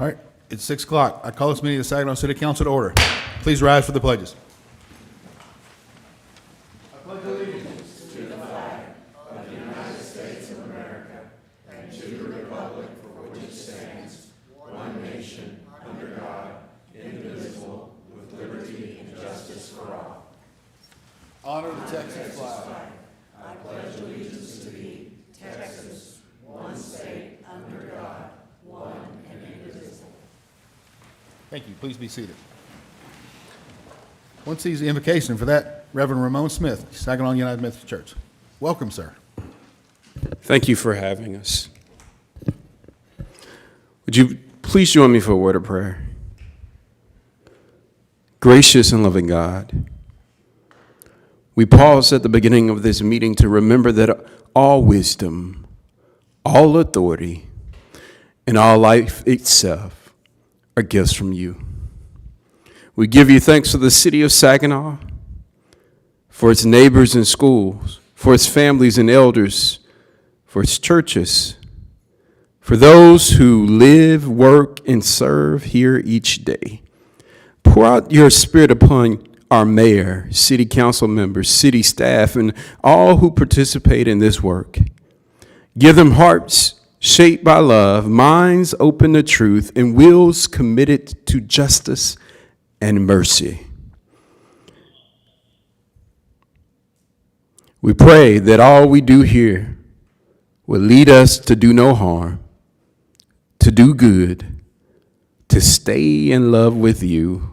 All right, it's 6 o'clock. I call this meeting of the Saginaw City Council to order. Please rise for the pledges. Honor the Texas flag. Thank you. Please be seated. One sees the invocation for that, Reverend Ramon Smith, Saginaw United Methodist Church. Welcome, sir. Thank you for having us. Would you please join me for a word of prayer? Gracious and loving God, we pause at the beginning of this meeting to remember that all wisdom, all authority, and all life itself are gifts from you. We give you thanks for the city of Saginaw, for its neighbors and schools, for its families and elders, for its churches, for those who live, work, and serve here each day. Pour out your spirit upon our mayor, city council members, city staff, and all who participate in this work. Give them hearts shaped by love, minds open to truth, and wills committed to justice and mercy. We pray that all we do here will lead us to do no harm, to do good, to stay in love with you,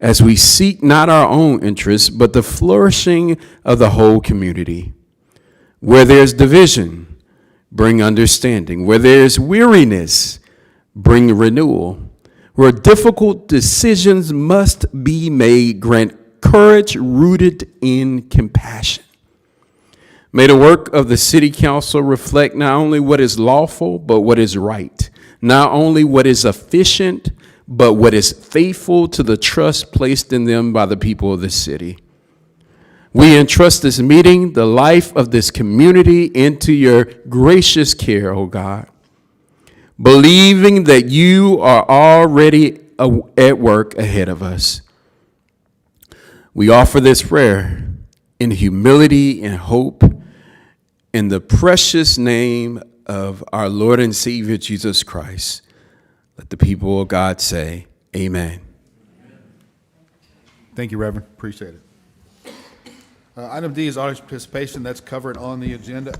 as we seek not our own interests, but the flourishing of the whole community. Where there's division, bring understanding. Where there's weariness, bring renewal. Where difficult decisions must be made, grant courage rooted in compassion. May the work of the city council reflect not only what is lawful, but what is right. Not only what is efficient, but what is faithful to the trust placed in them by the people of the city. We entrust this meeting, the life of this community, into your gracious care, O God, believing that you are already at work ahead of us. We offer this prayer in humility and hope in the precious name of our Lord and Savior, Jesus Christ. Let the people of God say, amen. Thank you, Reverend. Appreciate it. Item D is audience participation. That's covered on the agenda,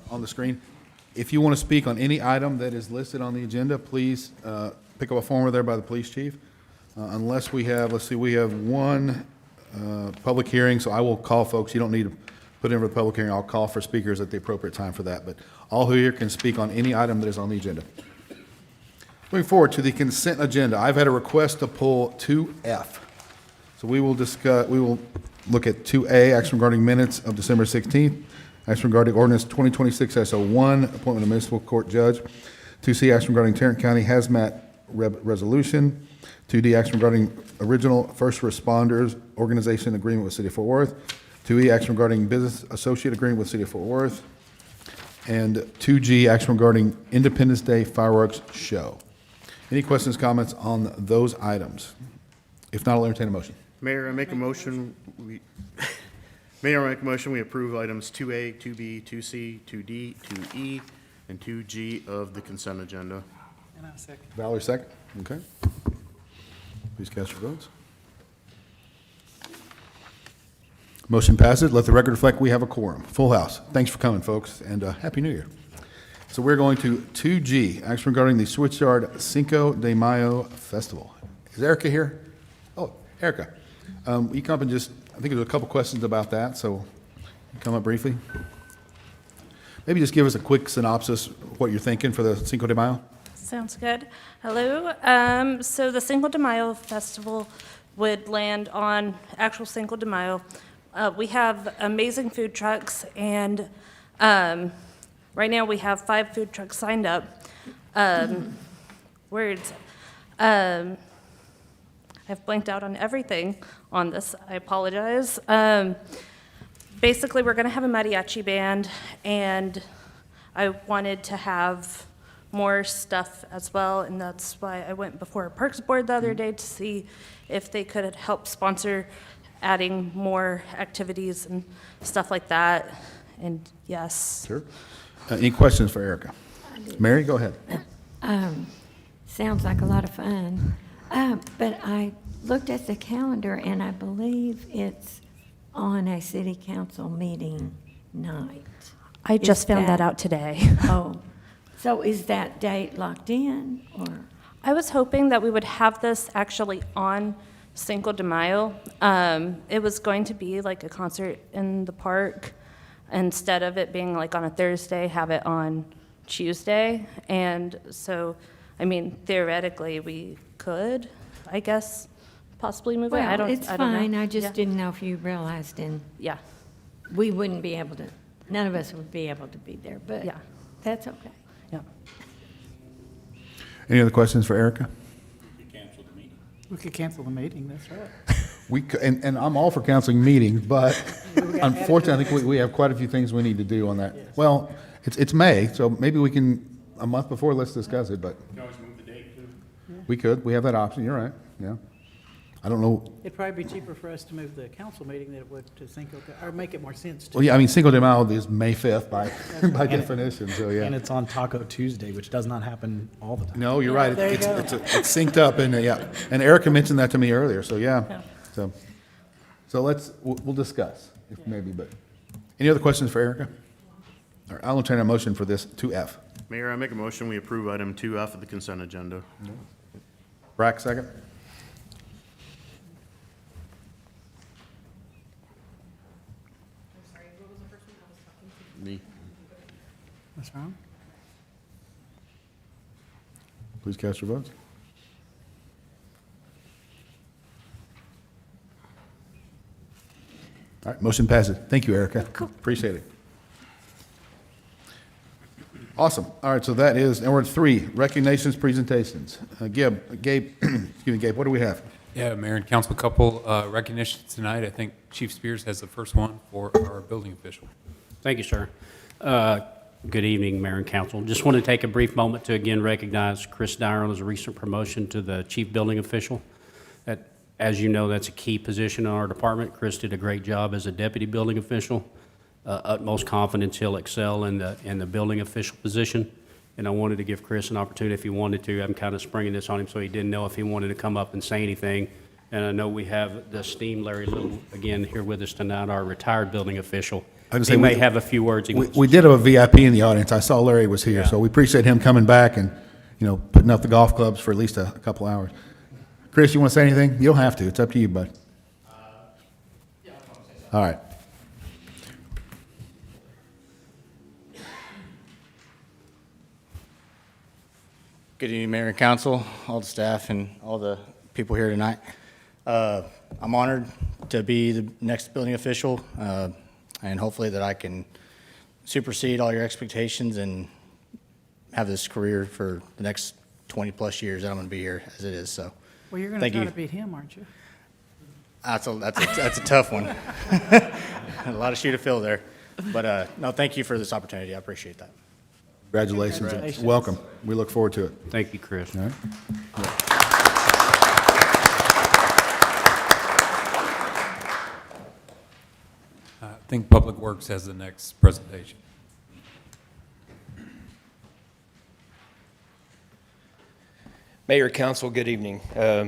on the screen. If you want to speak on any item that is listed on the agenda, please pick up a form over there by the police chief. Unless we have, we have one public hearing, so I will call folks. You don't need to put in for the public hearing. I'll call for speakers at the appropriate time for that. But all who are here can speak on any item that is on the agenda. Moving forward to the consent agenda, I've had a request to pull 2F. So we will look at 2A, action regarding minutes of December 16th, action regarding ordinance 2026-S01, appointment of municipal court judge. 2C, action regarding Tarrant County hazmat resolution. 2D, action regarding original first responders organization agreement with City of Fort Worth. 2E, action regarding business associate agreement with City of Fort Worth. And 2G, action regarding Independence Day fireworks show. Any questions, comments on those items? If not, I'll entertain a motion. Mayor, I make a motion we approve items 2A, 2B, 2C, 2D, 2E, and 2G of the consent agenda. And I'll second. Valerie, second. Okay. Please cast your votes. Motion passes. Let the record reflect we have a quorum. Full house. Thanks for coming, folks, and Happy New Year. So we're going to 2G, action regarding the Switchyard Cinco de Mayo Festival. Is Erica here? Oh, Erica. You come up and just, I think there's a couple questions about that, so come up briefly. Maybe just give us a quick synopsis of what you're thinking for the Cinco de Mayo. Sounds good. Hello. So the Cinco de Mayo Festival would land on actual Cinco de Mayo. We have amazing food trucks, and right now we have 5 food trucks signed up. Words. I've blanked out on everything on this. I apologize. Basically, we're going to have a mariachi band, and I wanted to have more stuff as well, and that's why I went before Parks Board the other day to see if they could help sponsor adding more activities and stuff like that, and yes. Sure. Any questions for Erica? Mary, go ahead. Sounds like a lot of fun. But I looked at the calendar, and I believe it's on a city council meeting night. I just Is found that that- out today. Oh, so is that date locked in, or? I was hoping that we would have this actually on Cinco de Mayo. It was going to be like a concert in the park. Instead of it being like on a Thursday, have it on Tuesday. And so, I mean, theoretically, we could, I guess, possibly move it. I Well, don't, it's I don't know. fine, I just Yeah. didn't know if you realized, and Yeah, we wouldn't be able to, none of us would be able to be there, but Yeah. that's okay. yeah. Any other questions for Erica? We could cancel the meeting, that's right. And I'm all for canceling meetings, but unfortunately, I think we have quite a few things we need to do on that. Well, it's May, so maybe we can, a month before, let's discuss it, but. You can always move the date, too. We could, we have that option, you're right, yeah. I don't know, It'd probably be cheaper for us to move the council meeting than it would to Cinco, or make it more sense to. well, yeah, I mean, Cinco de Mayo is May 5th by definition, so And yeah. it's on Taco Tuesday, which does not happen all the time. No, you're right, there you go. it's synced up, and, yeah. And Erica mentioned that to me earlier, so yeah. So we'll discuss, if maybe, but. Any other questions for Erica? All right, I'll entertain a motion for this 2F. Mayor, I make a motion, we approve item 2F of the consent agenda. Brack, second? Me. What's wrong? Please cast your votes. All right, motion passes. Thank you, Erica. Appreciate it. Awesome. All right, so that is, and we're at 3, recognitions, presentations. Gabe, excuse me, Gabe, what do we have? Yeah, Mayor and Council, a couple recognitions tonight. I think Chief Spears has the first one for our building official. Thank you, sir. Good evening, Mayor and Council. Just want to take a brief moment to again recognize Chris Dyer on his recent promotion to the Chief Building Official. That, as you know, that's a key position in our department. Chris did a great job as a Deputy Building Official. Utmost confidence he'll excel in the building official position. And I wanted to give Chris an opportunity if he wanted to. I'm kind of springing this on him so he didn't know if he wanted to come up and say anything. And I know we have the esteemed Larry Little, again, here with us tonight, our retired building official. I was He gonna say, may have a few words he wants to We did have a VIP in the audience. I saw Larry was here, so we appreciate him coming back and, putting up the golf clubs for at least a couple hours. Chris, you want to say anything? You don't have to. It's up to you, bud. All right. Good evening, Mayor and Council, all the staff, and all the people here tonight. I'm honored to be the next building official, and hopefully that I can supersede all your expectations and have this career for the next 20-plus years that I'm going to be here as it is, so. Well, you're going to Thank try you. to beat him, aren't you? That's a tough one. A lot of shoe to fill there. But, no, thank you for this opportunity. I appreciate that. Congratulations. and Congratulations. Welcome. We look forward to it. Thank you, Chris. All right. I think Public Works has the next presentation. Mayor, Council, good evening.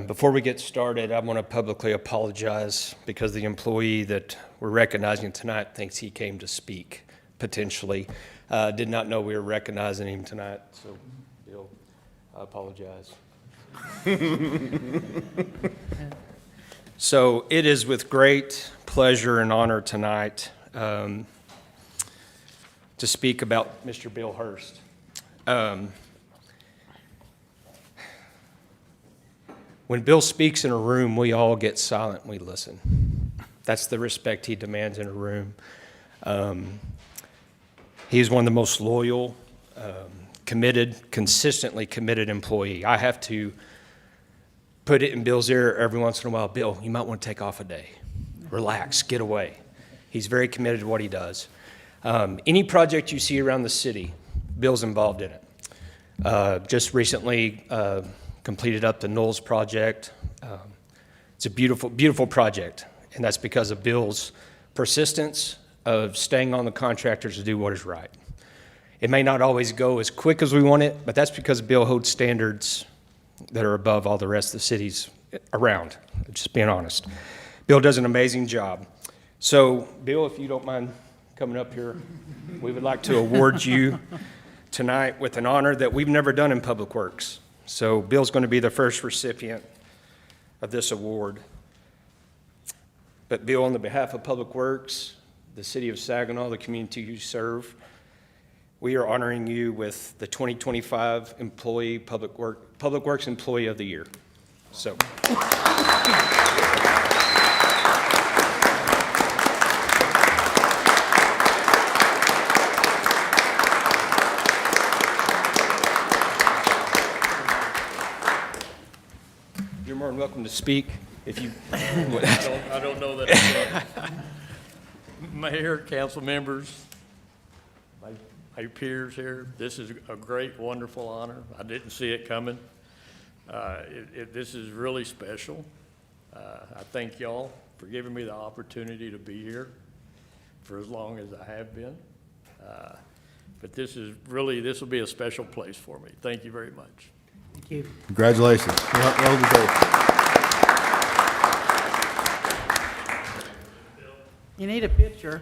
Before we get started, I want to publicly apologize because the employee that we're recognizing tonight thinks he came to speak, potentially. Did not know we were recognizing him tonight, so Bill, I apologize. So it is with great pleasure and honor tonight to speak about Mr. Bill Hurst. When Bill speaks in a room, we all get silent and we listen. That's the respect he demands in a room. He is one of the most loyal, committed, consistently committed employee. I have to put it in Bill's ear every once in a while, Bill, you might want to take off a day. Relax, get away. He's very committed to what he does. Any project you see around the city, Bill's involved in it. Just recently completed up the Knowles project. It's a beautiful, beautiful project, and that's because of Bill's persistence of staying on the contractors to do what is right. It may not always go as quick as we want it, but that's because Bill holds standards that are above all the rest of the cities around, just being honest. Bill does an amazing job. So, Bill, if you don't mind coming up here, we would like to award you tonight with an honor that we've never done in Public Works. So Bill's going to be the first recipient of this award. But Bill, on the behalf of Public Works, the city of Saginaw, the community you serve, we are honoring you with the 2025 Public Works Employee of the Year. So. You're more than welcome to speak if you. I don't know that I can. Mayor, council members, my peers here, this is a great, wonderful honor. I didn't see it coming. This is really special. I thank y'all for giving me the opportunity to be here for as long as I have been. But this will be a special place for me. Thank you very much. Thank you. Congratulations. Well deserved. You need a picture.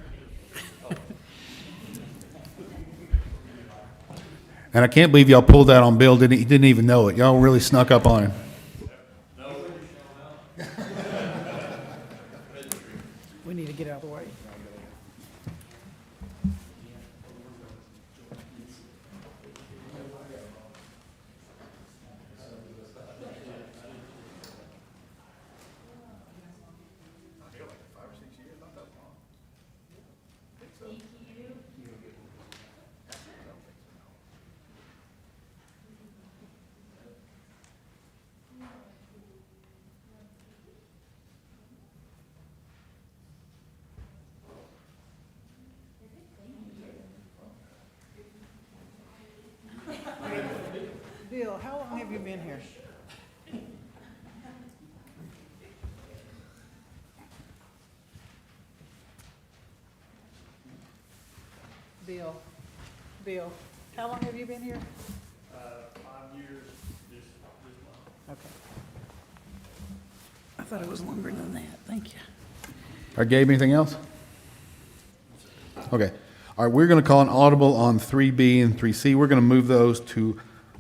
And I can't believe y'all pulled that on Bill. He didn't even know it. Y'all really snuck up on him. We need to get out of the way. Bill, how long have you been here? Bill, how long have you been here? 5 years this month. Okay. I thought it was longer than that. Thank you. All right, Gabe, anything else? Okay. All right, we're going to call an audible on 3B and 3C. We're going to move those to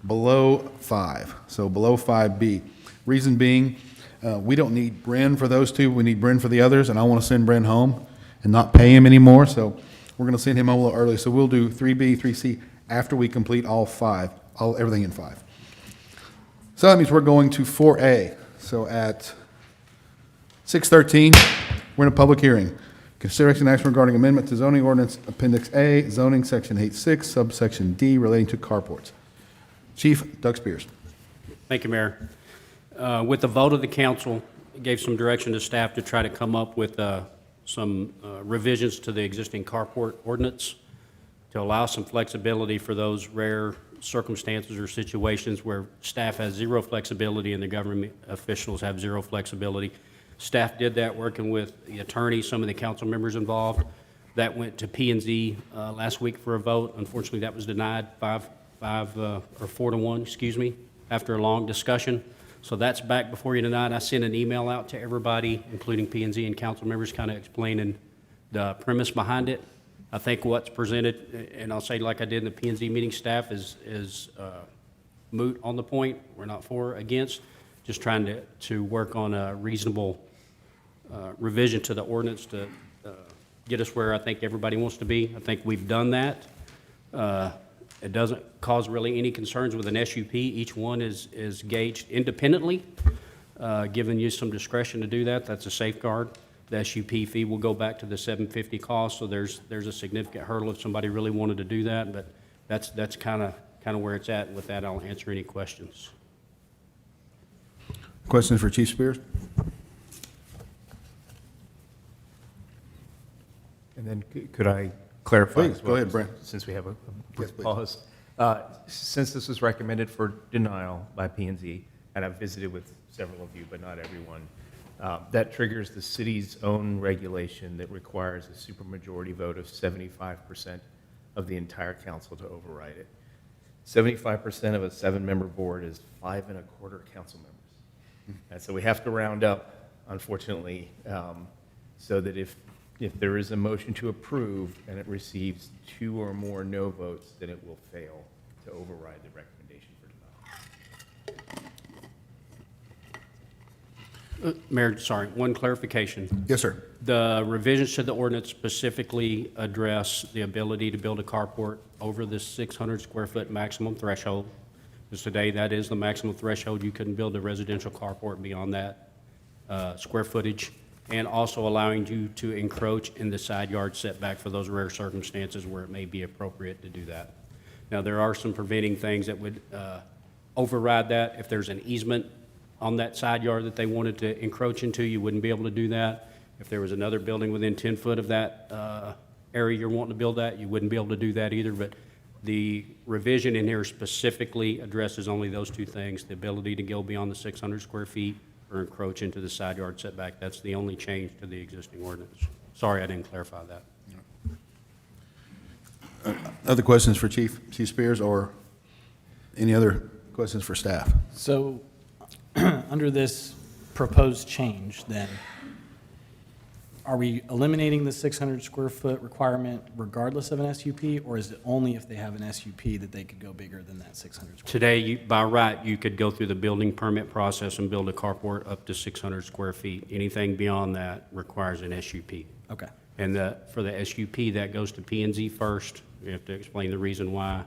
below 5, so below 5B. Reason being, we don't need Bren for those two. We need Bren for the others, and I want to send Bren home and not pay him anymore, so we're going to send him home a little early. So we'll do 3B, 3C after we complete all 5, everything in 5. So that means we're going to 4A. So at 6:13, we're in a public hearing. Consideration and action regarding amendment to zoning ordinance Appendix A, zoning section 8.6, subsection D relating to carports. Chief Doug Spears. Thank you, Mayor. With the vote of the council, it gave some direction to staff to try to come up with some revisions to the existing carport ordinance to allow some flexibility for those rare circumstances or situations where staff has zero flexibility and the government officials have zero flexibility. Staff did that working with the attorney, some of the council members involved. That went to P&Z last week for a vote. Unfortunately, that was denied 4-1, excuse me, after a long discussion. So that's back before you tonight. I sent an email out to everybody, including P&Z and council members, kind of explaining the premise behind it. I think what's presented, and I'll say like I did in the P&Z meeting, staff is moot on the point. We're not for or against, just trying to work on a reasonable revision to the ordinance to get us where I think everybody wants to be. I think we've done that. It doesn't cause really any concerns with an SUP. Each one is gauged independently, giving you some discretion to do that. That's a safeguard. The SUP fee will go back to the $750 cost, so there's a significant hurdle if somebody really wanted to do that, but that's kind of where it's at. With that, I'll answer any questions. Questions for Chief Spears? And then could I clarify? Please, as well, go ahead, Brent. Since we have a Yes, brief please. pause. Since this was recommended for denial by P&Z, and I've visited with several of you, but not everyone, that triggers the city's own regulation that requires a supermajority vote of 75% of the entire council to override it. 75% of a 7-member board is 5 1/4 council members. And so we have to round up, unfortunately, so that if there is a motion to approve and it receives 2 or more no votes, then it will fail to override the recommendation for denial. Mayor, sorry, one clarification. Yes, sir. The revisions to the ordinance specifically address the ability to build a carport over this 600 square foot maximum threshold. Because today, that is the maximum threshold. You couldn't build a residential carport beyond that square footage. And also allowing you to encroach in the side yard setback for those rare circumstances where it may be appropriate to do that. Now, there are some preventing things that would override that. If there's an easement on that side yard that they wanted to encroach into, you wouldn't be able to do that. If there was another building within 10 foot of that area you're wanting to build that, you wouldn't be able to do that either. But the revision in here specifically addresses only those two things, the ability to go beyond the 600 square feet or encroach into the side yard setback. That's the only change to the existing ordinance. Sorry, I didn't clarify that. Other questions for Chief Spears, or any other questions for staff? So, under this proposed change, then, are we eliminating the 600 square foot requirement regardless of an SUP, or is it only if they have an SUP that they could go bigger than that 600 square? Today, by right, you could go through the building permit process and build a carport up to 600 square feet. Anything beyond that requires an SUP. Okay. And for the SUP, that goes to P&Z first. You have to explain the reason why.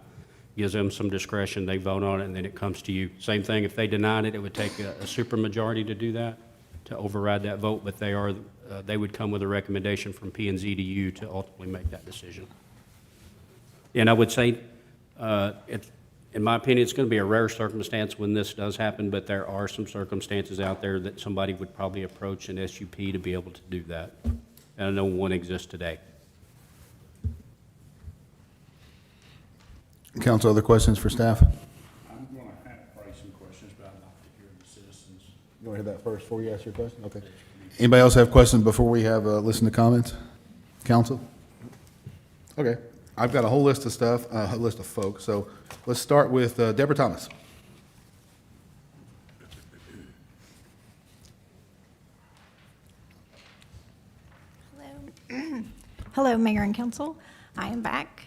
Gives them some discretion, they vote on it, and then it comes to you. Same thing, if they denied it, it would take a supermajority to do that, to override that vote, but they would come with a recommendation from P&Z to you to ultimately make that decision. And I would say, in my opinion, it's going to be a rare circumstance when this does happen, but there are some circumstances out there that somebody would probably approach an SUP to be able to do that. And I know one exists today. Council, other questions for staff? I'm going to have probably some questions, but I'd like to hear the citizens. You want to hear that first before you ask your question? Okay. Anybody else have questions before we have listen to comments? Council? Okay. I've got a whole list of stuff, a list of folks. So let's start with Deborah Thomas. Hello. Hello, Mayor and Council. I am back.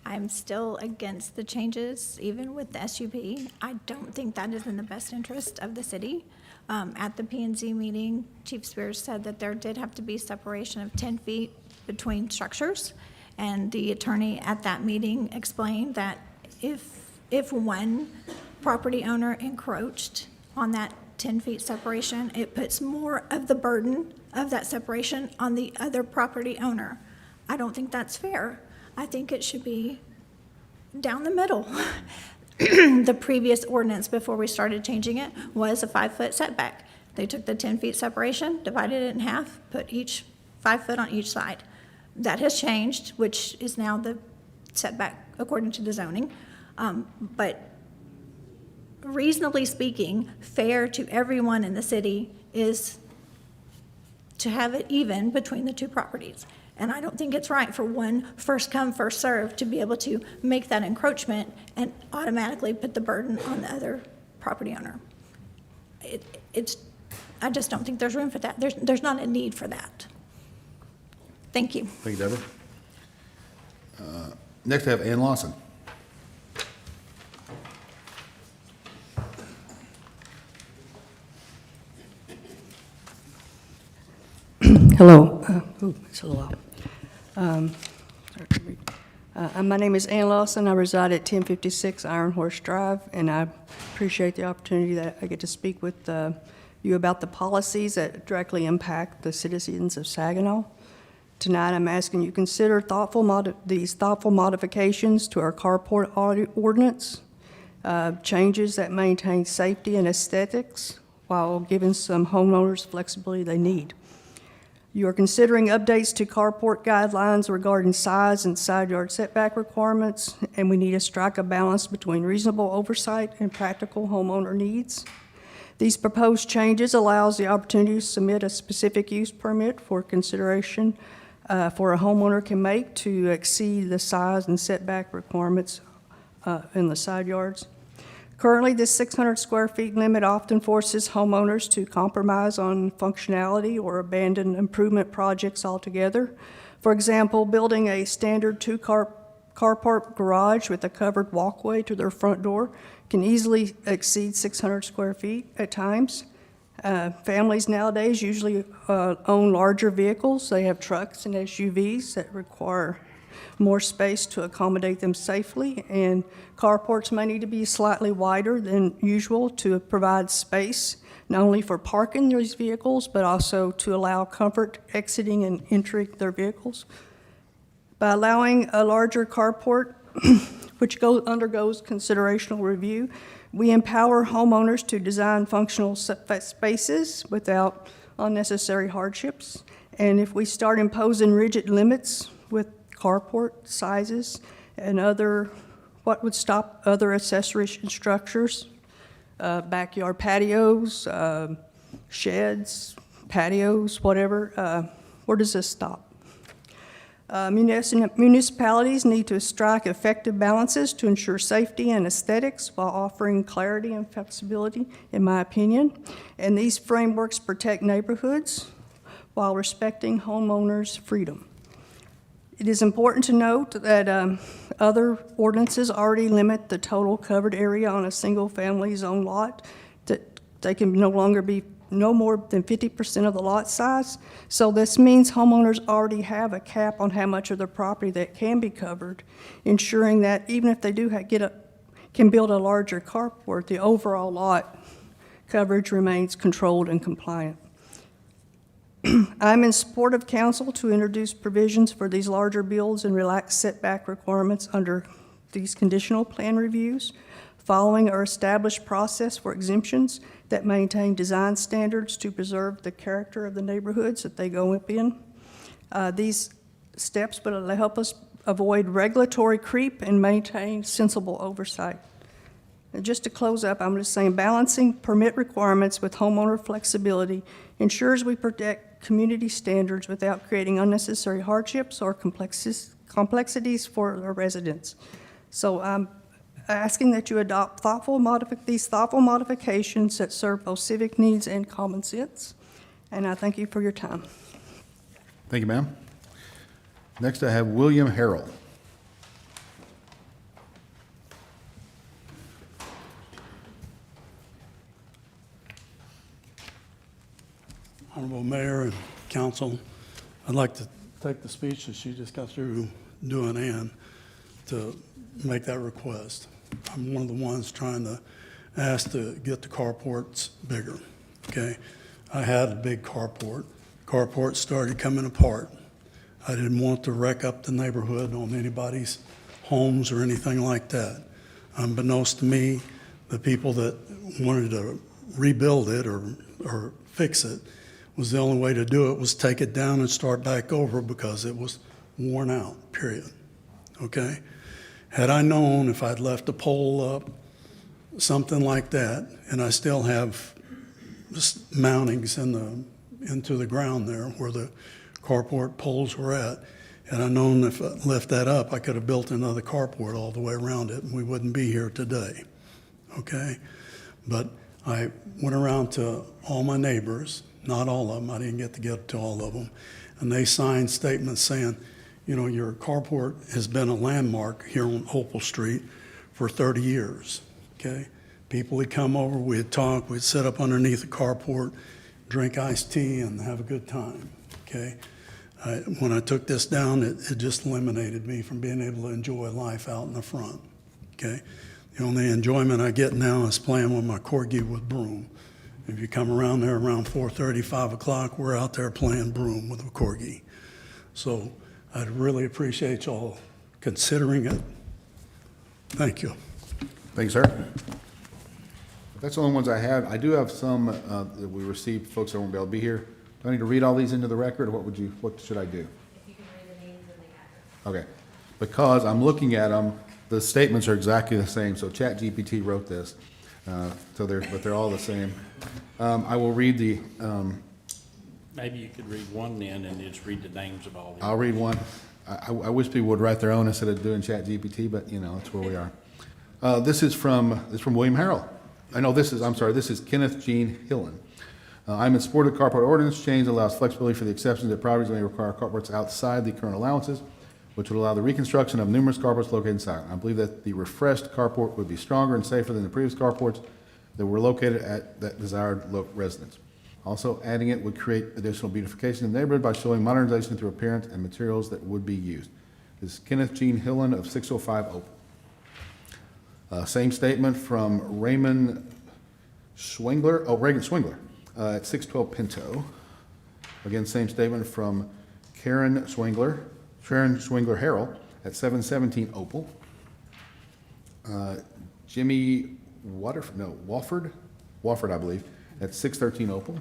I'm still against the changes, even with the SUP. I don't think that is in the best interest of the city. At the P&Z meeting, Chief Spears said that there did have to be separation of 10 feet between structures. And the attorney at that meeting explained that if one property owner encroached on that 10 feet separation, it puts more of the burden of that separation on the other property owner. I don't think that's fair. I think it should be down the middle. The previous ordinance, before we started changing it, was a 5-foot setback. They took the 10 feet separation, divided it in half, put each 5 foot on each side. That has changed, which is now the setback according to the zoning. But reasonably speaking, fair to everyone in the city is to have it even between the two properties. And I don't think it's right for one first come, first served to be able to make that encroachment and automatically put the burden on the other property owner. I just don't think there's room for that. There's not a need for that. Thank you. Thank you, Deborah. Next, I have Ann Lawson. Hello. It's a little loud. My name is Ann Lawson. I reside at 1056 Iron Horse Drive, and I appreciate the opportunity that I get to speak with you about the policies that directly impact the citizens of Saginaw. Tonight, I'm asking you to consider these thoughtful modifications to our carport ordinance, changes that maintain safety and aesthetics while giving some homeowners flexibility they need. You are considering updates to carport guidelines regarding size and side yard setback requirements, and we need to strike a balance between reasonable oversight and practical homeowner needs. These proposed changes allows the opportunity to submit a specific use permit for consideration for a homeowner can make to exceed the size and setback requirements in the side yards. Currently, this 600 square feet limit often forces homeowners to compromise on functionality or abandon improvement projects altogether. For example, building a standard carport garage with a covered walkway to their front door can easily exceed 600 square feet at times. Families nowadays usually own larger vehicles. They have trucks and SUVs that require more space to accommodate them safely, and carports may need to be slightly wider than usual to provide space, not only for parking these vehicles, but also to allow comfort exiting and entering their vehicles. By allowing a larger carport, which undergoes considerational review, we empower homeowners to design functional spaces without unnecessary hardships. And if we start imposing rigid limits with carport sizes and what would stop other accessory structures, backyard patios, sheds, patios, whatever, where does this stop? Municipalities need to strike effective balances to ensure safety and aesthetics while offering clarity and flexibility, in my opinion. And these frameworks protect neighborhoods while respecting homeowners' freedom. It is important to note that other ordinances already limit the total covered area on a single-family zone lot, that they can no longer be no more than 50% of the lot size. So this means homeowners already have a cap on how much of their property that can be covered, ensuring that even if they do can build a larger carport, the overall lot coverage remains controlled and compliant. I'm in support of council to introduce provisions for these larger builds and relax setback requirements under these conditional plan reviews, following our established process for exemptions that maintain design standards to preserve the character of the neighborhoods that they go up in. These steps will help us avoid regulatory creep and maintain sensible oversight. And just to close up, I'm just saying balancing permit requirements with homeowner flexibility ensures we protect community standards without creating unnecessary hardships or complexities for our residents. So I'm asking that you adopt these thoughtful modifications that serve both civic needs and common sense. And I thank you for your time. Thank you, ma'am. Next, I have William Harrell. Honorable Mayor and Council, I'd like to take the speech that she just got through doing, Ann, to make that request. I'm one of the ones trying to ask to get the carports bigger, okay? I had a big carport. Carport started coming apart. I didn't want to wreck up the neighborhood on anybody's homes or anything like that. Unbeknownst to me, the people that wanted to rebuild it or fix it was the only way to do it was take it down and start back over because it was worn out, period, okay? Had I known if I'd left a pole up, something like that, and I still have mountings into the ground there where the carport poles were at, had I known if I left that up, I could have built another carport all the way around it and we wouldn't be here today, okay? But I went around to all my neighbors, not all of them, I didn't get to all of them, and they signed statements saying, you know, your carport has been a landmark here on Opal Street for 30 years, okay? People would come over, we'd talk, we'd sit up underneath the carport, drink iced tea and have a good time, okay? When I took this down, it just eliminated me from being able to enjoy life out in the front, okay? The only enjoyment I get now is playing with my corgi with broom. If you come around there around 4:30, 5 o'clock, we're out there playing broom with a corgi. So I'd really appreciate y'all considering it. Thank you. Thank you, sir. That's the only ones I have. I do have some that we received, folks that won't be able to be here. Do I need to read all these into the record, or what should I do? If you can read the names and the address. Okay, because I'm looking at them, the statements are exactly the same, so ChatGPT wrote this, but they're all the same. I will read the, Maybe you could read one then and just read the names of all the. I'll read one. I wish people would write their own instead of doing ChatGPT, but that's where we are. This is from William Harrell. This is Kenneth Gene Hillen. I'm in support of the carport ordinance change that allows flexibility for the exceptions that properties may require carports outside the current allowances, which would allow the reconstruction of numerous carports located in Saginaw. I believe that the refreshed carport would be stronger and safer than the previous carports that were located at that desired residence. Also, adding it would create additional beautification in the neighborhood by showing modernization through appearance and materials that would be used. This is Kenneth Gene Hillen of 605 Opal. Same statement from Reagan Swingler at 612 Pinto. Again, same statement from Karen Swingler Harrell at 717 Opal. Jimmy Wofford, I believe, at 613 Opal.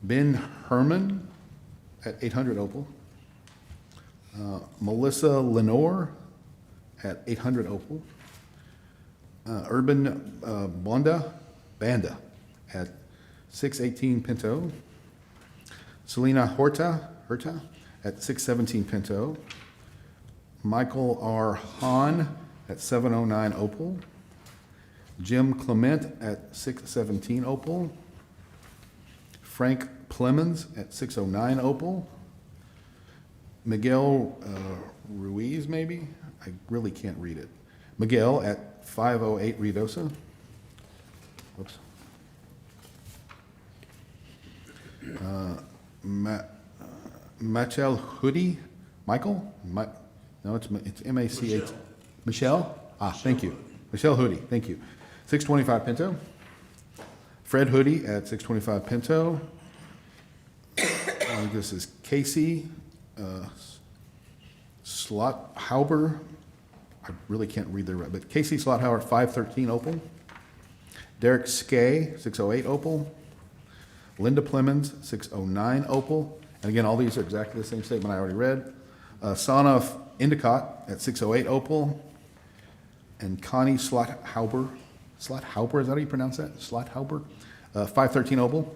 Ben Herman at 800 Opal. Melissa Lenore at 800 Opal. Urban Banda at 618 Pinto. Selena Horta at 617 Pinto. Michael R. Hahn at 709 Opal. Jim Clement at 617 Opal. Frank Plemons at 609 Opal. Miguel Ruiz, maybe? I really can't read it. Miguel at 508 Ruidosa. Whoops. Michael Hoodie, Michael? No, it's M-A-C-H. Michelle? Thank you. Michelle Hoodie, thank you. 625 Pinto. Fred Hoodie at 625 Pinto. This is Casey Slothauber. I really can't read their, but Casey Slothauber, 513 Opal. Derek Skay, 608 Opal. Linda Plemons, 609 Opal. And again, all these are exactly the same statement I already read. Sana Endicott at 608 Opal. And Connie Slothauber, is that how you pronounce that? Slothauber, 513 Opal.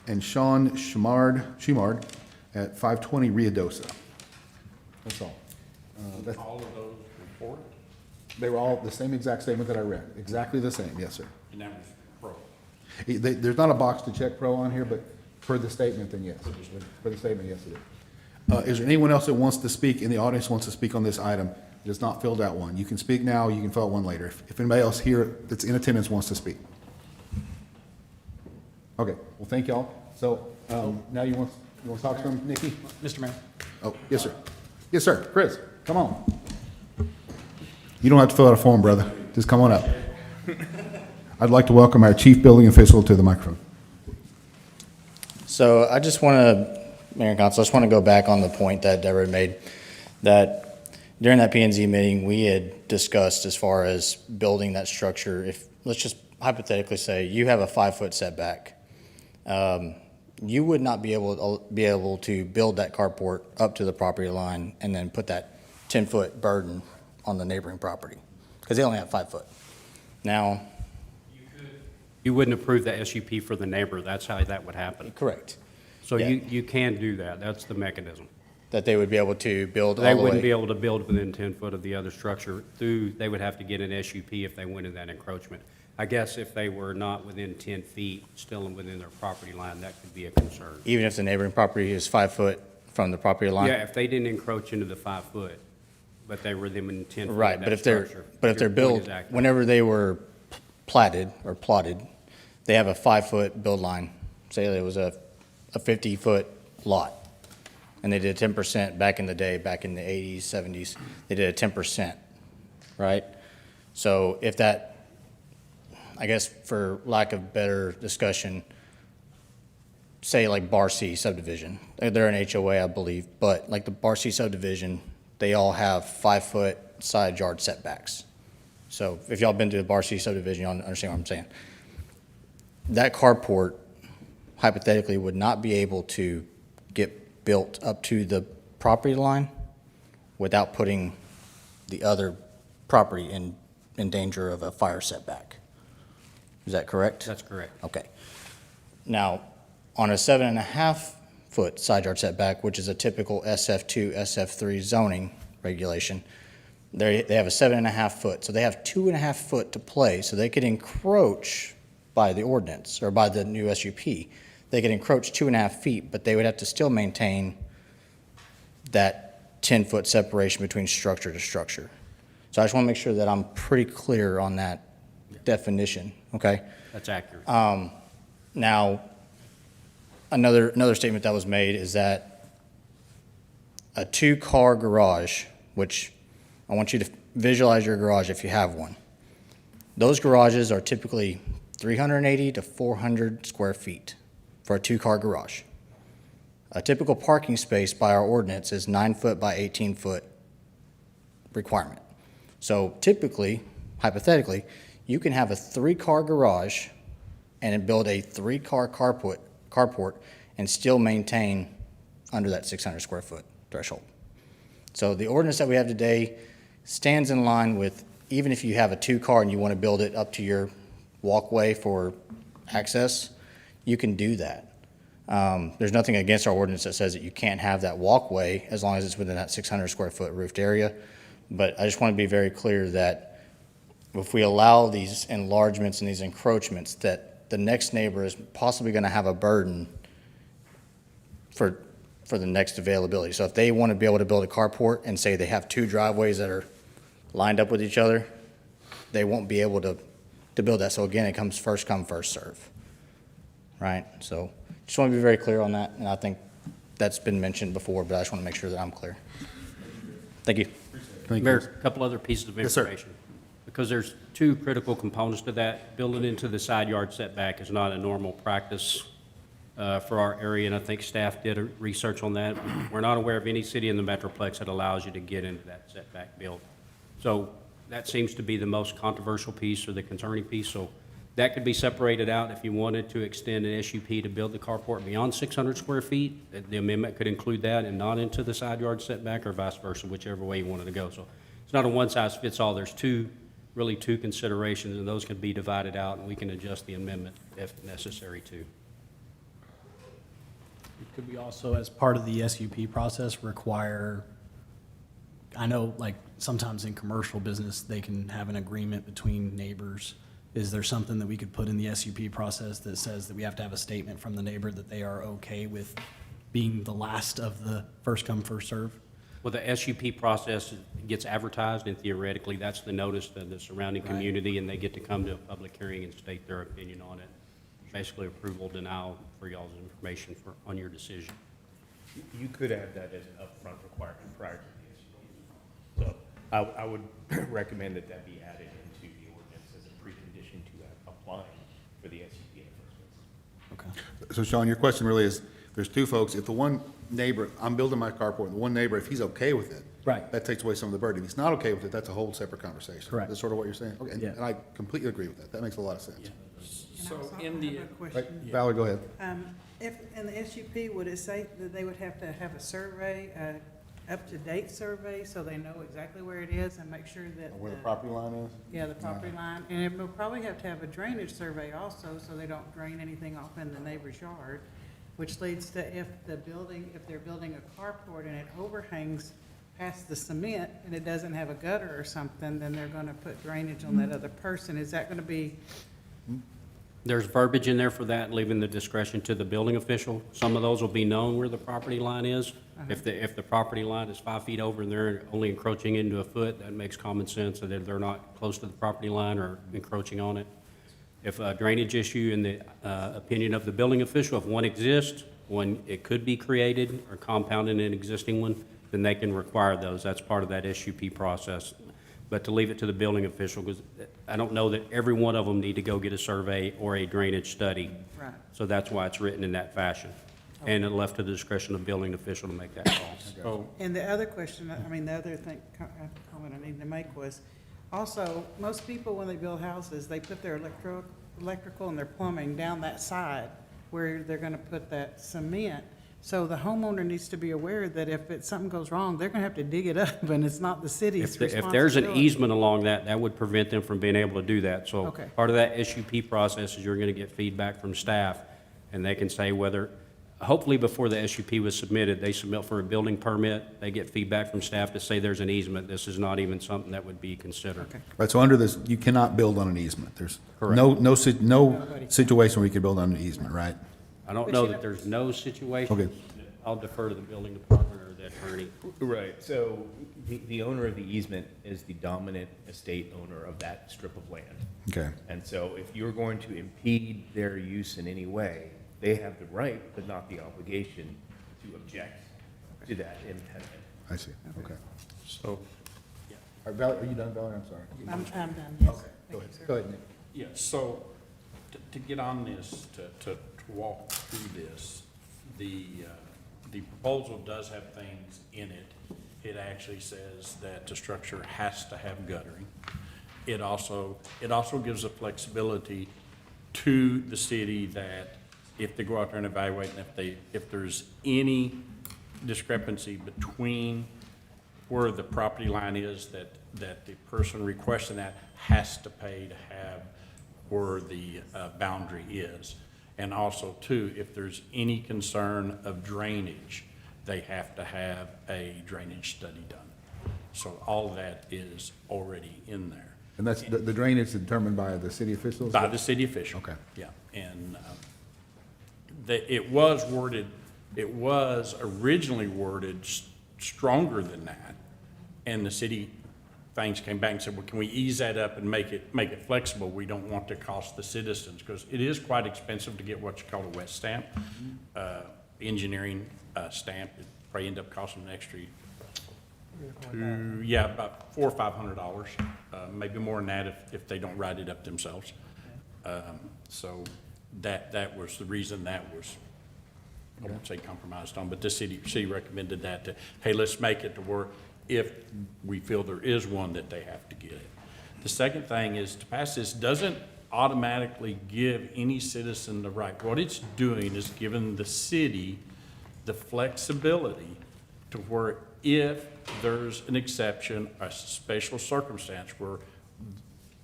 And Sean Schumard at 520 Ruidosa. That's all. All of those report, They were all the same exact statement that I read. Exactly the same, yes, sir. and that was pro. There's not a box to check pro on here, but for the statement, then yes. For the statement, yes, it is. Is there anyone else that wants to speak, in the audience wants to speak on this item, that has not filled out one? You can speak now, you can fill out one later. If anybody else here that's in attendance wants to speak. Okay, well, thank y'all. So, now you want to talk to him, Nikki? Mr. Mayor. Oh, yes, sir. Yes, sir. Chris, come on. You don't have to fill out a form, brother. Just come on up. I'd like to welcome our chief building official to the microphone. So I just want to, Mayor and Council, I just want to go back on the point that Deborah made, that during that P&Z meeting, we had discussed as far as building that structure. If, let's just hypothetically say you have a 5-foot setback, you would not be able to build that carport up to the property line and then put that 10-foot burden on the neighboring property, because they only have 5 foot. Now, You wouldn't approve the SUP for the neighbor, that's how that would happen. correct, So Yeah. you can do that, that's the mechanism. that they would be able to build all They the way. wouldn't be able to build within 10 foot of the other structure they would have to get an SUP if they went in that encroachment. I guess if they were not within 10 feet, still within their property line, that could be a concern. Even if the neighboring property is 5 foot from the property line? Yeah, if they didn't encroach into the 5 foot, but they were within 10 feet Right, of but that if they're, structure. but if they're Your point built, is accurate. whenever they were platted or plotted, they have a 5-foot build line. Say it was a 50-foot lot, and they did 10% back in the day, back in the 80s, 70s, they did a 10%, right? So if that, I guess for lack of better discussion, say like Bar C subdivision, they're an HOA, I believe, but like the Bar C subdivision, they all have 5-foot side yard setbacks. So if y'all been to the Bar C subdivision, y'all understand what I'm saying. That carport hypothetically would not be able to get built up to the property line without putting the other property in danger of a fire setback. Is that correct? That's correct. Okay. Now, on a 7.5-foot side yard setback, which is a typical SF2, SF3 zoning regulation, they have a 7.5 foot, so they have 2.5 foot to play, so they could encroach by the ordinance, or by the new SUP. They could encroach 2.5 feet, but they would have to still maintain that 10-foot separation between structure to structure. So I just want to make sure that I'm pretty clear on that definition, okay? That's accurate. Now, another statement that was made is that a 2-car garage, which I want you to visualize your garage if you have one. Those garages are typically 380 to 400 square feet for a 2-car garage. A typical parking space by our ordinance is 9 foot by 18 foot requirement. So typically, hypothetically, you can have a 3-car garage and build a 3-car carport and still maintain under that 600 square foot threshold. So the ordinance that we have today stands in line with, even if you have a 2-car and you want to build it up to your walkway for access, you can do that. There's nothing against our ordinance that says that you can't have that walkway as long as it's within that 600 square foot roofed area. But I just want to be very clear that if we allow these enlargements and these encroachments, that the next neighbor is possibly going to have a burden for the next availability. So if they want to be able to build a carport and say they have 2 driveways that are lined up with each other, they won't be able to build that. So again, it comes first come, first serve, right? So just want to be very clear on that, and I think that's been mentioned before, but I just want to make sure that I'm clear. Thank you. Mayor, a couple other pieces of Yes, sir. information. Because there's 2 critical components to that. Building into the side yard setback is not a normal practice for our area, and I think staff did a research on that. We're not aware of any city in the Metroplex that allows you to get into that setback build. So that seems to be the most controversial piece or the concerning piece. So that could be separated out if you wanted to extend an SUP to build the carport beyond 600 square feet. The amendment could include that and not into the side yard setback, or vice versa, whichever way you wanted to go. So it's not a one-size-fits-all. There's really two considerations, and those can be divided out, and we can adjust the amendment if necessary to. Could we also, as part of the SUP process, require, I know like sometimes in commercial business, they can have an agreement between neighbors. Is there something that we could put in the SUP process that says that we have to have a statement from the neighbor that they are okay with being the last of the first come, first serve? Well, the SUP process gets advertised, and theoretically, that's the notice to the surrounding community, and they get to come to a public hearing and state their opinion on it. Basically, approval, denial for y'all's information on your decision. You could add that as an upfront requirement prior to the SUP. So I would recommend that that be added into the ordinance as a precondition to applying for the SUP in the first place. Okay. So Sean, your question really is, there's 2 folks. If the one neighbor, I'm building my carport, and the one neighbor, if he's okay with it, Right. that takes away some of the burden. If he's not okay with it, that's a whole separate conversation. Correct. That's sort of what you're saying? Okay, Yeah. and I completely agree with that. That makes a lot of sense. So in the, Right, Valerie, go ahead. If, in the SUP, would it say that they would have to have a survey, up-to-date survey, so they know exactly where it is and make sure that. Where the property line is? Yeah, the property line, and it will probably have to have a drainage survey also, so they don't drain anything off in the neighbor's yard, which leads to if they're building a carport and it overhangs past the cement and it doesn't have a gutter or something, then they're gonna put drainage on that other person. Is that gonna be? There's verbiage in there for that, leaving the discretion to the building official. Some of those will be known where the property line is. If the property line is 5 feet over and they're only encroaching into a foot, that makes common sense, so that they're not close to the property line or encroaching on it. If a drainage issue, in the opinion of the building official, if one exists, when it could be created or compounded an existing one, then they can require those. That's part of that SUP process. But to leave it to the building official, because I don't know that every one of them need to go get a survey or a drainage study. Right. So that's why it's written in that fashion. And it left to the discretion of the building official to make that call. so And the other question, the other thing, comment I needed to make was, also, most people, when they build houses, they put their electrical and their plumbing down that side where they're gonna put that cement. So the homeowner needs to be aware that if something goes wrong, they're gonna have to dig it up, and it's not the city's If responsibility. there's an easement along that, that would prevent them from being able to do that. So Okay. part of that SUP process is you're going to get feedback from staff, and they can say whether, hopefully before the SUP was submitted, they submit for a building permit, they get feedback from staff to say there's an easement, this is not even something that would be considered. Right, so under this, you cannot build on an easement. There's Correct. no situation where you could build on an easement, right? I don't know that there's no situation. Okay. I'll defer to the building department or the attorney. Right, so the owner of the easement is the dominant estate owner of that strip of land. Okay. And so if you're going to impede their use in any way, they have the right, but not the obligation, to object to that impediment. I see, okay. So, All right, Valerie, are you done, Valerie? I'm sorry. I'm done, yes. Okay, go Thank ahead, you, sir. go ahead, Nick. yeah, so to get on this, to walk through this, the proposal does have things in it. It actually says that the structure has to have guttering. It also gives the flexibility to the city that if they go out there and evaluate, and if there's any discrepancy between where the property line is, that the person requesting that has to pay to have where the boundary is. And also too, if there's any concern of drainage, they have to have a drainage study done. So all that is already in there. And that's, the drainage is determined by the city officials? By the city official. Okay. Yeah, and it was originally worded stronger than that, and the city things came back and said, well, can we ease that up and make it flexible? We don't want to cost the citizens, because it is quite expensive to get what you call a wet stamp, engineering stamp. It probably end up costing an extra, about $400 or $500, maybe more than that if they don't write it up themselves. So that was the reason that was, I won't say compromised on, but the city recommended that to, hey, let's make it to where if we feel there is one, that they have to get it. The second thing is, to pass this doesn't automatically give any citizen the right. What it's doing is giving the city the flexibility to where if there's an exception, a special circumstance where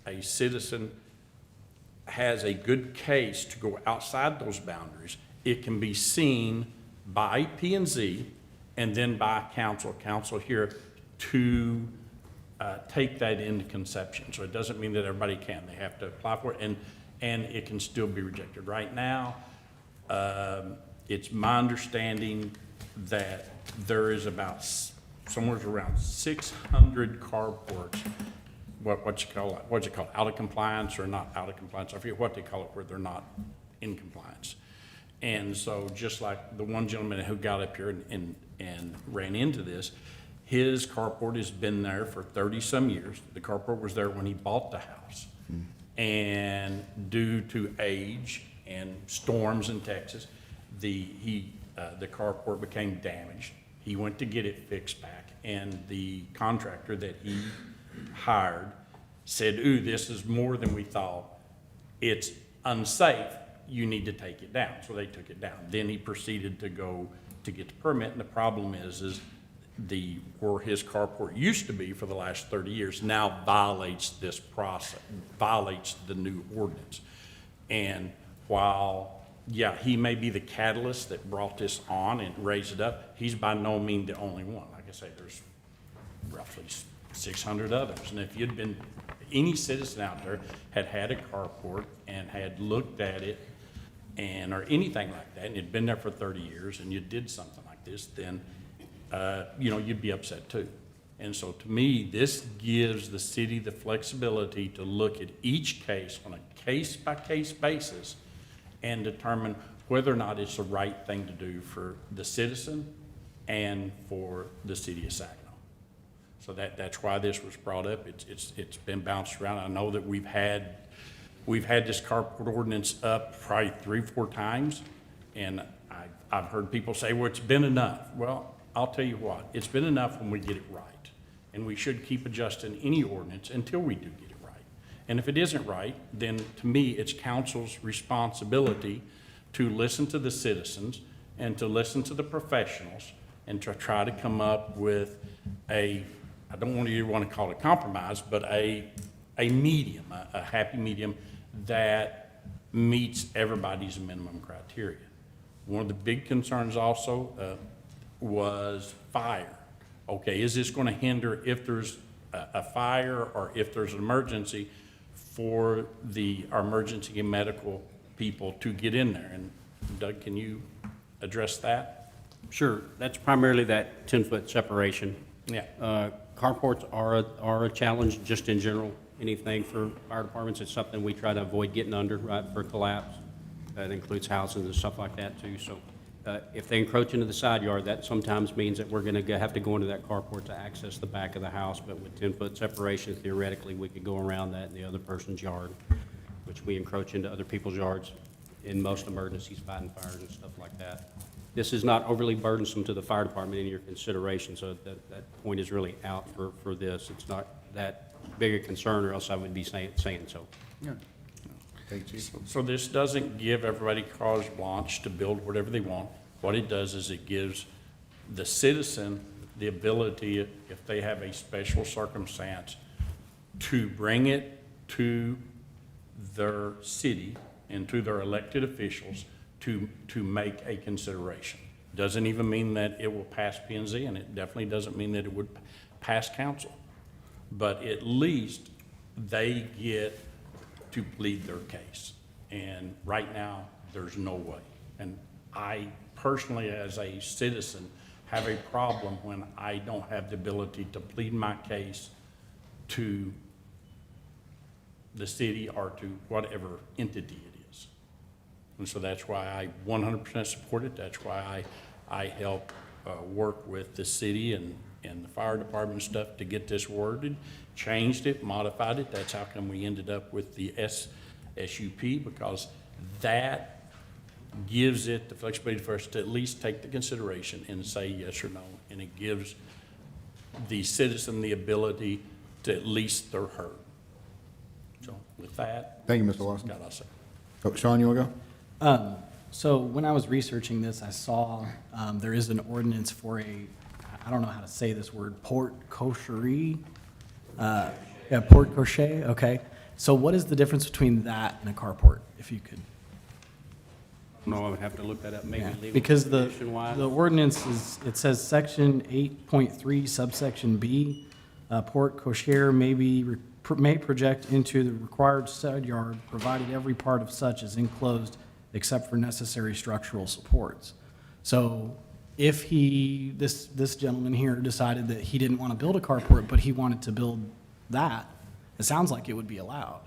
a citizen has a good case to go outside those boundaries, it can be seen by P&Z and then by council here to take that into conception. So it doesn't mean that everybody can. They have to apply for it, and it can still be rejected. Right now, it's my understanding that there is about somewhere around 600 carports, what you call out of compliance or not out of compliance. I forget what they call it, where they're not in compliance. And so just like the one gentleman who got up here and ran into this, his carport has been there for 30-some years. The carport was there when he bought the house. And due to age and storms in Texas, the carport became damaged. He went to get it fixed back, and the contractor that he hired said, ooh, this is more than we thought. It's unsafe. You need to take it down. So they took it down. Then he proceeded to go to get the permit, and the problem is where his carport used to be for the last 30 years now violates this process, violates the new ordinance. And while, yeah, he may be the catalyst that brought this on and raised it up, he's by no means the only one. Like I say, there's roughly 600 others. And if you'd been, any citizen out there had a carport and had looked at it or anything like that, and had been there for 30 years, and you did something like this, then you'd be upset too. And so to me, this gives the city the flexibility to look at each case on a case-by-case basis and determine whether or not it's the right thing to do for the citizen and for the city of Saginaw. So that's why this was brought up. It's been bounced around. I know that we've had this carport ordinance up probably 3 or 4 times, and I've heard people say, well, it's been enough. Well, I'll tell you what, it's been enough when we get it right. And we should keep adjusting any ordinance until we do get it right. And if it isn't right, then to me, it's council's responsibility to listen to the citizens and to listen to the professionals and to try to come up with I don't want to call it a compromise, but a medium, a happy medium that meets everybody's minimum criteria. One of the big concerns also was fire. Okay, is this going to hinder if there's a fire or if there's an emergency for our emergency and medical people to get in there? And Doug, can you address that? Sure, that's primarily that 10-foot separation. Yeah. Carports are a challenge just in general. Anything for fire departments, it's something we try to avoid getting under, right, for collapse. That includes houses and stuff like that too. So if they encroach into the side yard, that sometimes means that we're going to have to go into that carport to access the back of the house. But with 10-foot separation, theoretically, we could go around that in the other person's yard, which we encroach into other people's yards in most emergencies, fighting fires and stuff like that. This is not overly burdensome to the fire department in your consideration, so that point is really out for this. It's not that big a concern, or else I would be saying so. Yeah. Thank you. So this doesn't give everybody carte blanche to build whatever they want. What it does is it gives the citizen the ability, if they have a special circumstance, to bring it to their city and to their elected officials to make a consideration. Doesn't even mean that it will pass P&Z, and it definitely doesn't mean that it would pass council. But at least they get to plead their case. And right now, there's no way. And I personally, as a citizen, have a problem when I don't have the ability to plead my case to the city or to whatever entity it is. And so that's why I 100% support it. That's why I help work with the city and the fire department stuff to get this worded, changed it, modified it. That's how come we ended up with the SUP, because that gives it the flexibility for us to at least take the consideration and say yes or no. And it gives the citizen the ability to at least they're heard. So with that. Thank you, Mr. Lawson. God, I'll say. Oh, Sean, you want to go? So when I was researching this, I saw there is an ordinance for I don't know how to say this word, porte cochere. Yeah, porte cochere, okay. So what is the difference between that and a carport, if you could? No, I would have to look that up, maybe Yeah, legal because the definition-wise. ordinance it says section 8.3 subsection B, porte cochere may project into the required side yard, provided every part of such is enclosed except for necessary structural supports. So if this gentleman here decided that he didn't want to build a carport, but he wanted to build that, it sounds like it would be allowed.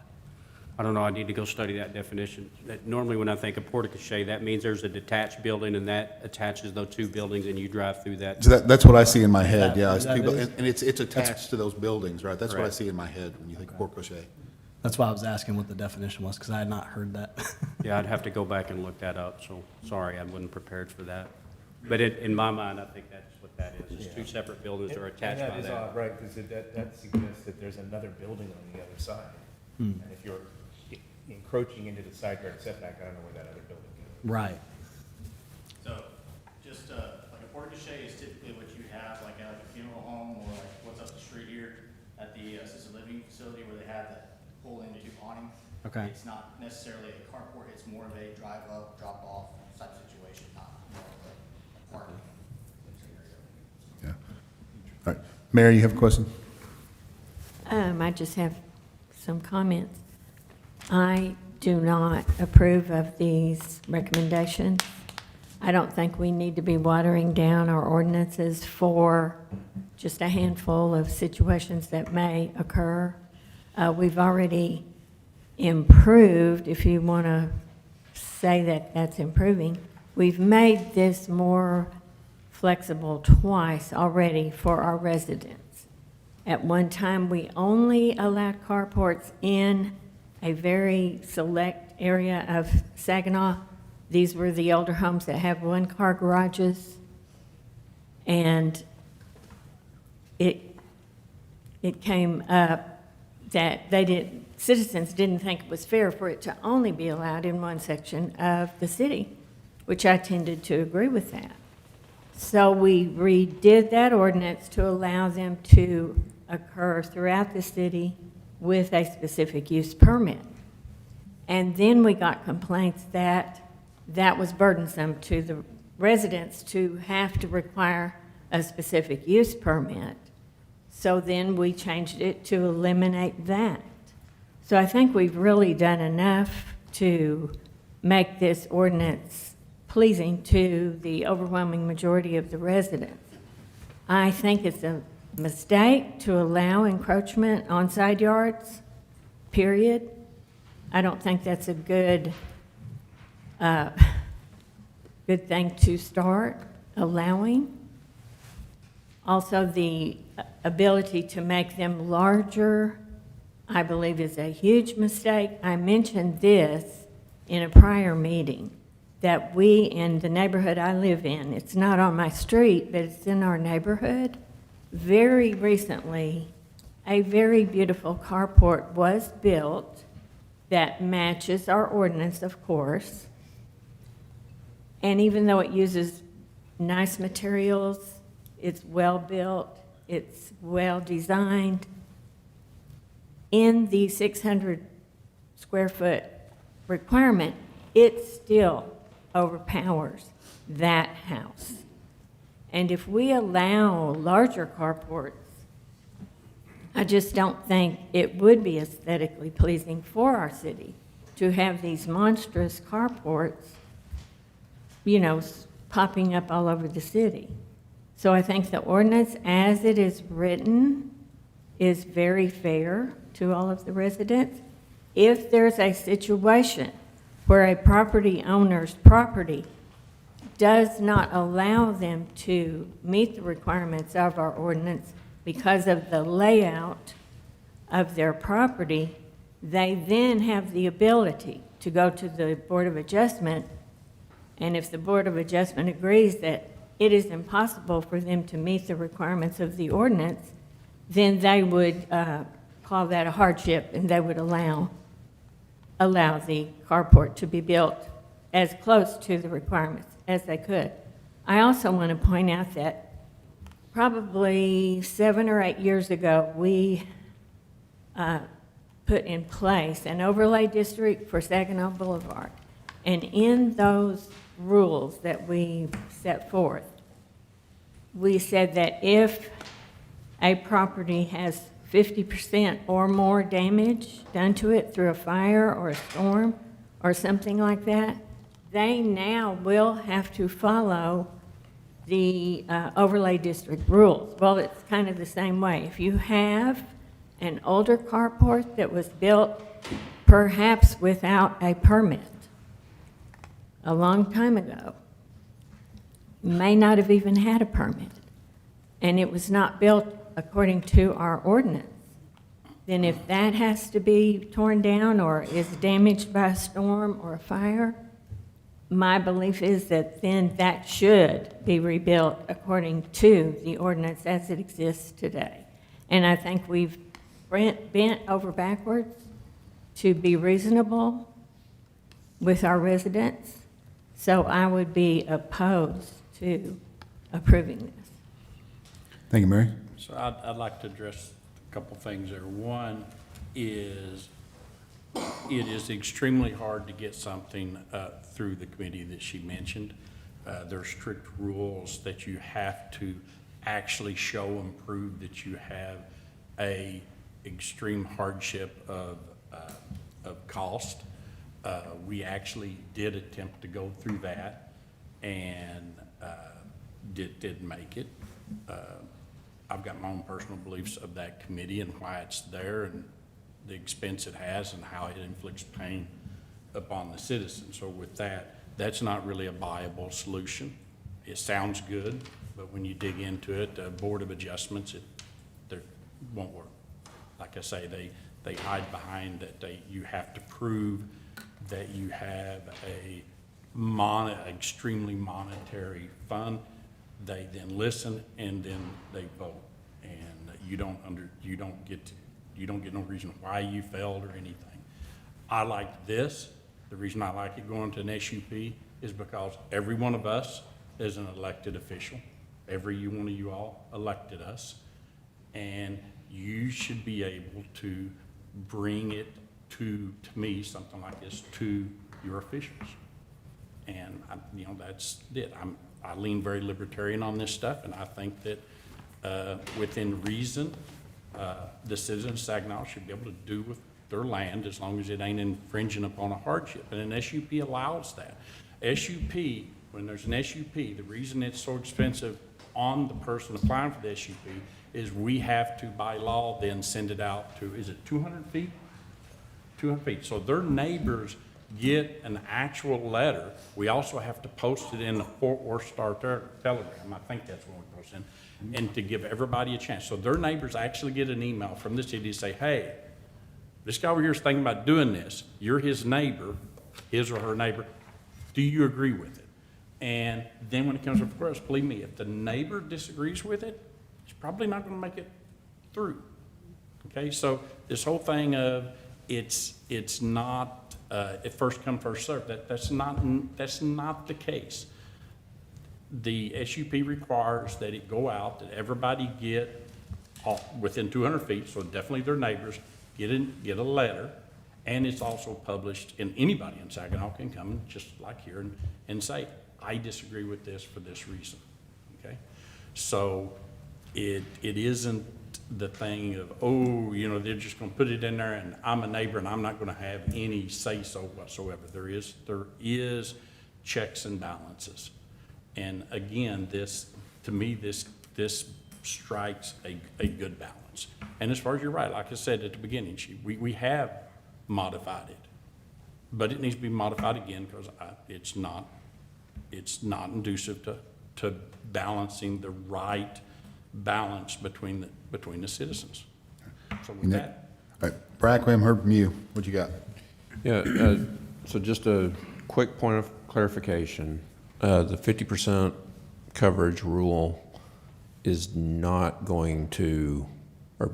I don't know, I need to go study that definition. Normally, when I think of porte cochere, that means there's a detached building, and that attaches those two buildings, and you drive through that. So that's what I see in my head, yeah. Is that People- it? And it's attached to those buildings, right? That's what I Correct. see in my head when you think porte cochere. That's why I was asking what the definition was, because I had not heard that. Yeah, I'd have to go back and look that up, so sorry, I wasn't prepared for that. But in my mind, I think that's what that is. It's two separate buildings that are attached by And that is that. odd, right, because that suggests that there's another building on the other side. And if you're encroaching into the side yard setback, I don't know where that other building is. Right. So, just like a porte cochere is typically what you have like at a funeral home or like what's up the street here at the assisted living facility where they have that pull into awning. Okay. It's not necessarily a carport, it's more of a drive up, drop off type situation, not more of a parking scenario. Yeah. All right. Mary, you have a question? I just have some comments. I do not approve of these recommendations. I don't think we need to be watering down our ordinances for just a handful of situations that may occur. We've already improved, if you want to say that that's improving. We've made this more flexible twice already for our residents. At one time, we only allowed carports in a very select area of Saginaw. These were the older homes that have one-car garages. And it came up that citizens didn't think it was fair for it to only be allowed in one section of the city. which I tended to agree with that. So we redid that ordinance to allow them to occur throughout the city with a specific use permit. And then we got complaints that that was burdensome to the residents to have to require a specific use permit. So then we changed it to eliminate that. So I think we've really done enough to make this ordinance pleasing to the overwhelming majority of the residents. I think it's a mistake to allow encroachment on side yards, period. I don't think that's a good thing to start allowing. Also, the ability to make them larger, I believe, is a huge mistake. I mentioned this in a prior meeting, that we, in the neighborhood I live in, it's not on my street, but it's in our neighborhood. Very recently, a very beautiful carport was built that matches our ordinance, of course. And even though it uses nice materials, it's well-built, it's well-designed, in the 600 square foot requirement, it still overpowers that house. And if we allow larger carports, I just don't think it would be aesthetically pleasing for our city to have these monstrous carports, you know, popping up all over the city. So I think the ordinance as it is written is very fair to all of the residents. If there's a situation where a property owner's property does not allow them to meet the requirements of our ordinance because of the layout of their property, they then have the ability to go to the Board of Adjustment, and if the Board of Adjustment agrees that it is impossible for them to meet the requirements of the ordinance, then they would call that a hardship, and they would allow the carport to be built as close to the requirements as they could. I also want to point out that probably 7 or 8 years ago, we put in place an overlay district for Saginaw Boulevard. And in those rules that we set forth, we said that if a property has 50% or more damage done to it through a fire or a storm or something like that, they now will have to follow the overlay district rules. Well, it's kind of the same way. If you have an older carport that was built perhaps without a permit a long time ago, may not have even had a permit, and it was not built according to our ordinance, then if that has to be torn down or is damaged by a storm or a fire, my belief is that then that should be rebuilt according to the ordinance as it exists today. And I think we've bent over backwards to be reasonable with our residents, so I would be opposed to approving this. Thank you, Mary. So I'd like to address a couple things there. One is, it is extremely hard to get something through the committee that she mentioned. There are strict rules that you have to actually show and prove that you have a extreme hardship of cost. We actually did attempt to go through that and didn't make it. I've got my own personal beliefs of that committee and why it's there and the expense it has and how it inflicts pain upon the citizens. So with that, that's not really a viable solution. It sounds good, but when you dig into it, the Board of Adjustments, it won't work. Like I say, they hide behind that you have to prove that you have a extremely monetary fund. They then listen and then they vote, and you don't get no reason why you failed or anything. I like this. The reason I like it going to an SUP, is because every one of us is an elected official. Every one of you all elected us. And you should be able to bring it to me, something like this, to your officials. And, that's it. I lean very libertarian on this stuff, and I think that within reason, the citizens of Saginaw should be able to do with their land as long as it ain't infringing upon a hardship. And an SUP allows that. SUP, when there's an SUP, the reason it's so expensive on the person applying for the SUP is we have to, by law, then send it out to, is it 200 feet? 200 feet. So their neighbors get an actual letter. We also have to post it in the Fort Worth Star Telegram. I think that's what we post in, and to give everybody a chance. So their neighbors actually get an email from the city to say, hey, this guy over here is thinking about doing this. You're his neighbor, his or her neighbor. Do you agree with it? And then when it comes to request, believe me, if the neighbor disagrees with it, it's probably not going to make it through. Okay, so this whole thing of it's not if first come first served. That's not the case. The SUP requires that it go out, that everybody get within 200 feet, so definitely their neighbors get a letter, and it's also published, and anybody in Saginaw can come, just like here, and say, I disagree with this for this reason. Okay, so it isn't the thing of, oh, they're just going to put it in there, and I'm a neighbor, and I'm not going to have any say-so whatsoever. There is checks and balances. And again, to me, this strikes a good balance. And as far as you're right, like I said at the beginning, we have modified it, but it needs to be modified again because it's not conducive to balancing the right balance between the citizens. So with that, All right, Brad Quim, heard from you. What you got? Yeah, so just a quick point of clarification. The 50% coverage rule is not going to, or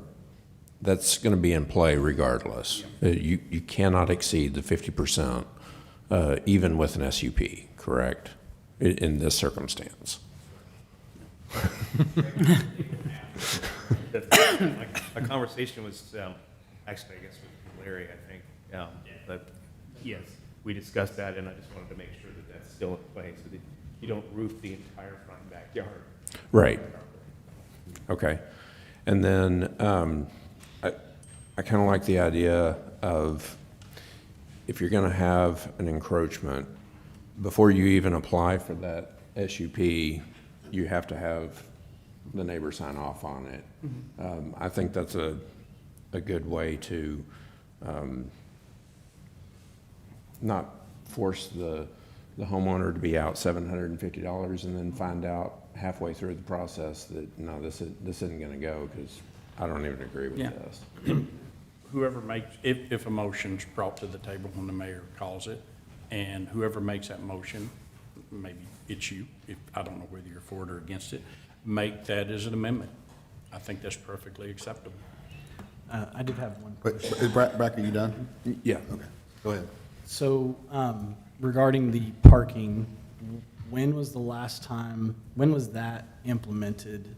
that's going to be in play regardless. You cannot exceed the 50%, even with an SUP, correct? In this circumstance. A conversation was, actually, I guess, with Larry, I think. But yes, we discussed that, and I just wanted to make sure that that's still in play so that you don't roof the entire front and backyard. Right. Okay. And then I kind of like the idea of if you're going to have an encroachment, before you even apply for that SUP, you have to have the neighbor sign off on it. Mm-hmm. I think that's a good way to not force the homeowner to be out $750 and then find out halfway through the process that, no, this isn't going to go because I don't even agree with this. Whoever makes, if a motion's brought to the table when the mayor calls it, and whoever makes that motion, maybe it's you, I don't know whether you're for it or against it, make that as an amendment. I think that's perfectly acceptable. I did have one Wait, question. Brack, are you done? Yeah. Okay, go ahead. So regarding the parking, when was that implemented?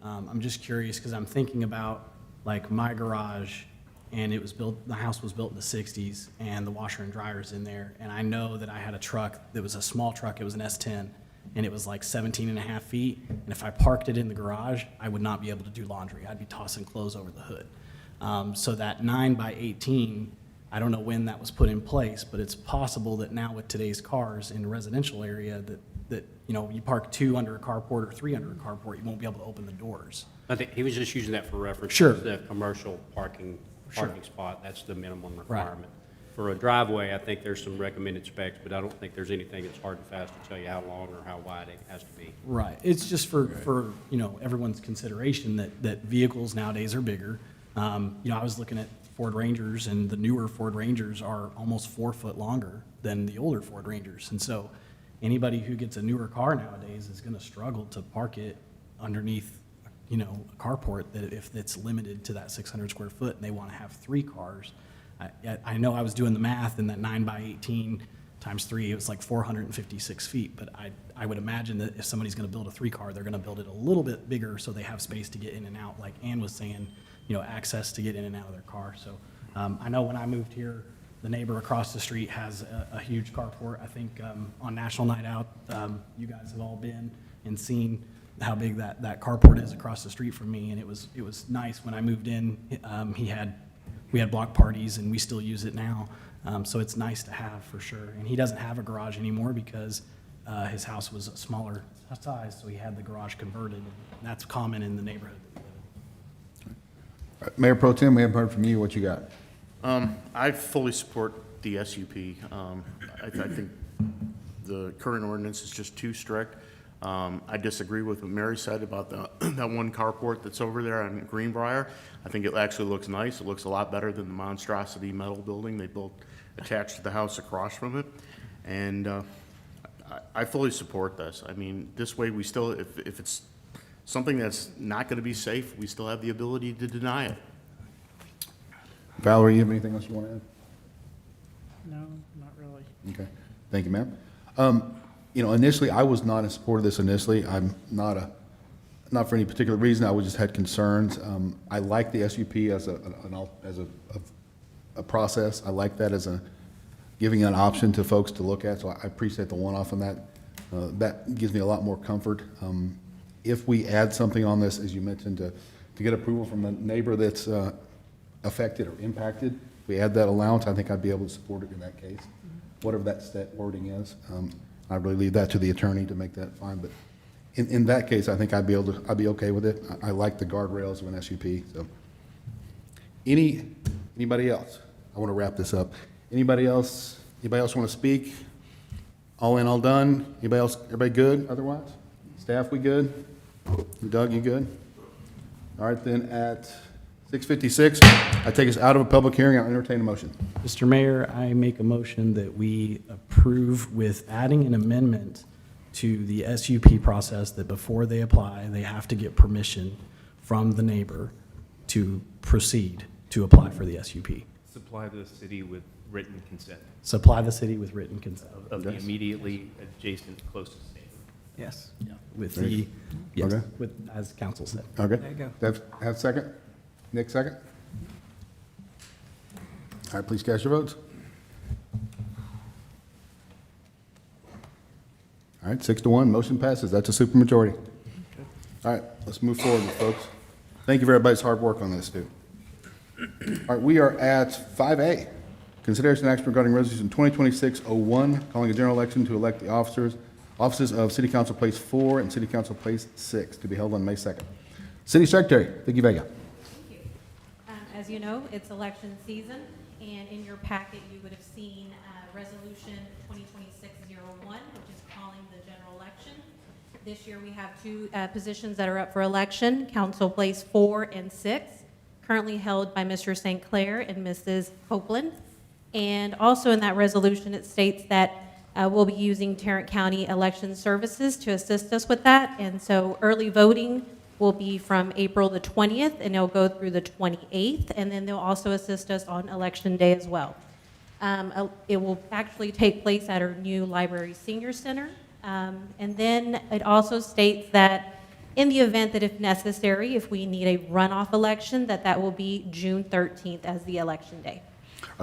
I'm just curious because I'm thinking about like my garage, and the house was built in the 60s, and the washer and dryer's in there, and I know that I had a truck that was a small truck, it was an S10, and it was like 17 and a half feet, and if I parked it in the garage, I would not be able to do laundry. I'd be tossing clothes over the hood. So that 9x18, I don't know when that was put in place, but it's possible that now with today's cars in a residential area that you park 2 under a carport or 3 under a carport, you won't be able to open the doors. I think he was just using that for reference. Sure. The commercial parking Sure. spot, that's the minimum requirement. For a driveway, I think there's some recommended specs, but I don't think there's anything that's hard and fast to tell you how long or how wide it has to be. Right. It's just for everyone's consideration that vehicles nowadays are bigger. I was looking at Ford Rangers, and the newer Ford Rangers are almost 4 foot longer than the older Ford Rangers. And so anybody who gets a newer car nowadays is going to struggle to park it underneath a carport that if it's limited to that 600 square foot and they want to have 3 cars. I know I was doing the math, and that 9x18 times 3, it was like 456 feet. But I would imagine that if somebody's going to build a 3-car, they're going to build it a little bit bigger so they have space to get in and out, like Ann was saying, access to get in and out of their car. So I know when I moved here, the neighbor across the street has a huge carport. I think on National Night Out, you guys have all been and seen how big that carport is across the street from me, and it was nice when I moved in. We had block parties, and we still use it now, so it's nice to have for sure. And he doesn't have a garage anymore because his house was a smaller size, so he had the garage converted. And that's common in the neighborhood. Mayor Pro Tem, we haven't heard from you. What you got? I fully support the SUP. I think the current ordinance is just too strict. I disagree with what Mary said about that one carport that's over there on Greenbrier. I think it actually looks nice. It looks a lot better than the monstrosity metal building they built attached to the house across from it. And I fully support this. I mean, this way we still, if it's something that's not going to be safe, we still have the ability to deny it. Valerie, you have anything else you want to add? No, not really. Okay, thank you, ma'am. Initially, I was not in support of this initially. I'm not for any particular reason. I just had concerns. I like the SUP as a process. I like that as giving an option to folks to look at. So I appreciate the one-off on that. That gives me a lot more comfort. If we add something on this, as you mentioned, to get approval from a neighbor that's affected or impacted, if we add that allowance, I think I'd be able to support it in that case, whatever that wording is. I really leave that to the attorney to make that fine, but in that case, I think I'd be okay with it. I like the guardrails of an SUP. So, anybody else? I want to wrap this up. Anybody else want to speak? All in, all done? Anybody else? Everybody good? Otherwise, staff, we good? Doug, you good? All right, then at 6:56, I take us out of a public hearing. I'll entertain a motion. Mr. Mayor, I make a motion that we approve with adding an amendment to the SUP process that before they apply, they have to get permission from the neighbor to proceed to apply for the SUP. Supply the city with written consent Supply the city with written consent. of the immediately adjacent closest neighbor. Yes. With the, yes, Okay. with, as council said. Okay. There you Have a second? Nick, second? All right, please cast your votes. All right, 6-1, motion passes. That's a supermajority. All right, let's move forward, folks. Thank you for everybody's hard work on this, too. All right, we are at 5A. Consideration and action regarding resolution 2026-01, calling a general election to elect the offices of City Council Place 4 and City Council Place 6 to be held on May 2nd. City Secretary, Vicki Vega. As you know, it's election season, and in your packet, you would have seen Resolution 2026-01, which is calling the general election. This year, we have two positions that are up for election, Council Place 4 and 6, currently held by Mr. St. Clair and Mrs. Copeland. And also in that resolution, it states that we'll be using Tarrant County Election Services to assist us with that. And so early voting will be from April the 20th, and it'll go through the 28th, and then they'll also assist us on Election Day as well. It will actually take place at our new Library Senior Center. And then it also states that in the event that if necessary, if we need a runoff election, that will be June 13th as the election day.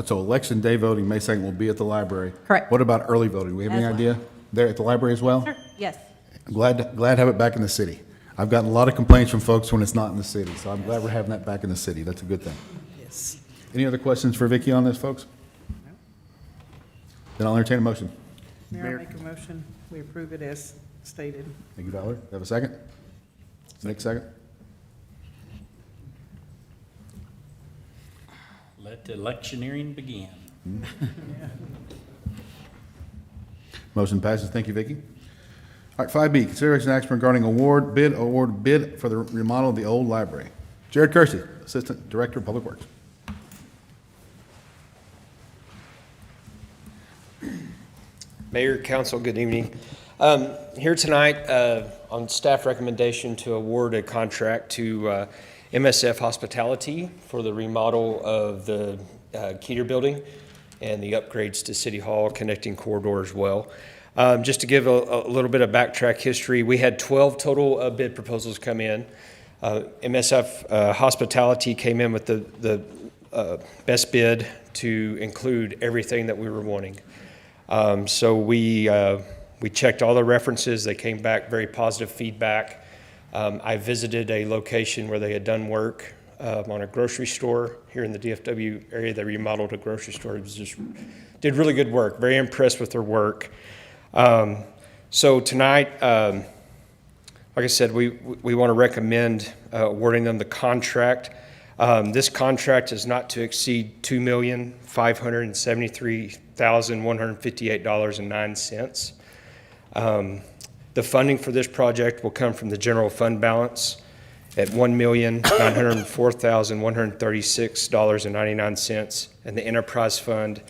So Election Day voting, May 2nd, will be at the library. Correct. What about early voting? Do we have any As well. idea? There at the library as well? Sure. Yes. I'm glad to have it back in the city. I've gotten a lot of complaints from folks when it's not in the city, so I'm glad we're having that back in the city. That's a good thing. Yes. Any other questions for Vicki on this, folks? Then I'll entertain a motion. Mayor, I make a motion, we approve it as stated. Thank you, Valerie. Have a second? Nick, second? Let the electioneering begin. Motion passes. Thank you, Vicki. All right, 5B, consideration and action regarding award bid for the remodel of the old library. Jared Kersey, Assistant Director of Public Works. Mayor, Council, good evening. Here tonight on staff recommendation to award a contract to MSF Hospitality for the remodel of the Keeter Building. and the upgrades to City Hall connecting corridor as well. Just to give a little bit of backtrack history, we had 12 total bid proposals come in. MSF Hospitality came in with the best bid to include everything that we were wanting. So we checked all the references. They came back very positive feedback. I visited a location where they had done work on a grocery store here in the DFW area. They remodeled a grocery store. It was just did really good work. Very impressed with their work. So tonight, like I said, we want to recommend awarding them the contract. This contract is not to exceed $2,573,158.09. The funding for this project will come from the general fund balance at $1,904,136.99 and the enterprise fund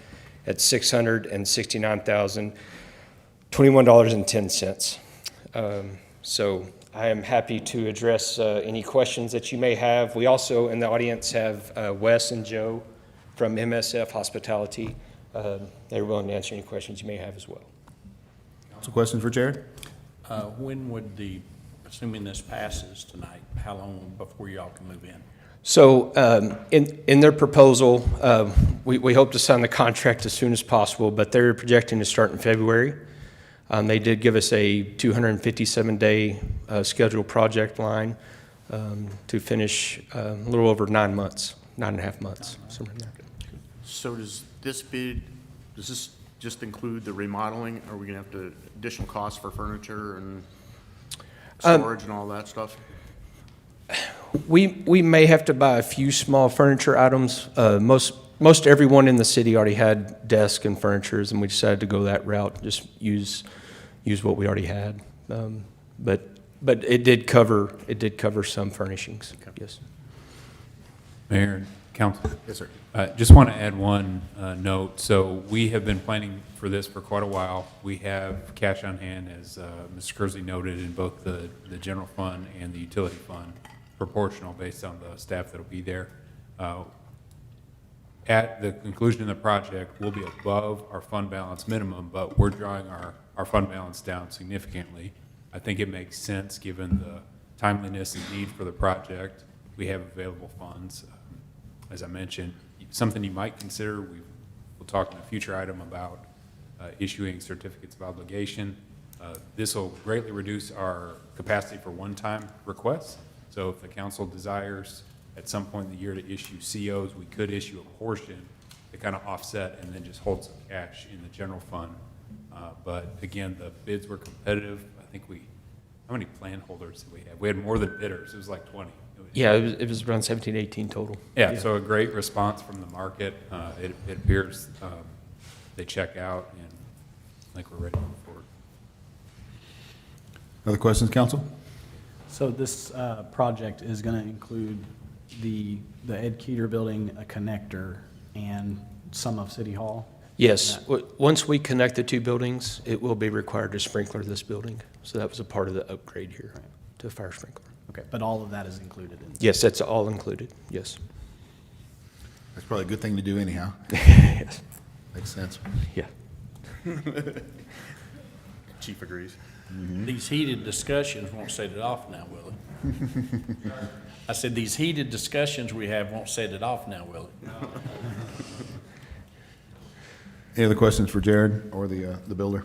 at $669,021.10. So I am happy to address any questions that you may have. We also in the audience have Wes and Joe from MSF Hospitality. They're willing to answer any questions you may have as well. Council questions for Jared? When would assuming this passes tonight, how long before y'all can move in? So in their proposal, we hope to sign the contract as soon as possible, but they're projecting to start in February. They did give us a 257-day scheduled project line to finish a little over 9 months, 9.5 months, somewhere in there. So does this just include the remodeling? Are we going to have additional costs for furniture and storage and all that stuff? We may have to buy a few small furniture items. Most everyone in the city already had desks and furnitures, and we decided to go that route, just use what we already had. But it did cover some furnishings. Yes. Mayor and council. Yes, sir. Just want to add one note. So we have been planning for this for quite a while. We have cash on hand, as Mr. Kersey noted, in both the general fund and the utility fund, proportional based on the staff that'll be there. At the conclusion of the project, we'll be above our fund balance minimum, but we're drawing our fund balance down significantly. I think it makes sense given the timeliness and need for the project. We have available funds. As I mentioned, something you might consider, we'll talk in a future item about issuing certificates of obligation. This will greatly reduce our capacity for one-time requests. So if the council desires at some point in the year to issue COs, we could issue a portion to kind of offset and then just hold some cash in the general fund. But again, the bids were competitive. I think how many plan holders did we have? We had more than bidders. It was like 20. Yeah, it was around 17, 18 total. Yeah, so a great response from the market. It appears they check out, and I think we're ready to move forward. Other questions, council? So this project is going to include the Ed Keeter building, a connector, and some of City Hall? Yes, once we connect the two buildings, it will be required to sprinkler this building. So that was a part of the upgrade here to fire sprinkler. Okay, but all of that is included in? Yes, that's all included, yes. That's probably a good thing to do anyhow. Yes. Makes sense. Yeah. Chief agrees. These heated discussions won't set it off now, will it? I said, these heated discussions we have won't set it off now, will it? Any other questions for Jared or the builder?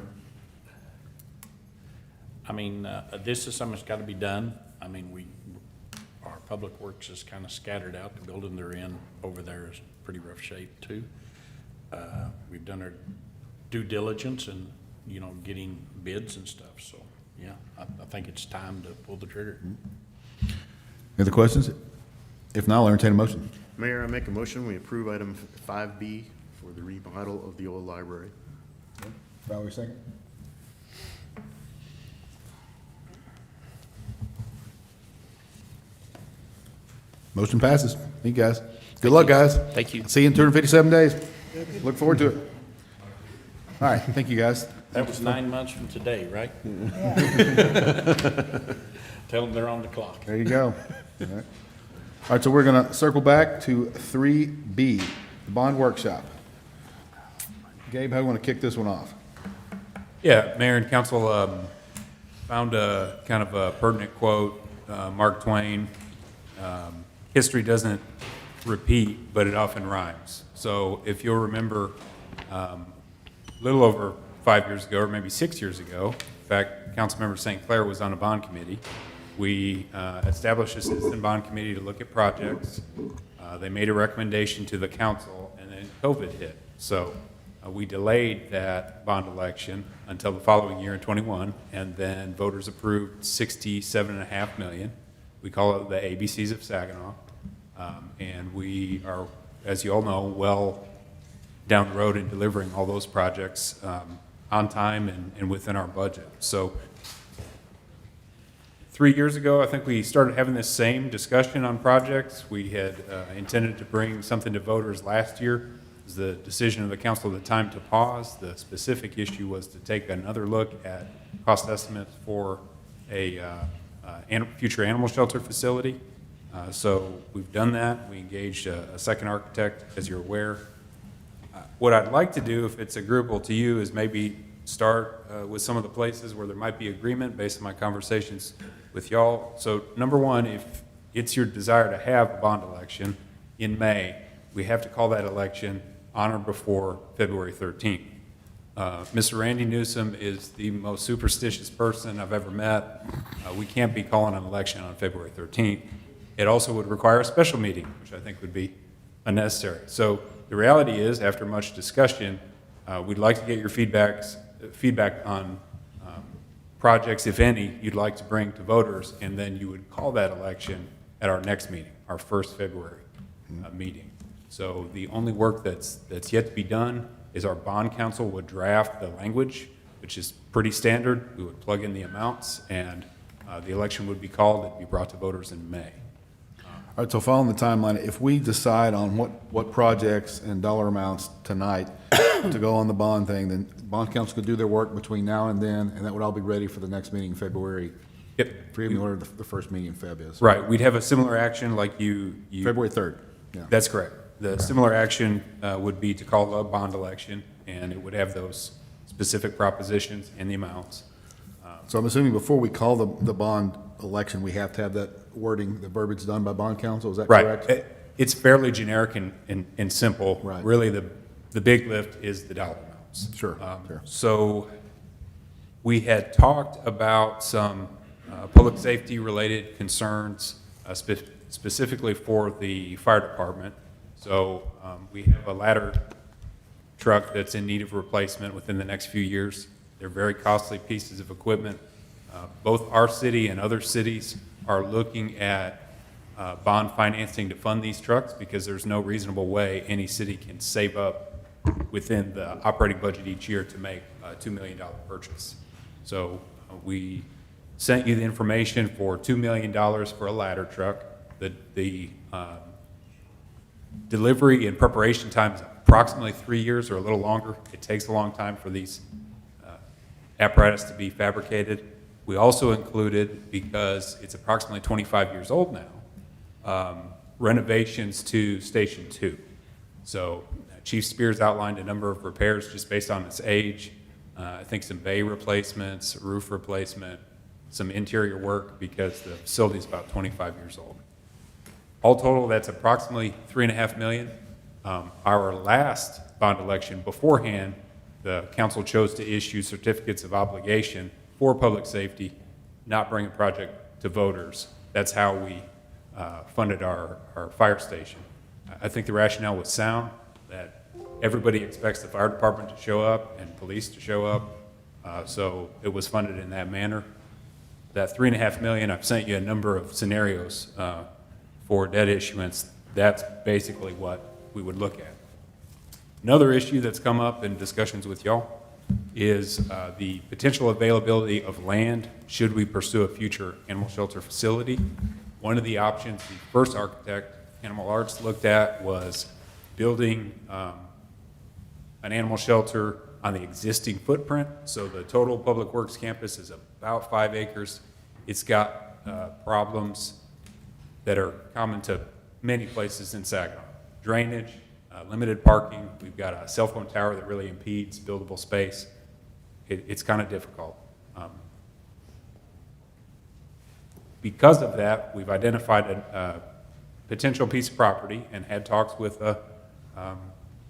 I mean, this is something that's got to be done. I mean, our public works is kind of scattered out. The building they're in over there is pretty rough shape too. We've done our due diligence and, getting bids and stuff. So, yeah, I think it's time to pull the trigger. Any other questions? If not, I'll entertain a motion. Mayor, I make a motion, we approve item 5B for the remodel of the old library. Valerie, second. Motion passes. Thank you, guys. Good luck, guys. Thank you. See you in 257 days. Look forward to it. All right, thank you, guys. That was 9 months from today, right? Tell them they're on the clock. There you go. All right, so we're going to circle back to 3B, the bond workshop. Gabe, how do you want to kick this one off? Yeah, Mayor and Council, found a kind of a pertinent quote, Mark Twain. History doesn't repeat, but it often rhymes. So if you'll remember, a little over 5 years ago, or maybe 6 years ago, in fact, Councilmember St. Clair was on a bond committee. We established a citizen bond committee to look at projects. They made a recommendation to the council, and then COVID hit. So we delayed that bond election until the following year in '21, and then voters approved $67.5 million. We call it the ABCs of Saginaw. And we are, as you all know, well down the road in delivering all those projects on time and within our budget. So 3 years ago, I think we started having this same discussion on projects. We had intended to bring something to voters last year. It was the decision of the council at the time to pause. The specific issue was to take another look at cost estimates for a future animal shelter facility. So we've done that. We engaged a second architect, as you're aware. What I'd like to do, if it's agreeable to you, is maybe start with some of the places where there might be agreement based on my conversations with y'all. So number one, if it's your desire to have a bond election in May, we have to call that election on or before February 13th. Mr. Randy Newsom is the most superstitious person I've ever met. We can't be calling an election on February 13th. It also would require a special meeting, which I think would be unnecessary. So the reality is, after much discussion, we'd like to get your feedback on projects, if any, you'd like to bring to voters, and then you would call that election at our next meeting, our first February meeting. So the only work that's yet to be done is our bond council would draft the language, which is pretty standard. We would plug in the amounts, and the election would be called. It'd be brought to voters in May. All right, so following the timeline, if we decide on what projects and dollar amounts tonight to go on the bond thing, then bond council could do their work between now and then, and that would all be ready for the next meeting in February. Yep. For even order the first meeting in February. Right, we'd have a similar action like you. February 3rd, yeah. That's correct. The similar action would be to call a bond election, and it would have those specific propositions and the amounts. So I'm assuming before we call the bond election, we have to have that wording, the verbiage done by bond council, is that correct? Right. It's fairly generic and simple. Right. Really, the big lift is the dollar amounts. Sure, sure. So we had talked about some public safety related concerns, specifically for the fire department. So we have a ladder truck that's in need of replacement within the next few years. They're very costly pieces of equipment. Both our city and other cities are looking at bond financing to fund these trucks because there's no reasonable way any city can save up within the operating budget each year to make a $2 million purchase. So we sent you the information for $2 million for a ladder truck. The delivery and preparation time is approximately 3 years or a little longer. It takes a long time for these apparatus to be fabricated. We also included, because it's approximately 25 years old now, renovations to Station 2. So Chief Spears outlined a number of repairs just based on its age. I think some bay replacements, roof replacement, some interior work because the facility is about 25 years old. All total, that's approximately $3.5 million. Our last bond election beforehand, the council chose to issue certificates of obligation for public safety, not bring a project to voters. That's how we funded our fire station. I think the rationale was sound, that everybody expects the fire department to show up and police to show up, so it was funded in that manner. That $3.5 million, I've sent you a number of scenarios for debt issuance. That's basically what we would look at. Another issue that's come up in discussions with y'all is the potential availability of land should we pursue a future animal shelter facility. One of the options the first architect, Animal Arts, looked at was building an animal shelter on the existing footprint. So the total Public Works campus is about 5 acres. It's got problems that are common to many places in Saginaw. Drainage, limited parking. We've got a cell phone tower that really impedes buildable space. It's kind of difficult. Because of that, we've identified a potential piece of property and had talks with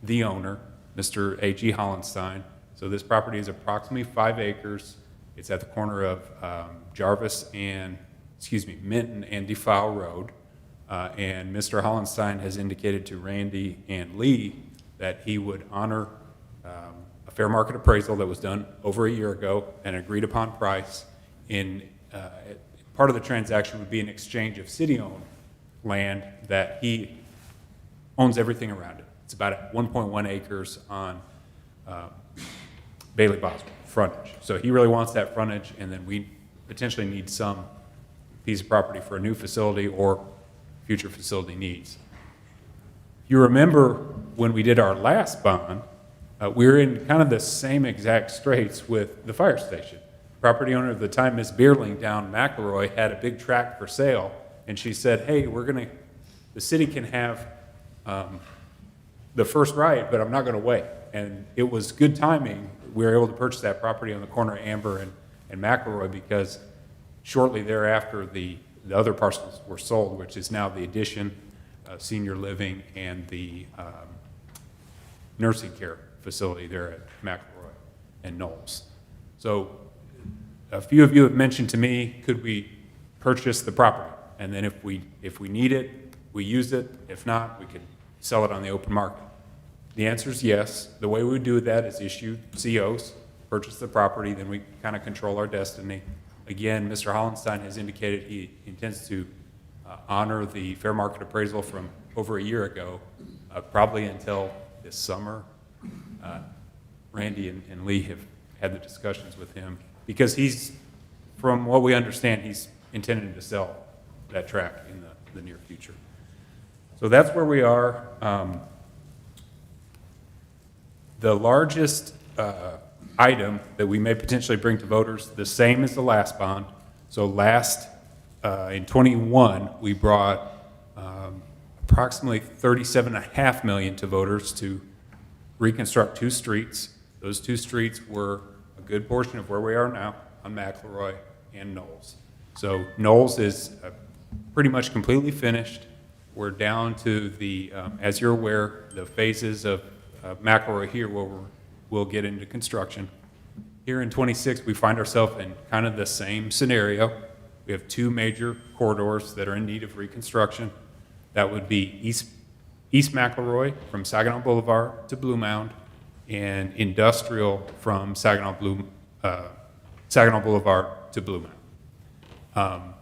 the owner, Mr. A.G. Hollenstein. So this property is approximately 5 acres. It's at the corner of Minton and Defile Road. And Mr. Hollenstein has indicated to Randy and Lee that he would honor a fair market appraisal that was done over a year ago and agreed upon price. Part of the transaction would be an exchange of city-owned land that he owns everything around it. It's about 1.1 acres on Bailey Boswell frontage. So he really wants that frontage, and then we potentially need some piece of property for a new facility or future facility needs. You remember when we did our last bond, we were in kind of the same exact straits with the fire station. Property owner at the time, Ms. Beerling down McElroy, had a big tract for sale, and she said, hey, the city can have the first right, but I'm not gonna wait. And it was good timing. We were able to purchase that property on the corner of Amber and McElroy because shortly thereafter, the other parcels were sold, which is now the Addition, senior living, and the nursing care facility there at McElroy and Knowles. So a few of you have mentioned to me, could we purchase the property? And then if we need it, we use it. If not, we could sell it on the open market. The answer is yes. The way we would do that is issue COs, purchase the property, then we kind of control our destiny. Again, Mr. Hollenstein has indicated he intends to honor the fair market appraisal from over a year ago, probably until this summer. Randy and Lee have had the discussions with him because from what we understand, he's intending to sell that tract in the near future. So that's where we are. The largest item that we may potentially bring to voters, the same as the last bond. So in 21, we brought approximately $37.5 million to voters to reconstruct 2 streets. Those 2 streets were a good portion of where we are now on McElroy and Knowles. So Knowles is pretty much completely finished. We're down to as you're aware, the phases of McElroy here where we'll get into construction. Here in 26, we find ourselves in kind of the same scenario. We have 2 major corridors that are in need of reconstruction. That would be East McElroy from Saginaw Boulevard to Blue Mound, and Industrial from Saginaw Boulevard to Blue Mound.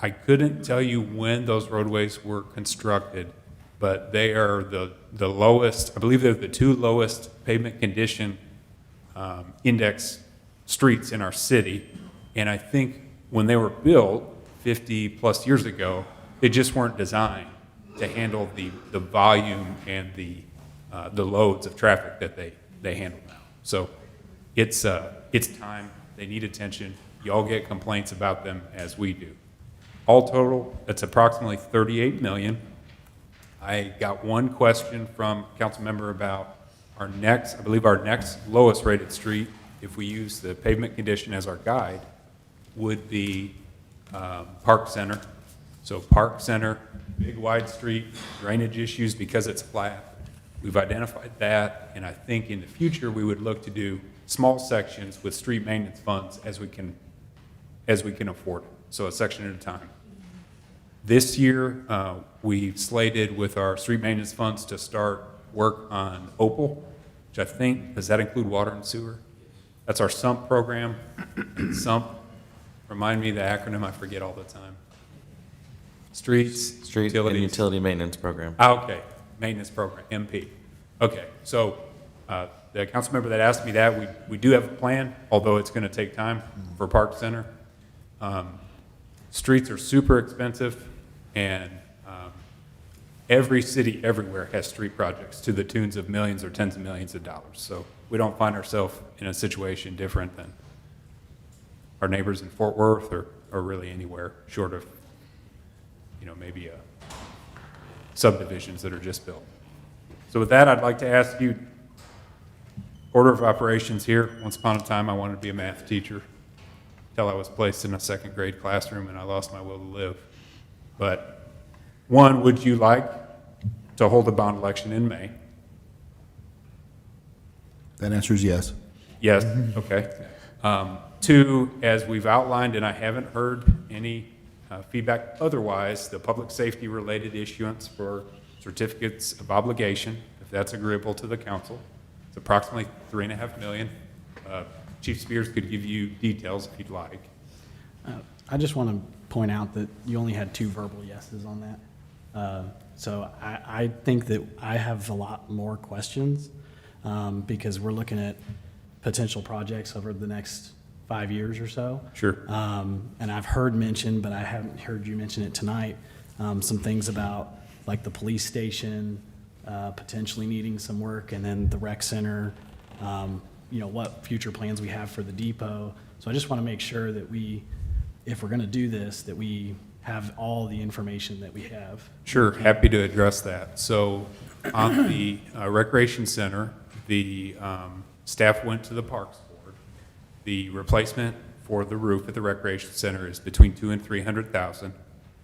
I couldn't tell you when those roadways were constructed, but they are the lowest, I believe they're the 2 lowest pavement condition index streets in our city. And I think when they were built 50 plus years ago, they just weren't designed to handle the volume and the loads of traffic that they handle now. So it's time, they need attention. Y'all get complaints about them as we do. All total, it's approximately $38 million. I got one question from a council member about I believe our next lowest rated street, if we use the pavement condition as our guide, would be Park Center. So Park Center, big wide street, drainage issues because it's flat. We've identified that, and I think in the future we would look to do small sections with street maintenance funds as we can afford it. So a section at a time. This year, we slated with our street maintenance funds to start work on Opal, which I think, does that include water and sewer? That's our SUMP program. SUMP, remind me the acronym, I forget all the time. Street and Utility Maintenance Program. Okay, maintenance program, MP. Okay, so the council member that asked me that, we do have a plan, although it's going to take time for Park Center. Streets are super expensive, and every city everywhere has street projects to the tunes of millions or tens of millions of dollars. So we don't find ourselves in a situation different than our neighbors in Fort Worth or really anywhere short of, maybe subdivisions that are just built. So with that, I'd like to ask you, order of operations here. Once upon a time, I wanted to be a math teacher until I was placed in a second grade classroom and I lost my will to live. But one, would you like to hold a bond election in May? That answer is yes. Yes, okay. Two, as we've outlined, and I haven't heard any feedback otherwise, the public safety related issuance for certificates of obligation, if that's agreeable to the council, it's approximately $3.5 million. Chief Spears could give you details if you'd like. I just want to point out that you only had 2 verbal yeses on that. So I think that I have a lot more questions because we're looking at potential projects over the next 5 years or so. Sure. And I've heard mentioned, but I haven't heard you mention it tonight, some things about like the police station potentially needing some work, and then the rec center, you know, what future plans we have for the depot. So I just want to make sure that we, if we're going to do this, that we have all the information that we have. Sure, happy to address that. So on the recreation center, the staff went to the Parks Board. The replacement for the roof at the recreation center is between $200,000 and $300,000.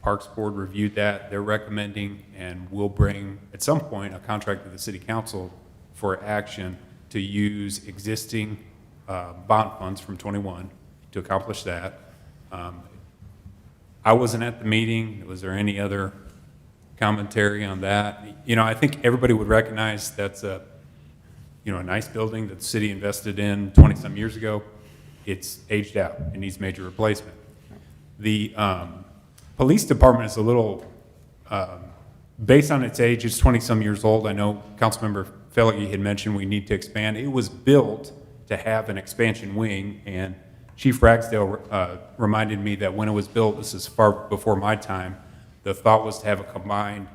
Parks Board reviewed that. They're recommending, and will bring at some point, a contract to the city council for action to use existing bond funds from 21 to accomplish that. I wasn't at the meeting. Was there any other commentary on that? You know, I think everybody would recognize that's a, you know, a nice building that the city invested in 20-some years ago. It's aged out and needs major replacement. The police department is a little, based on its age, it's 20-some years old. I know Councilmember Felge had mentioned we need to expand. It was built to have an expansion wing, and Chief Ragsdale reminded me that when it was built, this is far before my time, the thought was to have a combined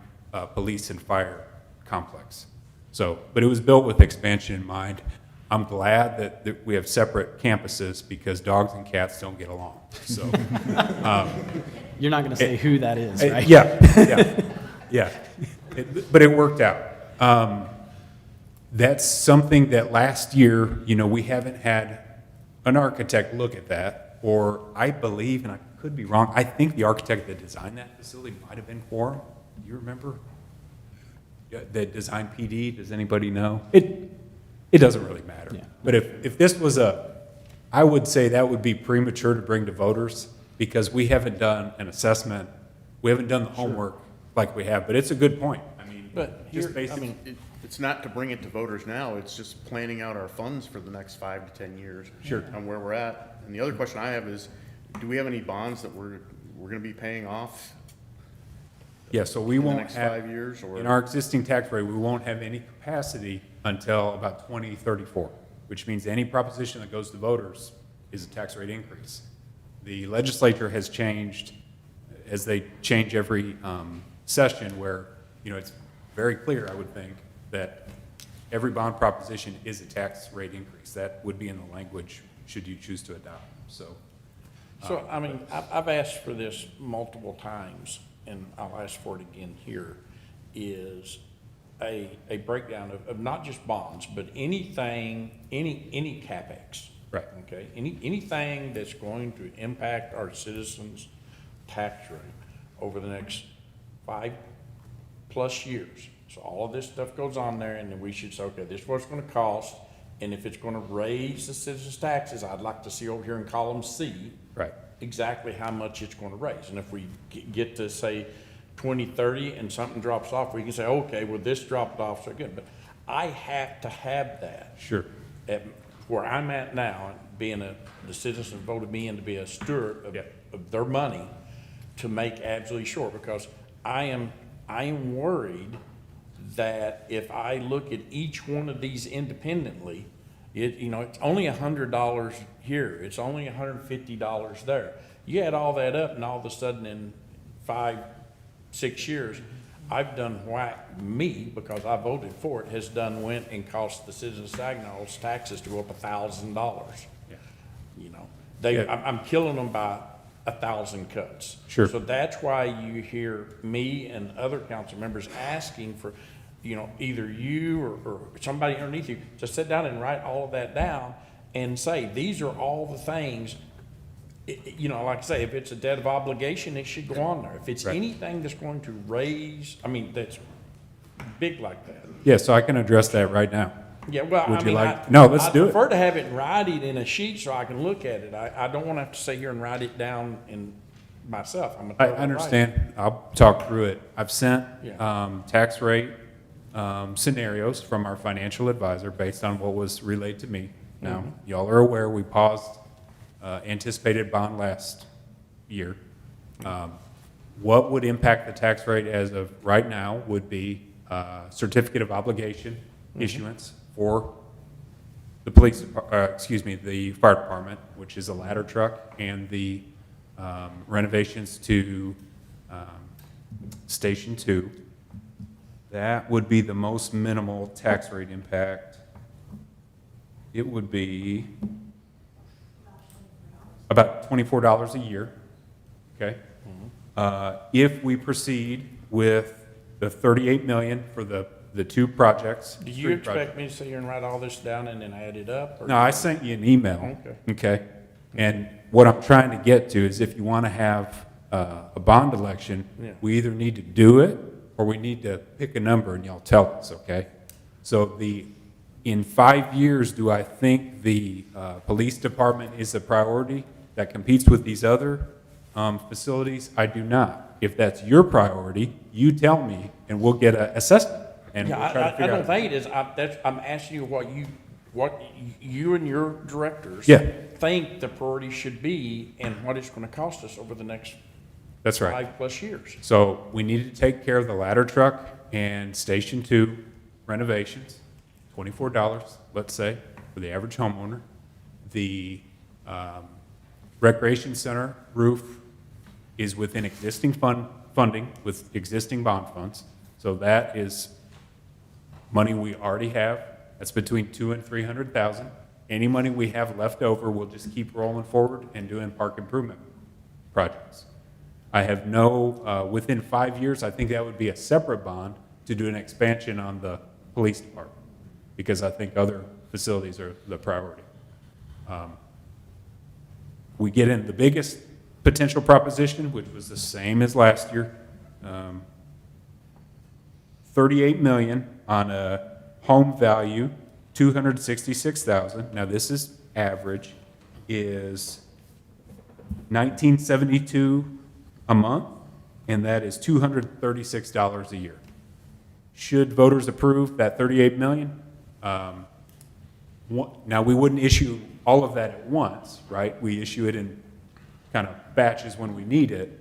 police and fire complex. So, but it was built with expansion in mind. I'm glad that we have separate campuses because dogs and cats don't get along. So, You're not going to say who that is, right? Yeah. But it worked out. That's something that last year, you know, we haven't had an architect look at that, or I believe, and I could be wrong, I think the architect that designed that facility might have been Quorum. Do you remember? That designed PD, does anybody know? It doesn't really matter. Yeah. But if this was I would say that would be premature to bring to voters because we haven't done an assessment. We haven't done the homework like we have, but it's a good point. I mean, But just here, based. I mean, it's not to bring it to voters now, it's just planning out our funds for the next 5 to 10 years. Sure. And where we're at. And the other question I have is, do we have any bonds that we're gonna be paying off? Yeah, so we in the won't next have, 5 years, or? in our existing tax rate, we won't have any capacity until about 2034, which means any proposition that goes to voters is a tax rate increase. The legislature has changed, as they change every session, where, you know, it's very clear, I would think, that every bond proposition is a tax rate increase. That would be in the language should you choose to adopt, so. So, I mean, I've asked for this multiple times, and I'll ask for it again here, is a breakdown of not just bonds, but anything, any CapEx. Right. Okay, anything that's going to impact our citizens' tax rate over the next 5+ years. So all of this stuff goes on there, and then we should say, okay, this is what it's gonna cost, and if it's gonna raise the citizens' taxes, I'd like to see over here in column C. Right. Exactly how much it's gonna raise, and if we get to say 2030 and something drops off, we can say, okay, well, this dropped off, so good, but I have to have that. Sure. At where I'm at now, being the citizens voted me in to be a steward of their money, to make absolutely sure, because I am worried that if I look at each one of these independently, you know, it's only $100 here, it's only $150 there. You add all that up, and all of a sudden in 5-6 years, I've done what me, because I voted for it, has done went and cost the citizens of Saginaw's taxes to go up $1,000. Yeah. You know, Yeah. I'm killing them by 1,000 cuts. Sure. So that's why you hear me and other council members asking for, either you or somebody underneath you, to sit down and write all of that down and say, these are all the things, like I say, if it's a debt of obligation, it should go on there. If it's anything that's going to raise, that's big like that. Yeah, so I can address that right now. Yeah, well, Would you like? no, Let's do I it. prefer to have it in writing in a sheet so I can look at it. I don't want to have to sit here and write it down in myself. I understand. I'll talk through it. I've sent Yeah. tax rate scenarios from our financial advisor based on what was relayed to me. Now, y'all are aware we paused anticipated bond last year. What would impact the tax rate as of right now would be certificate of obligation issuance for the police, the fire department, which is a ladder truck, and the renovations to Station 2. That would be the most minimal tax rate impact. It would be about $24 a year, okay? If we proceed with the $38 million for the two projects. Do you street expect projects. me to sit here and write all this down and then add it up? Or No, I sent you an email. Okay. Okay? And what I'm trying to get to is if you want to have a bond election, Yeah. we either need to do it or we need to pick a number and y'all tell us, okay? So in 5 years, do I think the police department is a priority that competes with these other facilities? I do not. If that's your priority, you tell me and we'll get an assessment. And Yeah, we'll try to I figure don't out. think it is. I'm asking you what you and your directors Yeah. think the priority should be and what it's going to cost us over the next That's right. 5+ years. So we need to take care of the ladder truck and Station 2 renovations, $24, let's say, for the average homeowner. The recreation center roof is within existing funding with existing bond funds. So that is money we already have. That's between $200,000 and $300,000. Any money we have left over, we'll just keep rolling forward and doing park improvement projects. I have within 5 years, I think that would be a separate bond to do an expansion on the police department, because I think other facilities are the priority. We get in the biggest potential proposition, which was the same as last year, $38 million on a home value, $266,000. Now this is average, is $1972 a month, and that is $236 a year. Should voters approve that $38 million? Now, we wouldn't issue all of that at once, right? We issue it in kind of batches when we need it.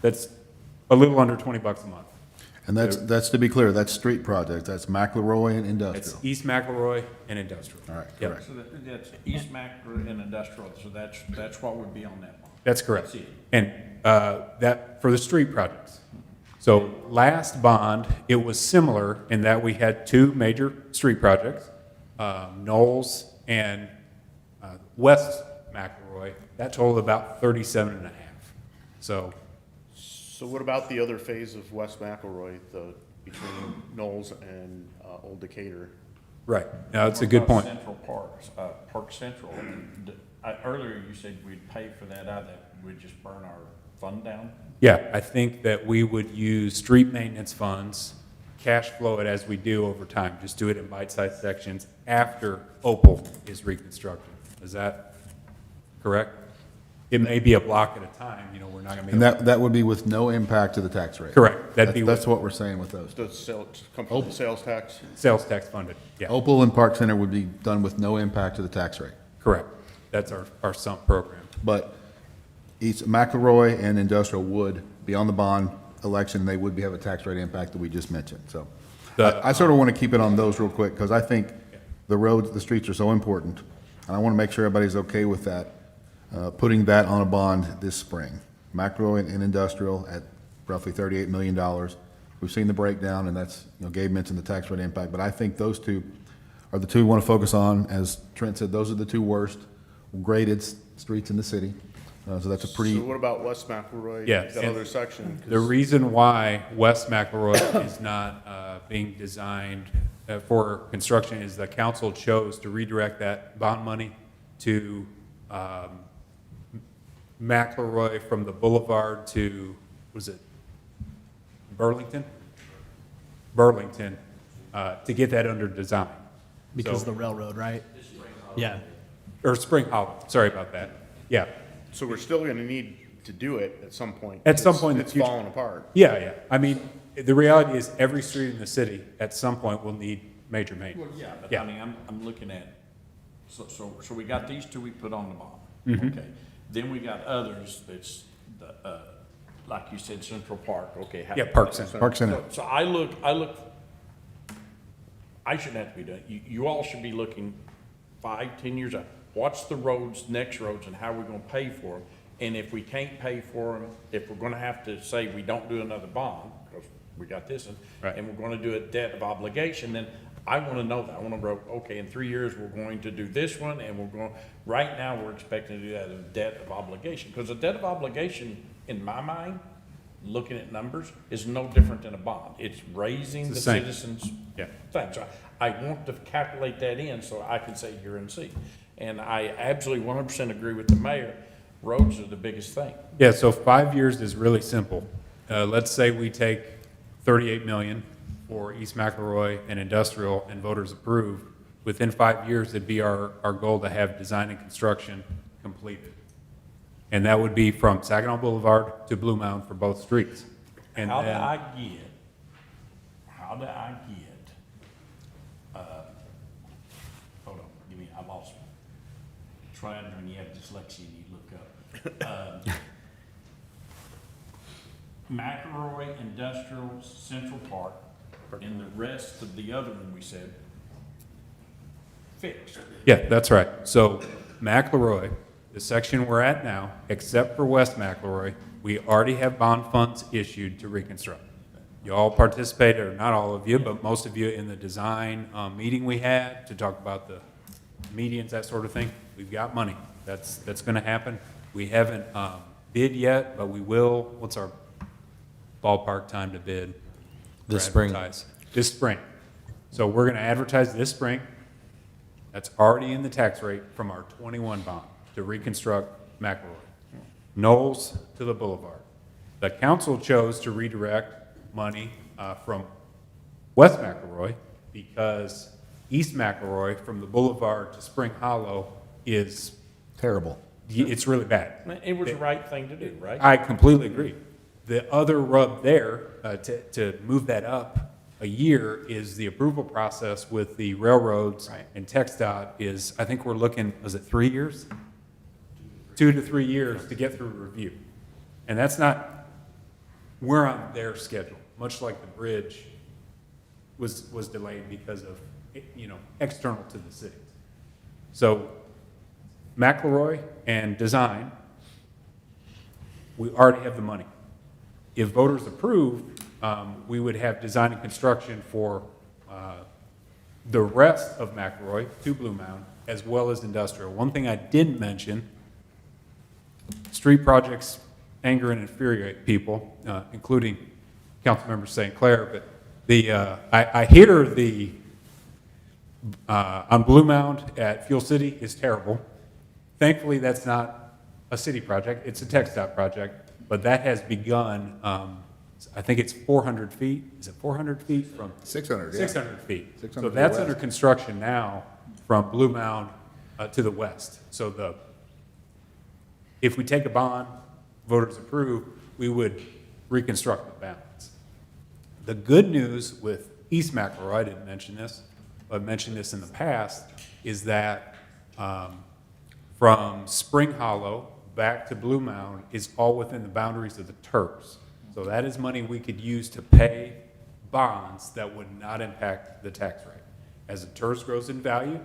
That's a little under $20 a month. And that's to be clear, that's street project, that's McElroy and That's industrial. East McElroy and industrial. All right, Yep. correct. So that's East Mac and industrial, so that's what would be on that one. That's correct. That's it. And that, for the street projects. So last bond, it was similar in that we had two major street projects, Knowles and West McElroy. That totaled about 37 and a half. So So what about the other phase of West McElroy, between Knowles and Old Decatur? right, now that's a good point. Central Parks, Park Central, and earlier you said we'd pay for that out, that we'd just burn our fund down? Yeah, I think that we would use street maintenance funds, cash flow it as we do over time, just do it in bite-sized sections after Opal is reconstructed. Is that correct? It may be a block at a time, we're not gonna be. And that would be with no impact to the tax rate. Correct. That'd be That's what we're saying with those. The come from the sales tax? Sales tax funded, yeah, Opal and Park Center would be done with no impact to the tax rate. correct. That's our sump program. But East McElroy and industrial would be on the bond election, they would have a tax rate impact that we just mentioned, so. I sort of want to keep it on those real quick, because I think the roads, the streets are so important, and I want to make sure everybody's okay with that, putting that on a bond this spring. McElroy and industrial at roughly $38 million. We've seen the breakdown, and that's, Gabe mentioned the tax rate impact, but I think those two are the two we want to focus on. As Trent said, those are the two worst graded streets in the city. So that's a pretty. So what about West McElroy? Yeah, That and other section? 'Cause The reason why West McElroy is not being designed for construction is the council chose to redirect that bond money to McElroy from the boulevard to, was it Burlington? Burlington, to get that under design. Because So- of the railroad, right? Yeah. Or Spring Hollow, sorry about that. Yeah, So we're still gonna need to do it at some point. at some It's- point in the It's future. falling apart. Yeah, yeah. I mean, the reality is every street in the city at some point will need major Well, maintenance. yeah, but Yeah. I mean, I'm looking at, so we got these two we put on the bottom. Mhm. Okay. Then we got others that's the, like you said, Central Park, okay. Yeah, Park Center. Park Center. So I look, I shouldn't have to be done. You all should be looking 5, 10 years out. What's the roads, next roads, and how we're gonna pay for them? And if we can't pay for them, if we're gonna have to say we don't do another bond, because we got this one, Right. and we're gonna do a debt of obligation, then I wanna know that. I wanna know, okay, in 3 years, we're going to do this one, and we're going, right now, we're expecting to do that as a debt of obligation. Because a debt of obligation, in my mind, looking at numbers, is no different than a bond. It's raising It's the the same. citizens' Yeah. things. I want to calculate that in so I can say here and see. And I absolutely 100% agree with the mayor. Roads are the biggest thing. Yeah, so 5 years is really simple. Let's say we take 38 million for East McElroy and industrial and voters approve. Within 5 years, it'd be our goal to have design and construction completed. And that would be from Saginaw Boulevard to Blue Mound for both streets. And How do then- I get, hold on, give me, I lost. Trying when you have dyslexia and you look up. McElroy Industrial Central Park and the rest of the other one we said fixed. Yeah, that's right. So McElroy, the section we're at now, except for West McElroy, we already have bond funds issued to reconstruct. You all participated, or not all of you, but most of you in the design meeting we had to talk about the medians, that sort of thing. We've got money. That's going to happen. We haven't bid yet, but we will. What's our ballpark time to bid? This Or spring. advertise? This spring. So we're going to advertise this spring. That's already in the tax rate from our 21 bond to reconstruct McElroy. Knowles to the boulevard. The council chose to redirect money from West McElroy because East McElroy from the boulevard to Spring Hollow is terrible. It's really bad. It was the right thing to do, right? I completely agree. The other rub there, to move that up a year, is the approval process with the railroads and TxDOT is, I think we're looking, was it 3 years? 2 to 3 years to get through review. And that's not, we're on their schedule, much like the bridge was delayed because of, external to the city. So McElroy and design, we already have the money. If voters approve, we would have design and construction for the rest of McElroy to Blue Mound, as well as industrial. One thing I didn't mention, street projects anger and infuriate people, including Councilmember St. Clair, but I hear on Blue Mound at Fuel City is terrible. Thankfully, that's not a city project, it's a TxDOT project, but that has begun, I think it's 400 feet, is it 400 feet from? 600, yeah. 600 feet. 600 So to the that's west. under construction now from Blue Mound to the west. So if we take a bond, voters approve, we would reconstruct the balance. The good news with East McElroy, I didn't mention this, but I've mentioned this in the past, is that from Spring Hollow back to Blue Mound is all within the boundaries of the TERS. So that is money we could use to pay bonds that would not impact the tax rate. As the TERS grows in value,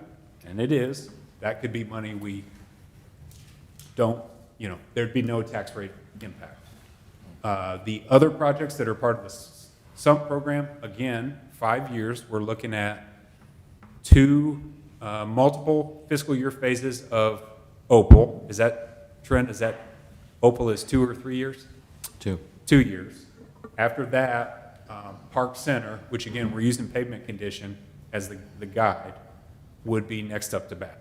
and it is, that could be money we don't, there'd be no tax rate impact. The other projects that are part of the SUMP program, again, 5 years, we're looking at 2 multiple fiscal year phases of OPAL. Is that, Trent, is that Opal is 2 or 3 years? 2. 2 years. After that, Park Center, which again, we're using pavement condition as the guide, would be next up to bat.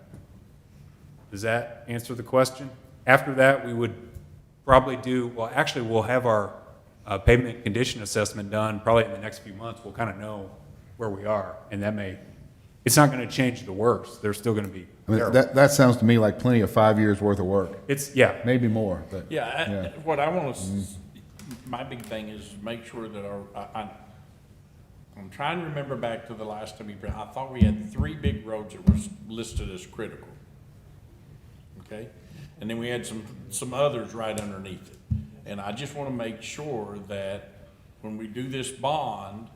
Does that answer the question? After that, we would probably do, well, actually, we'll have our pavement condition assessment done probably in the next few months. We'll kind of know where we are, and that may, it's not going to change the worst. They're still going to be I mean, terrible. that sounds to me like plenty of 5 years' worth of work. It's, yeah. Maybe more, but. Yeah, what I want to, my big thing is make sure that I'm trying to remember back to the last time I thought we had 3 big roads that were listed as critical. Okay? And then we had some others right underneath it. And I just want to make sure that when we do this bond,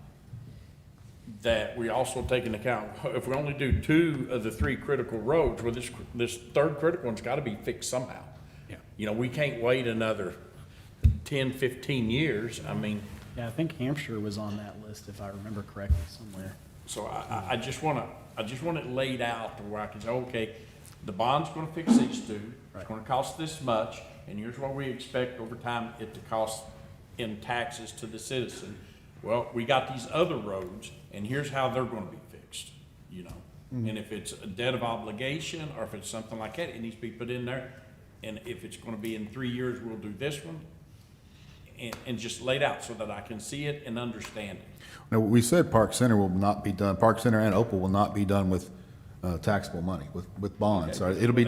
that we also take into account, if we only do 2 of the 3 critical roads, well, this third critical one's got to be fixed somehow. Yeah. You know, we can't wait another 10, 15 years. I mean, Yeah, I think Hampshire was on that list, if I remember correctly, somewhere. so I just want it laid out to where I can say, okay, the bond's going to fix these 2. It's going to cost this much, and here's what we expect over time it to cost in taxes to the citizen. Well, we got these other roads, and here's how they're going to be fixed, you know? And if it's a debt of obligation, or if it's something like that, it needs to be put in there. And if it's going to be in 3 years, we'll do this one. And just laid out so that I can see it and understand it. Now, we said Park Center will not be done, Park Center and Opal will not be done with taxable money, with bonds. So it'll be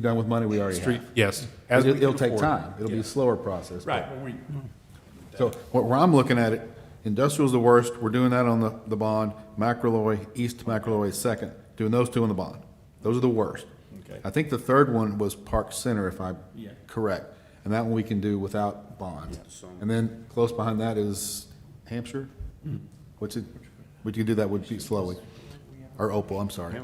done with money we already have. Yes. As we It'll can take afford. time. It'll be a slower process. but- Right, well, So where I'm looking at it, industrial's the worst. We're doing that on the bond. McRoy, East McRoy is second. Doing those 2 on the bond. Those are the worst. Okay. I think the third one was Park Center, if I'm Yeah. correct. And that one we can do without bonds. And then close behind that is Hampshire? Would you do that would be slowly? Or Opal, I'm sorry.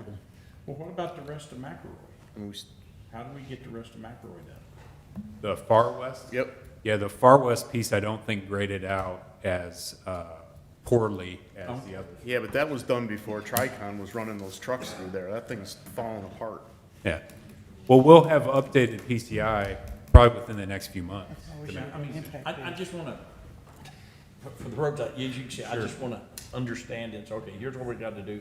well, what about the rest of McElroy? How do we get the rest of McElroy done? The far west? Yep. Yeah, the far west piece I don't think graded out as poorly as the others. Yeah, but that was done before Tricon was running those trucks through there. That thing's falling apart. Yeah. Well, we'll have updated PCI probably within the next few months. I just want to, for the roads, as you can see, I just want to understand it. Okay, here's what we got to do.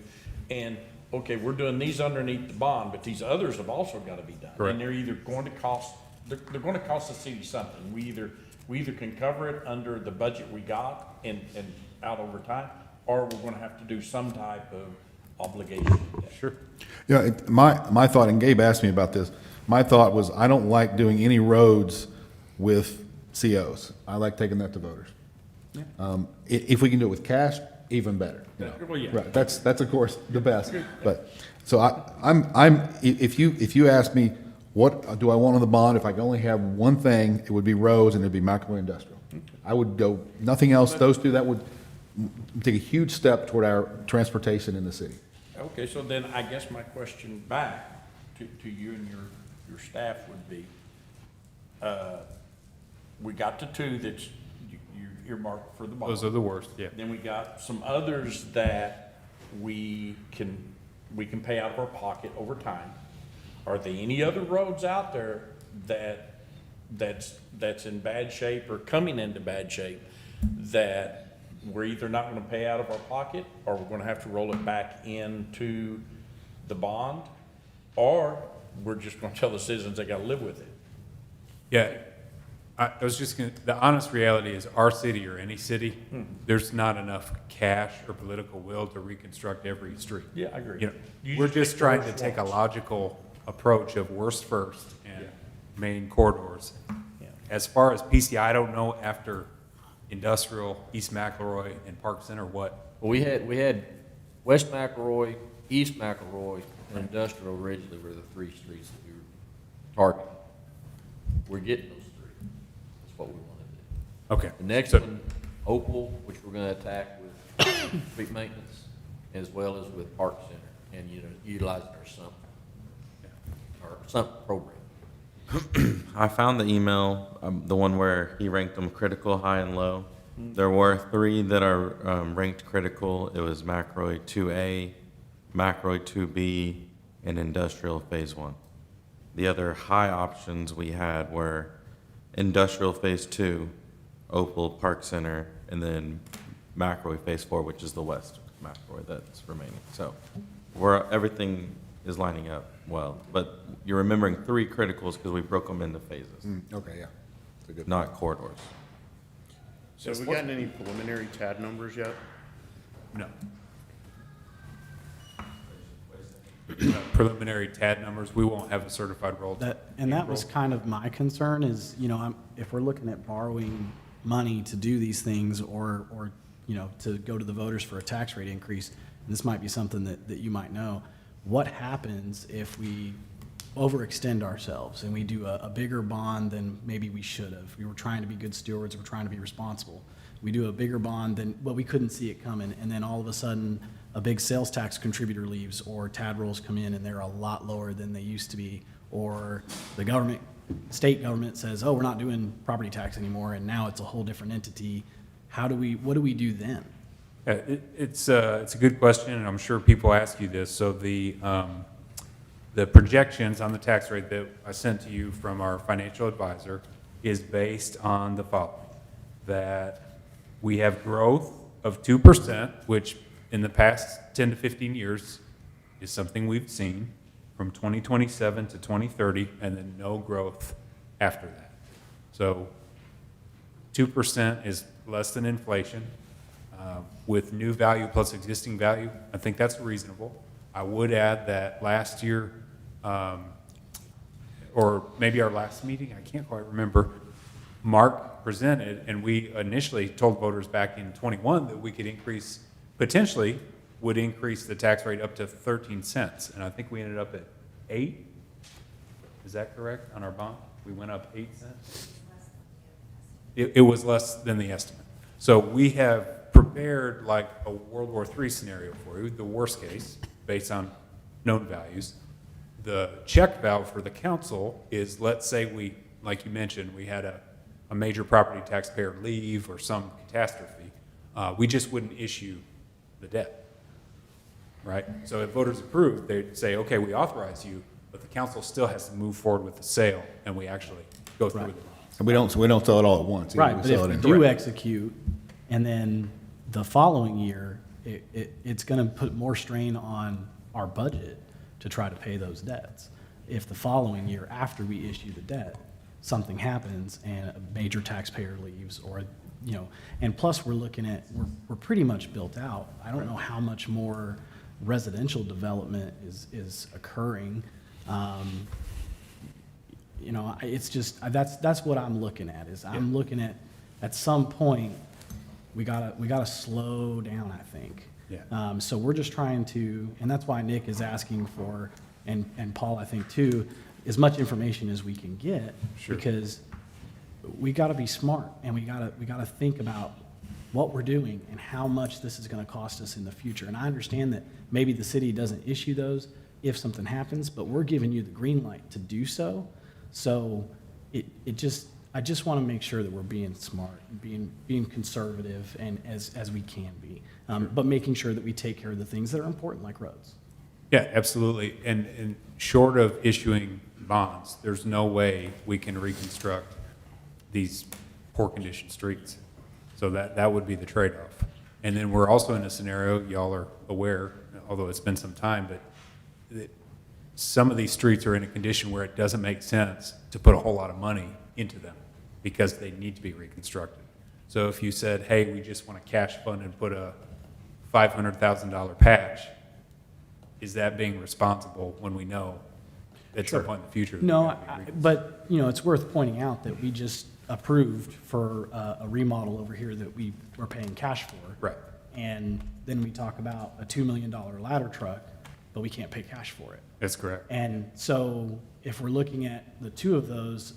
And, okay, we're doing these underneath the bond, but these others have also got to be done. Correct. And they're either going to cost, they're going to cost the city something. We either can cover it under the budget we got and out over time, or we're going to have to do some type of obligation. Sure. Yeah, my thought, and Gabe asked me about this, my thought was, I don't like doing any roads with COs. I like taking that to voters. If we can do it with cash, even better. you know. Well, yeah. Right, that's of course the best, but, so if you ask me, what do I want on the bond, if I can only have one thing, it would be roads and it'd be McElroy Industrial. I would go, nothing else, those 2, that would take a huge step toward our transportation in the city. Okay, so then I guess my question back to you and your staff would be, we got the 2 that's you earmarked for the bond. Those are the worst, yeah. Then we got some others that we can pay out of our pocket over time. Are there any other roads out there that's in bad shape or coming into bad shape that we're either not gonna pay out of our pocket, or we're gonna have to roll it back into the bond, or we're just gonna tell the citizens they gotta live with it? Yeah, I was just gonna, the honest reality is our city or any city, there's not enough cash or political will to reconstruct every street. Yeah, I agree. You know, You we're just just pick trying the to worst take a ones. logical approach of worst first and main corridors. Yeah. As far as PCI, I don't know after Industrial, East McElroy, and Park Center, what, Well, we had West McElroy, East McElroy, and Industrial originally were the 3 streets that we were targeting. We're getting those 3. That's what we want to do. okay. The next one, Opal, which we're going to attack with street maintenance, as well as with Park Center, and utilizing our sump program. I found the email, the one where he ranked them critical, high, and low. There were 3 that are ranked critical. It was McRoy 2A, McRoy 2B, and Industrial Phase 1. The other high options we had were Industrial Phase 2, Opal Park Center, and then McRoy Phase 4, which is the west McRoy that's remaining. So everything is lining up well, but you're remembering 3 criticals because we broke them into phases, Okay, yeah. That's a good not corridors. So have we gotten any preliminary TAD numbers yet? No. Preliminary TAD numbers, we won't have a certified roll. That was kind of my concern is, if we're looking at borrowing money to do these things or, to go to the voters for a tax rate increase, and this might be something that you might know, what happens if we overextend ourselves and we do a bigger bond than maybe we should have? We were trying to be good stewards, we're trying to be responsible. We do a bigger bond than, well, we couldn't see it coming, and then all of a sudden, a big sales tax contributor leaves, or TAD rolls come in and they're a lot lower than they used to be, or the state government says, oh, we're not doing property tax anymore, and now it's a whole different entity. What do we do then? It's a good question, and I'm sure people ask you this. So the projections on the tax rate that I sent to you from our financial advisor is based on the following: that we have growth of 2%, which in the past 10 to 15 years is something we've seen from 2027 to 2030, and then no growth after that. So 2% is less than inflation. With new value plus existing value, I think that's reasonable. I would add that last year, or maybe our last meeting, I can't quite remember, Mark presented, and we initially told voters back in 21 that we could potentially would increase the tax rate up to 13 cents. And I think we ended up at 8. Is that correct on our bond? We went up 8 cents? It was less than the estimate. So we have prepared like a World War III scenario for you, the worst case, based on known values. The check valve for the council is, let's say we, like you mentioned, we had a major property taxpayer leave or some catastrophe. We just wouldn't issue the debt, right? So if voters approve, they'd say, okay, we authorize you, but the council still has to move forward with the sale, and we actually go through with it. And we don't sell it all at once. Right, We but sell if it we in- do execute, and then the following year, it's going to put more strain on our budget to try to pay those debts. If the following year, after we issue the debt, something happens and a major taxpayer leaves, or, and plus we're looking at, we're pretty much built out. I don't know how much more residential development is occurring. It's just, that's what I'm looking at, is I'm looking at some point, we gotta slow down, I think. Yeah. So we're just trying to, and that's why Nick is asking for, and Paul, I think too, as much information as we can get. Sure. Because we gotta be smart, and we gotta think about what we're doing and how much this is gonna cost us in the future. And I understand that maybe the city doesn't issue those if something happens, but we're giving you the green light to do so. So I just want to make sure that we're being smart, being conservative, and as we can be, but making sure that we take care of the things that are important, like roads. Yeah, absolutely. And short of issuing bonds, there's no way we can reconstruct these poor condition streets. So that would be the trade-off. And then we're also in a scenario, y'all are aware, although it's been some time, but that some of these streets are in a condition where it doesn't make sense to put a whole lot of money into them because they need to be reconstructed. So if you said, hey, we just want to cash fund and put a $500,000 patch, is that being responsible when we know at some point in the future? No, but, it's worth pointing out that we just approved for a remodel over here that we were paying cash for. Right. And then we talk about a $2 million ladder truck, but we can't pay cash for it. That's correct. And so if we're looking at the two of those,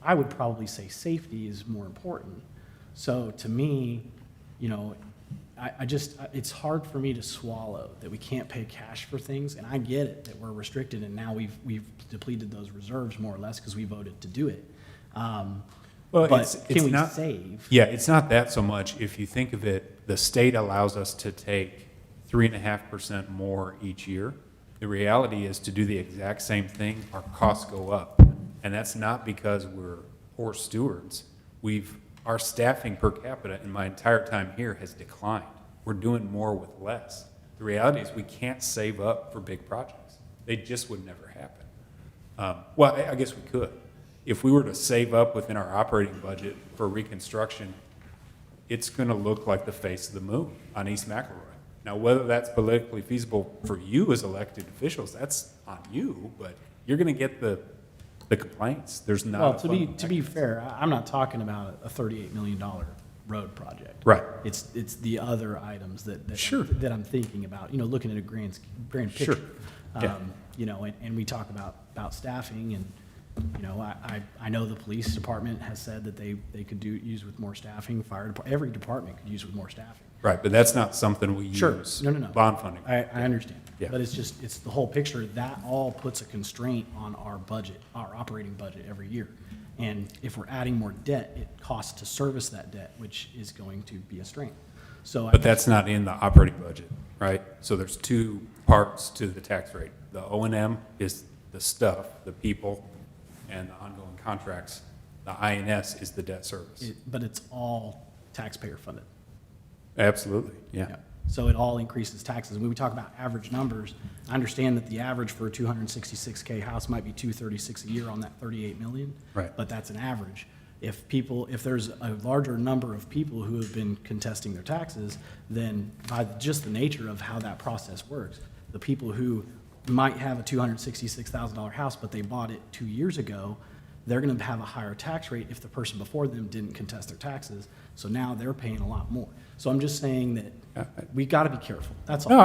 I would probably say safety is more important. So to me, it's hard for me to swallow that we can't pay cash for things. And I get it, that we're restricted, and now we've depleted those reserves more or less because we voted to do it. But can we save? Yeah, it's not that so much. If you think of it, the state allows us to take 3.5% more each year. The reality is, to do the exact same thing, our costs go up. And that's not because we're poor stewards, our staffing per capita in my entire time here has declined. We're doing more with less. The reality is we can't save up for big projects. They just would never happen. Well, I guess we could. If we were to save up within our operating budget for reconstruction, it's going to look like the face of the moon on East McElroy. Now, whether that's politically feasible for you as elected officials, that's on you, but you're going to get the complaints. There's not. Well, a to funding be fair, I'm not talking about a $38 million road project. Right. It's the other items that Sure. that I'm thinking about, you know, looking at a grand picture. Sure. Yeah. You know, and we talk about staffing, and, you know, I know the police department has said that they could use with more staffing, every department could use with more staffing. Right, but that's not something we Sure. use. No. Bond funding. I understand. Yeah. But it's the whole picture. That all puts a constraint on our budget, our operating budget every year. And if we're adding more debt, it costs to service that debt, which is going to be a strain. So, But that's not in the operating budget, right? So there's two parts to the tax rate. The O&M is the stuff, the people, and the ongoing contracts. The INS is the debt service. but it's all taxpayer funded. Absolutely, yeah. So it all increases taxes. When we talk about average numbers, I understand that the average for a 266K house might be 236 a year on that 38 million. Right. But that's an average. If there's a larger number of people who have been contesting their taxes, then by just the nature of how that process works, the people who might have a $266,000 house, but they bought it 2 years ago, they're going to have a higher tax rate if the person before them didn't contest their taxes. So now they're paying a lot more. So I'm just saying that we got to be careful. That's all. No,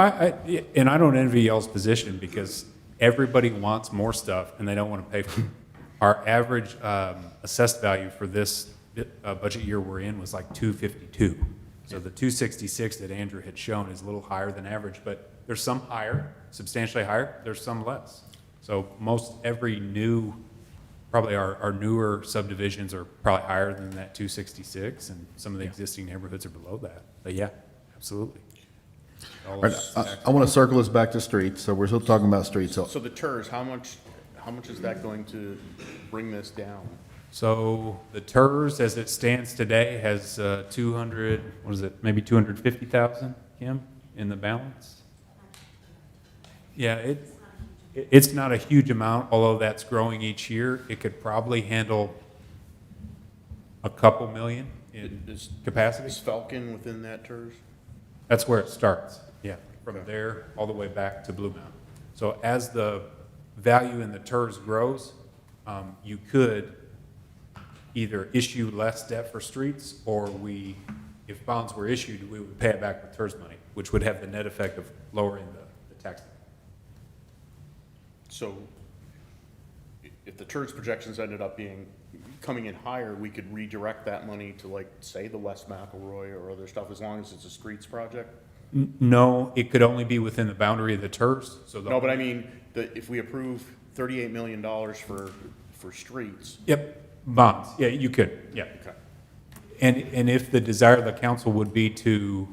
and I don't envy y'all's position because everybody wants more stuff and they don't want to pay for it. Our average assessed value for this budget year we're in was like 252. So the 266 that Andrew had shown is a little higher than average, but there's some higher, substantially higher, there's some less. So most every new, probably our newer subdivisions are probably higher than that 266, and some of the existing neighborhoods are below that. But yeah, absolutely. All right, I want to circle us back to streets, so we're still talking about streets. So the TERS, how much is that going to bring this down? So the TERS, as it stands today, has 200, what is it, maybe 250,000, Kim, in the balance? Yeah, it's not a huge amount, although that's growing each year. It could probably handle a couple million in capacity. Is Falcon within that TERS? That's where it starts, yeah, from there all the way back to Blue Mountain. So as the value in the TERS grows, you could either issue less debt for streets, or if bonds were issued, we would pay it back with TERS money, which would have the net effect of lowering the tax. So if the TERS projections ended up coming in higher, we could redirect that money to, like, say, the West McElroy or other stuff, as long as it's a streets project? No, it could only be within the boundary of the TERS. So No, but I mean, if we approve $38 million for streets. Yep, bonds, yeah, you could, yeah. Okay. And if the desire of the council would be to,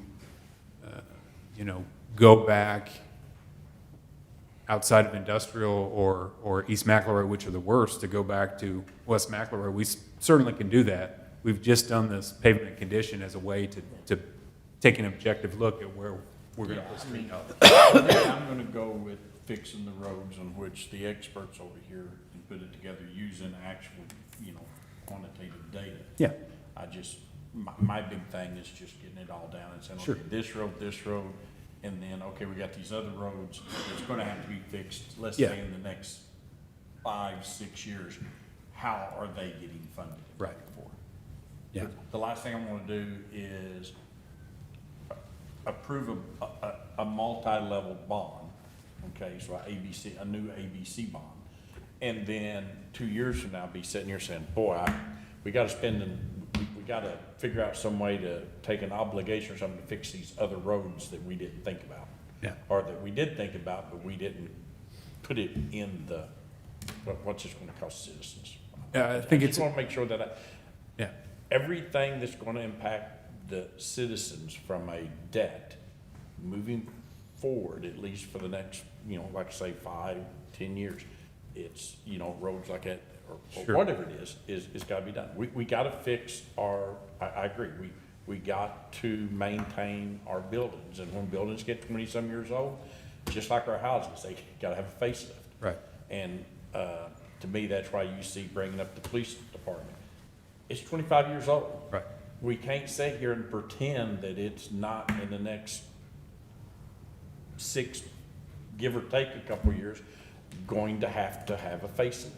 go back outside of industrial or East McElroy, which are the worst, to go back to West McElroy, we certainly can do that. We've just done this pavement condition as a way to take an objective look at where we're going to put street out. I'm going to go with fixing the roads on which the experts over here can put it together using actual, quantitative data. Yeah. My big thing is just getting it all down and saying, Sure. okay, this road, and then, okay, we got these other roads, it's gonna have to be fixed, let's Yeah. say in the next 5-6 years. How are they getting funded? Right. For? Yeah. The last thing I wanna do is approve a multi-level bond, okay, so a new ABC bond. And then 2 years from now, be sitting here saying, boy, we gotta we gotta figure out some way to take an obligation or something to fix these other roads that we didn't think about. Yeah. Or that we did think about, but we didn't put it in what's this gonna cost citizens? Yeah, I think just wanna make sure that everything that's gonna impact the citizens from a debt moving forward, at least for the next, like I say, 5-10 years, it's, roads like that or Sure. whatever it is gotta be done. We gotta fix I agree, we got to maintain our buildings, and when buildings get 20-some years old, just like our houses, they gotta have a facelift. Right. And, to me, that's why you see bringing up the police department. It's 25 years old. Right. We can't sit here and pretend that it's not in the next 6, give or take a couple of years, going to have a facelift.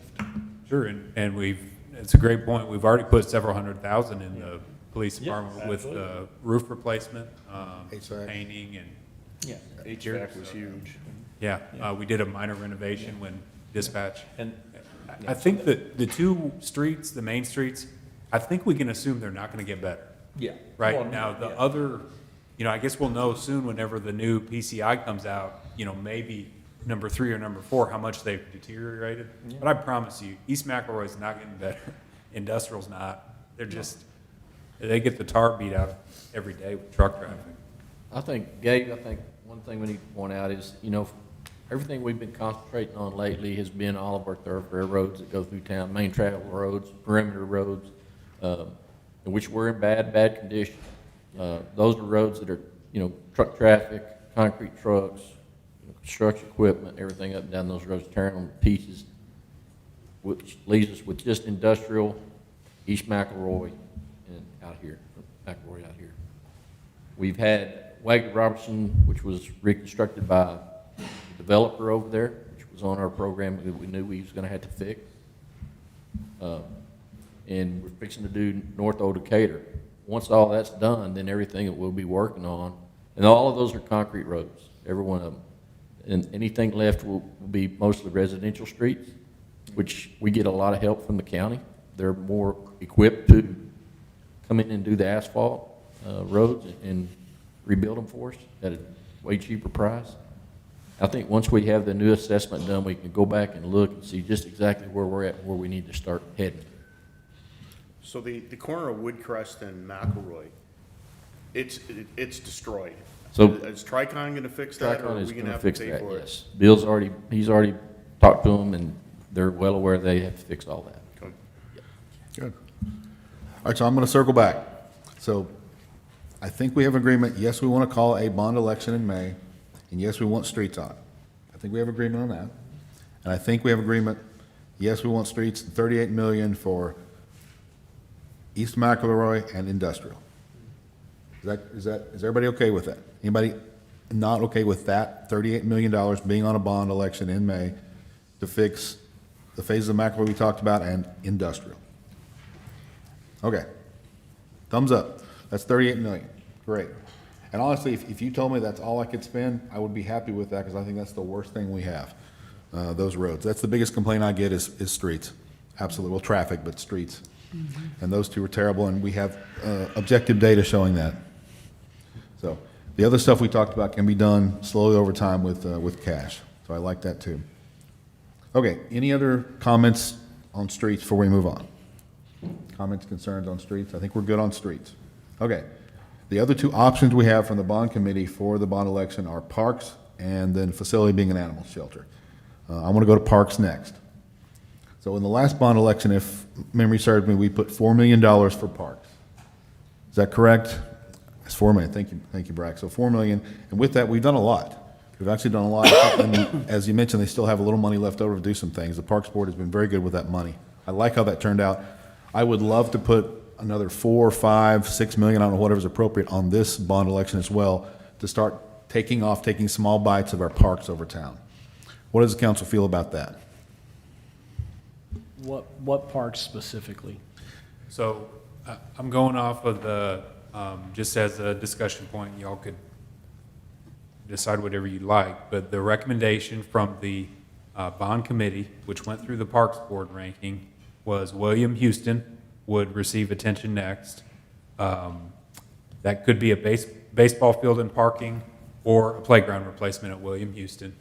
Sure, and it's a great point. We've already put several $100,000 in the police Yeah, department with absolutely. roof replacement, HVAC. painting and. Yeah, HVAC was huge. Yeah, we did a minor renovation when dispatch. And I think that the two streets, the main streets, I think we can assume they're not gonna get better. Yeah. Right, Well, now, the yeah. other, I guess we'll know soon whenever the new PCI comes out, maybe number 3 or number 4, how much they've deteriorated. But I promise you, East McElroy's not getting better. Industrial's not. They're just, they get the tar beat out every day with truck traffic. Gabe, I think one thing we need to point out is, everything we've been concentrating on lately has been all of our thoroughfare roads that go through town, main travel roads, perimeter roads, which were in bad condition. Those are roads that are, truck traffic, concrete trucks, construction equipment, everything up and down those roads tearing them to pieces, which leaves us with just industrial, East McElroy, and out here, McElroy out here. We've had Wagner Robertson, which was reconstructed by the developer over there, which was on our program that we knew we was gonna have to fix. And we're fixing to do North Old Decatur. Once all that's done, then everything that we'll be working on, and all of those are concrete roads, every one of them. And anything left will be mostly residential streets, which we get a lot of help from the county. They're more equipped to come in and do the asphalt roads and rebuild them for us at a way cheaper price. I think once we have the new assessment done, we can go back and look and see just exactly where we're at, where we need to start heading. So the corner of Woodcrest and McElroy, it's destroyed. So Is Tricon gonna fix that, or Tricon are is we going gonna to have to fix pay that, for yes. it? He's already talked to them, and they're well aware they have to fix all that. Okay. Good. All right, so I'm going to circle back. So I think we have agreement, yes, we want to call a bond election in May, and yes, we want streets on it. I think we have agreement on that. And I think we have agreement, yes, we want streets, 38 million for East McElroy and industrial. Is everybody okay with that? Anybody not okay with that $38 million being on a bond election in May to fix the phases of McElroy we talked about and industrial? Okay. Thumbs up. That's 38 million. Great. And honestly, if you told me that's all I could spend, I would be happy with that, because I think that's the worst thing we have, those roads. That's the biggest complaint I get is streets. Absolutely. Well, traffic, but streets. And those two are terrible, and we have objective data showing that. So the other stuff we talked about can be done slowly over time with cash. So I like that too. Okay, any other comments on streets before we move on? Comments, concerns on streets? I think we're good on streets. Okay. The other two options we have from the bond committee for the bond election are parks and then facility being an animal shelter. I want to go to parks next. So in the last bond election, if memory serves me, we put $4 million for parks. Is that correct? It's $4 million. Thank you, Brack. So $4 million, and with that, we've done a lot. We've actually done a lot. And as you mentioned, they still have a little money left over to do some things. The Parks Board has been very good with that money. I like how that turned out. I would love to put another 4, 5, 6 million, I don't know, whatever's appropriate on this bond election as well, to start taking small bites of our parks over town. What does the council feel about that? What parks specifically? So I'm going off of the, just as a discussion point, y'all could decide whatever you like, but the recommendation from the bond committee, which went through the Parks Board ranking, was William Houston would receive attention next. That could be a baseball field and parking or a playground replacement at William Houston.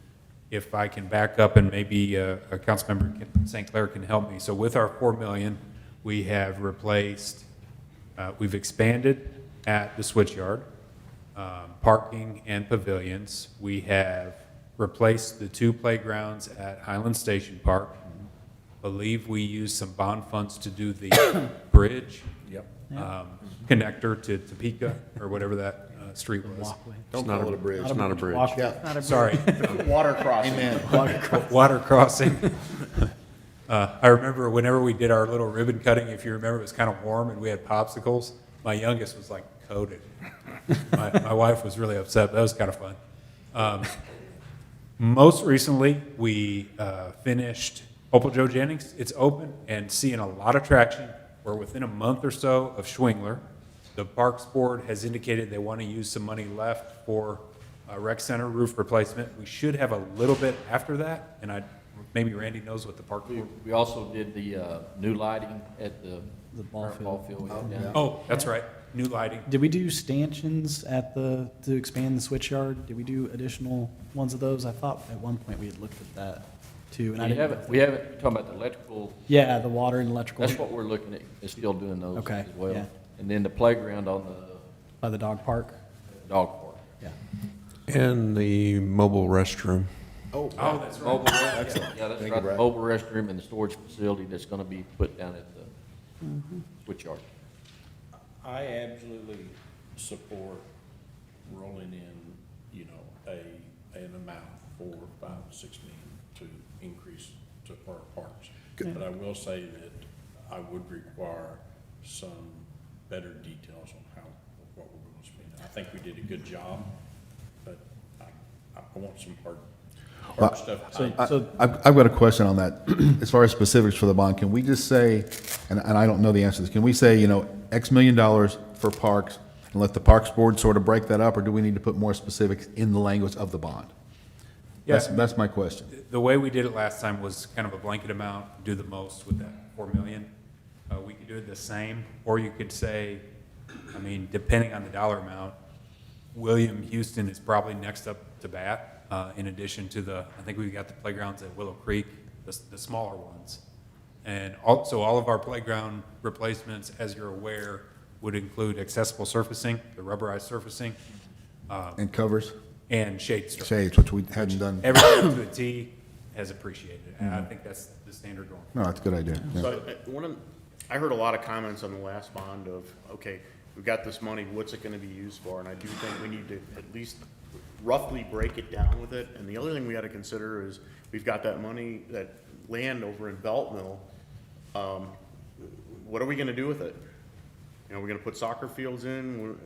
If I can back up, and maybe a council member St. Clair can help me. So with our $4 million, we have replaced, we've expanded at the Switchyard, parking and pavilions. We have replaced the 2 playgrounds at Highland Station Park. believe we used some bond funds to do the bridge. Yep. Connector to Topeka, or whatever that street was. It's not a bridge. It's not a bridge. Yeah. Sorry. Water crossing. Amen. Water crossing. I remember whenever we did our little ribbon cutting, if you remember, it was kind of warm and we had popsicles. My youngest was like coated. My wife was really upset. That was kind of fun. Most recently, we finished Opal Joe Jennings. It's open and seeing a lot of traction. We're within a month or so of Schwingler. The Parks Board has indicated they want to use some money left for a rec center roof replacement. We should have a little bit after that, and maybe Randy knows what the Park Board. We also did the new lighting at the ball field. Oh, that's right, new lighting. Did we do stanchions to expand the switch yard? Did we do additional ones of those? I thought at one point we had looked at that too. And We haven't, you're talking about the electrical. Yeah, the water and electrical. That's what we're looking at, is still doing those Okay, as well. yeah. And then the playground on By the dog park? the dog park. Yeah. And the mobile restroom. Oh, that's right. Mobile restroom, yeah, that's right, the mobile restroom and the storage facility that's gonna be put down at the switch yard. I absolutely support rolling in, an amount, 4, 5, 6 million to increase to parks. But I will say that I would require some better details on what we're going to spend. I think we did a good job, but I want some hard stuff. I've got a question on that. As far as specifics for the bond, can we just say, and I don't know the answer to this, can we say, X million dollars for parks and let the Parks Board sort of break that up, or do we need to put more specifics in the language of the bond? Yeah. That's my question. The way we did it last time was kind of a blanket amount, do the most with that 4 million. We could do it the same, or you could say, depending on the dollar amount, William Houston is probably next up to bat, in addition to I think we've got the playgrounds at Willow Creek, the smaller ones. And also all of our playground replacements, as you're aware, would include accessible surfacing, the rubberized surfacing. And covers? And shade strips. Shades, which we hadn't done. Everyone to a T has appreciated it, and I think that's the standard going. No, that's a good idea. Yeah. So I heard a lot of comments on the last bond of, okay, we've got this money, what's it gonna be used for? And I do think we need to at least roughly break it down with it. And the other thing we gotta consider is, we've got that money, that land over in Belt Mill. What are we gonna do with it? We're gonna put soccer fields in,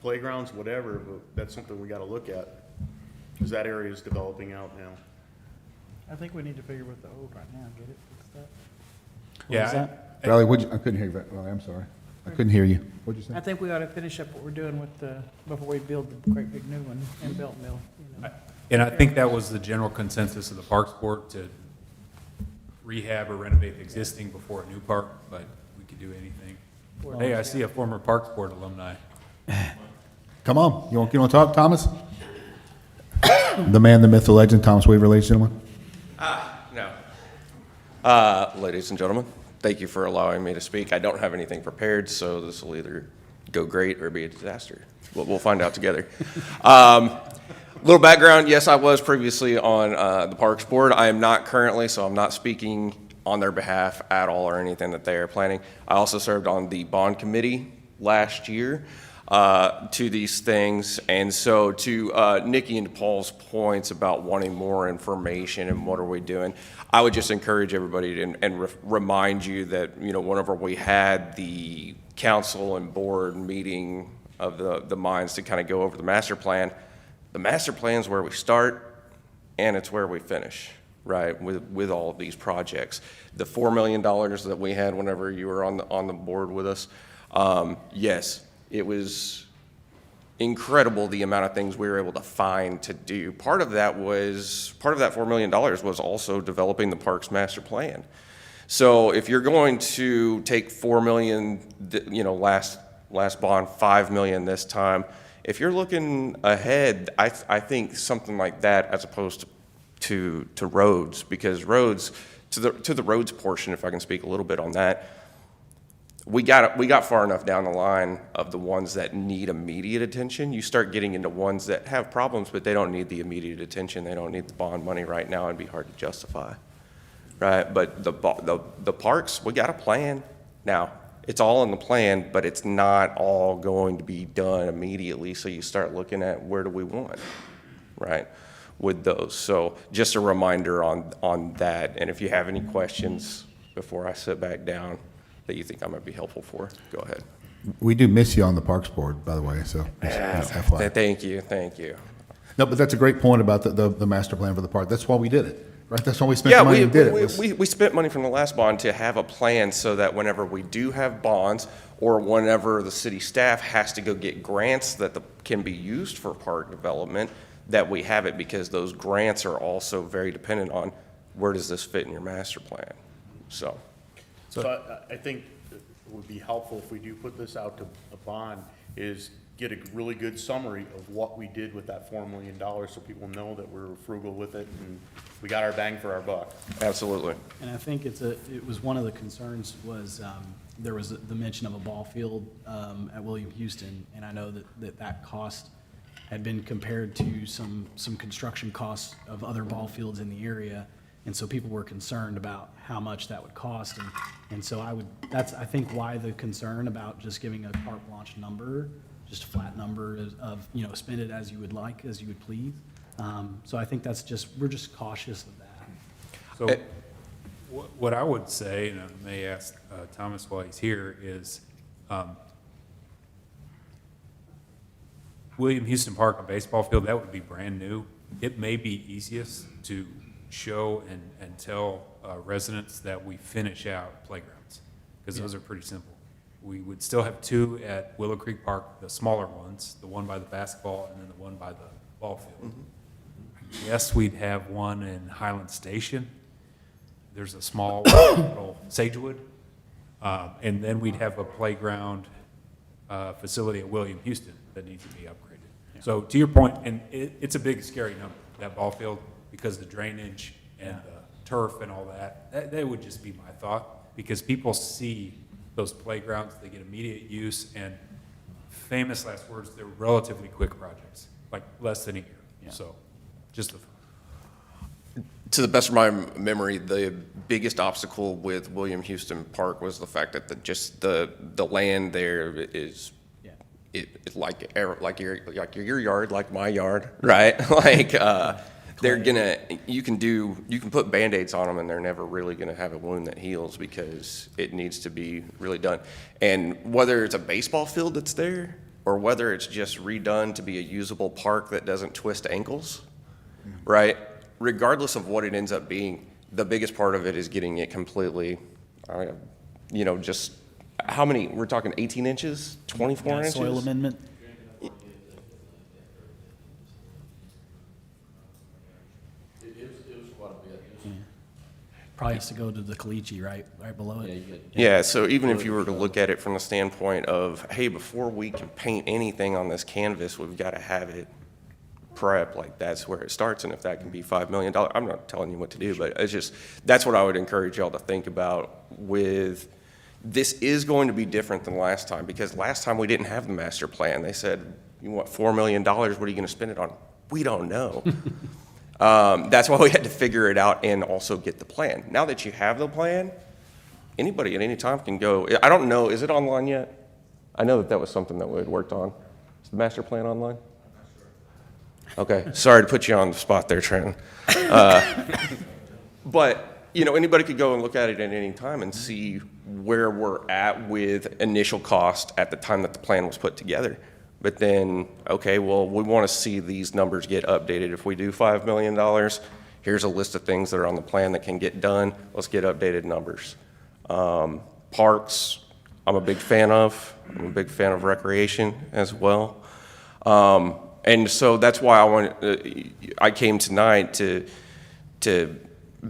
playgrounds, whatever, but that's something we gotta look at. Because that area is developing out now. I think we need to figure what the old right now, get it fixed up. What was that? Valerie, I couldn't hear you. Valerie, I'm sorry. I couldn't hear you. What'd you say? I think we ought to finish up what we're doing with before we build the great big new one in Belt Mill. And I think that was the general consensus of the Parks Board, to rehab or renovate the existing before a new park, but we could do anything. Hey, I see a former Parks Board alumni. Come on. You want to talk, Thomas? The man, the myth, the legend, Thomas Weaver, ladies and gentlemen. No. Ladies and gentlemen, thank you for allowing me to speak. I don't have anything prepared, so this will either go great or be a disaster. We'll find out together. Little background, yes, I was previously on the Parks Board. I am not currently, so I'm not speaking on their behalf at all or anything that they are planning. I also served on the bond committee last year to these things. And so to Nikki and Paul's points about wanting more information and what are we doing, I would just encourage everybody and remind you that, whenever we had the council and board meeting of the minds to kind of go over the master plan is where we start and it's where we finish, right, with all of these projects. The $4 million that we had whenever you were on the board with us, yes, it was incredible the amount of things we were able to find to do. Part of that $4 million was also developing the parks master plan. So if you're going to take $4 million, last bond, $5 million this time, if you're looking ahead, I think something like that as opposed to roads, because roads, to the roads portion, if I can speak a little bit on that, we got far enough down the line of the ones that need immediate attention. You start getting into ones that have problems, but they don't need the immediate attention. They don't need the bond money right now and be hard to justify. right? But the parks, we got a plan. Now, it's all in the plan, but it's not all going to be done immediately. So you start looking at where do we want, right, with those. So just a reminder on that. And if you have any questions before I sit back down that you think I might be helpful for, go ahead. We do miss you on the Parks Board, by the way, so just FYI. Thank you. No, but that's a great point about the master plan for the park. That's why we did it, right? That's why we spent the money and did it. We spent money from the last bond to have a plan so that whenever we do have bonds or whenever the city staff has to go get grants that can be used for park development, that we have it, because those grants are also very dependent on where does this fit in your master plan. So I think it would be helpful if we do put this out to a bond, is get a really good summary of what we did with that $4 million so people know that we're frugal with it and we got our bang for our buck. Absolutely. And I think it was one of the concerns was, there was the mention of a ball field at William Houston, and I know that cost had been compared to some construction costs of other ball fields in the area, and so people were concerned about how much that would cost, and so that's I think why the concern about just giving a carte blanche number, just a flat number of spend it as you would like, as you would please. So I think we're just cautious of that. So what I would say, and I may ask Thomas while he's here, is William Houston Park, a baseball field, that would be brand new. It may be easiest to show and tell residents that we finish out playgrounds, because those are pretty simple. We would still have two at Willow Creek Park, the smaller ones, the one by the basketball and then the one by the ball field. Yes, we'd have one in Highland Station. There's a small little Sagewood. And then we'd have a playground facility at William Houston that needs to be upgraded. So to your point, and it's a big scary number, that ball field, because the drainage and the turf and all that would just be my thought, because people see those playgrounds, they get immediate use, and famous last words, they're relatively quick projects, like less than a year. Yeah. So just a To the best of my memory, the biggest obstacle with William Houston Park was the fact that the land there is it's like your yard, like my yard, right? You can put Band-Aids on them and they're never really gonna have a wound that heals, because it needs to be really done. And whether it's a baseball field that's there or whether it's just redone to be a usable park that doesn't twist ankles, right? Regardless of what it ends up being, the biggest part of it is getting it completely, just how many, we're talking 18 inches, 24 inches? Soil amendment. Probably has to go to the caliche, right below it. Yeah, so even if you were to look at it from the standpoint of, hey, before we can paint anything on this canvas, we've got to have it prep, like that's where it starts. And if that can be $5 million, I'm not telling you what to do, but it's just, that's what I would encourage y'all to think about with, this is going to be different than last time, because last time we didn't have the master plan. They said, you want $4 million, what are you going to spend it on? We don't know. That's why we had to figure it out and also get the plan. Now that you have the plan, anybody at any time can go. I don't know, is it online yet? I know that was something that we had worked on. Is the master plan online? Okay, sorry to put you on the spot there, Trenton. But, anybody could go and look at it at any time and see where we're at with initial cost at the time that the plan was put together. But then, okay, well, we want to see these numbers get updated. If we do $5 million, here's a list of things that are on the plan that can get done. Let's get updated numbers. Parks, I'm a big fan of. I'm a big fan of recreation as well. And so that's why I came tonight to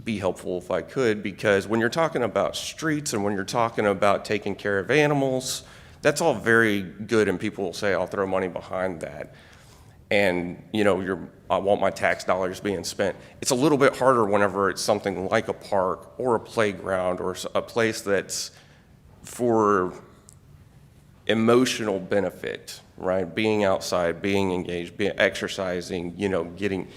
be helpful if I could, because when you're talking about streets and when you're talking about taking care of animals, that's all very good, and people will say, I'll throw money behind that. And, I want my tax dollars being spent. It's a little bit harder whenever it's something like a park or a playground or a place that's for emotional benefit, right? Being outside, being engaged, exercising, you know, getting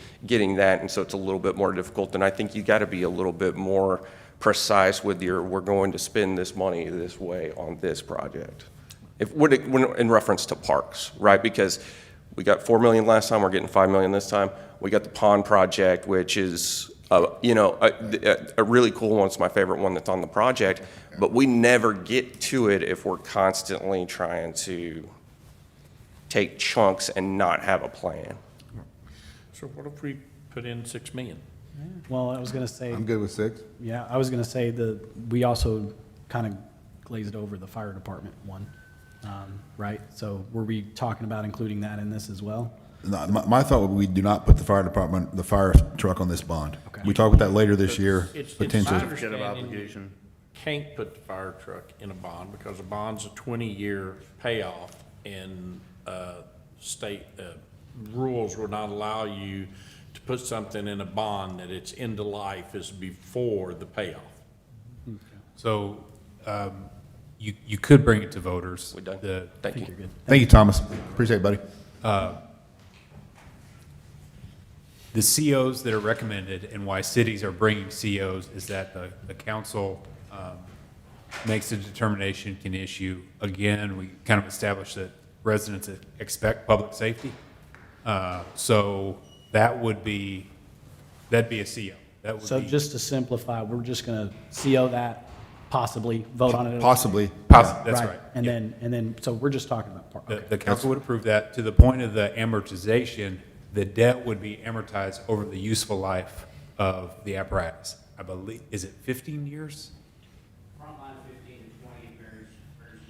that. And so it's a little bit more difficult. And I think you got to be a little bit more precise with your, we're going to spend this money this way on this project. When in reference to parks, right? Because we got 4 million last time, we're getting 5 million this time. We got the pond project, which is, you know, a really cool one. It's my favorite one that's on the project, but we never get to it if we're constantly trying to take chunks and not have a plan. So what if we put in 6 million? Well, I was going to say. I'm good with 6. Yeah, I was going to say we also kind of glazed over the fire department one, right? So were we talking about including that in this as well? No, my thought would be we do not put the fire department, the fire truck on this bond. Okay. We talk about that later this year, It's potentially. my understanding you can't put the fire truck in a bond because a bond's a 20-year payoff, and state rules will not allow you to put something in a bond that its end of life is before the payoff. So you could bring it to voters. We done? Thank you. Thank you, Thomas. Appreciate it, buddy. The COs that are recommended and why cities are bringing COs is that the council makes a determination, can issue. Again, we kind of established that residents expect public safety. So that'd be a CO. That would So be, just to simplify, we're just going to CO that, possibly vote on it. Possibly. that's right. And then, so we're just talking about park. Okay. The council would approve that. To the point of the amortization, the debt would be amortized over the useful life of the apparatus. I believe, is it 15 years? Frontline 15 to 20 varies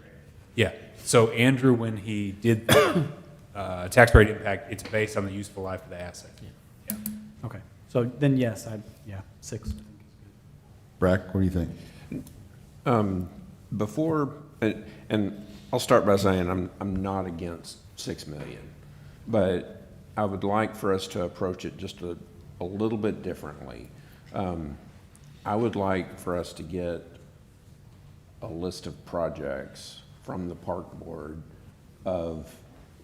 greatly. Yeah. So Andrew, when he did the tax rate impact, it's based on the useful life of the asset. Yeah. Okay, so then yes, 6. Brack, what do you think? Before, and I'll start by saying I'm not against 6 million, but I would like for us to approach it just a little bit differently. I would like for us to get a list of projects from the park board of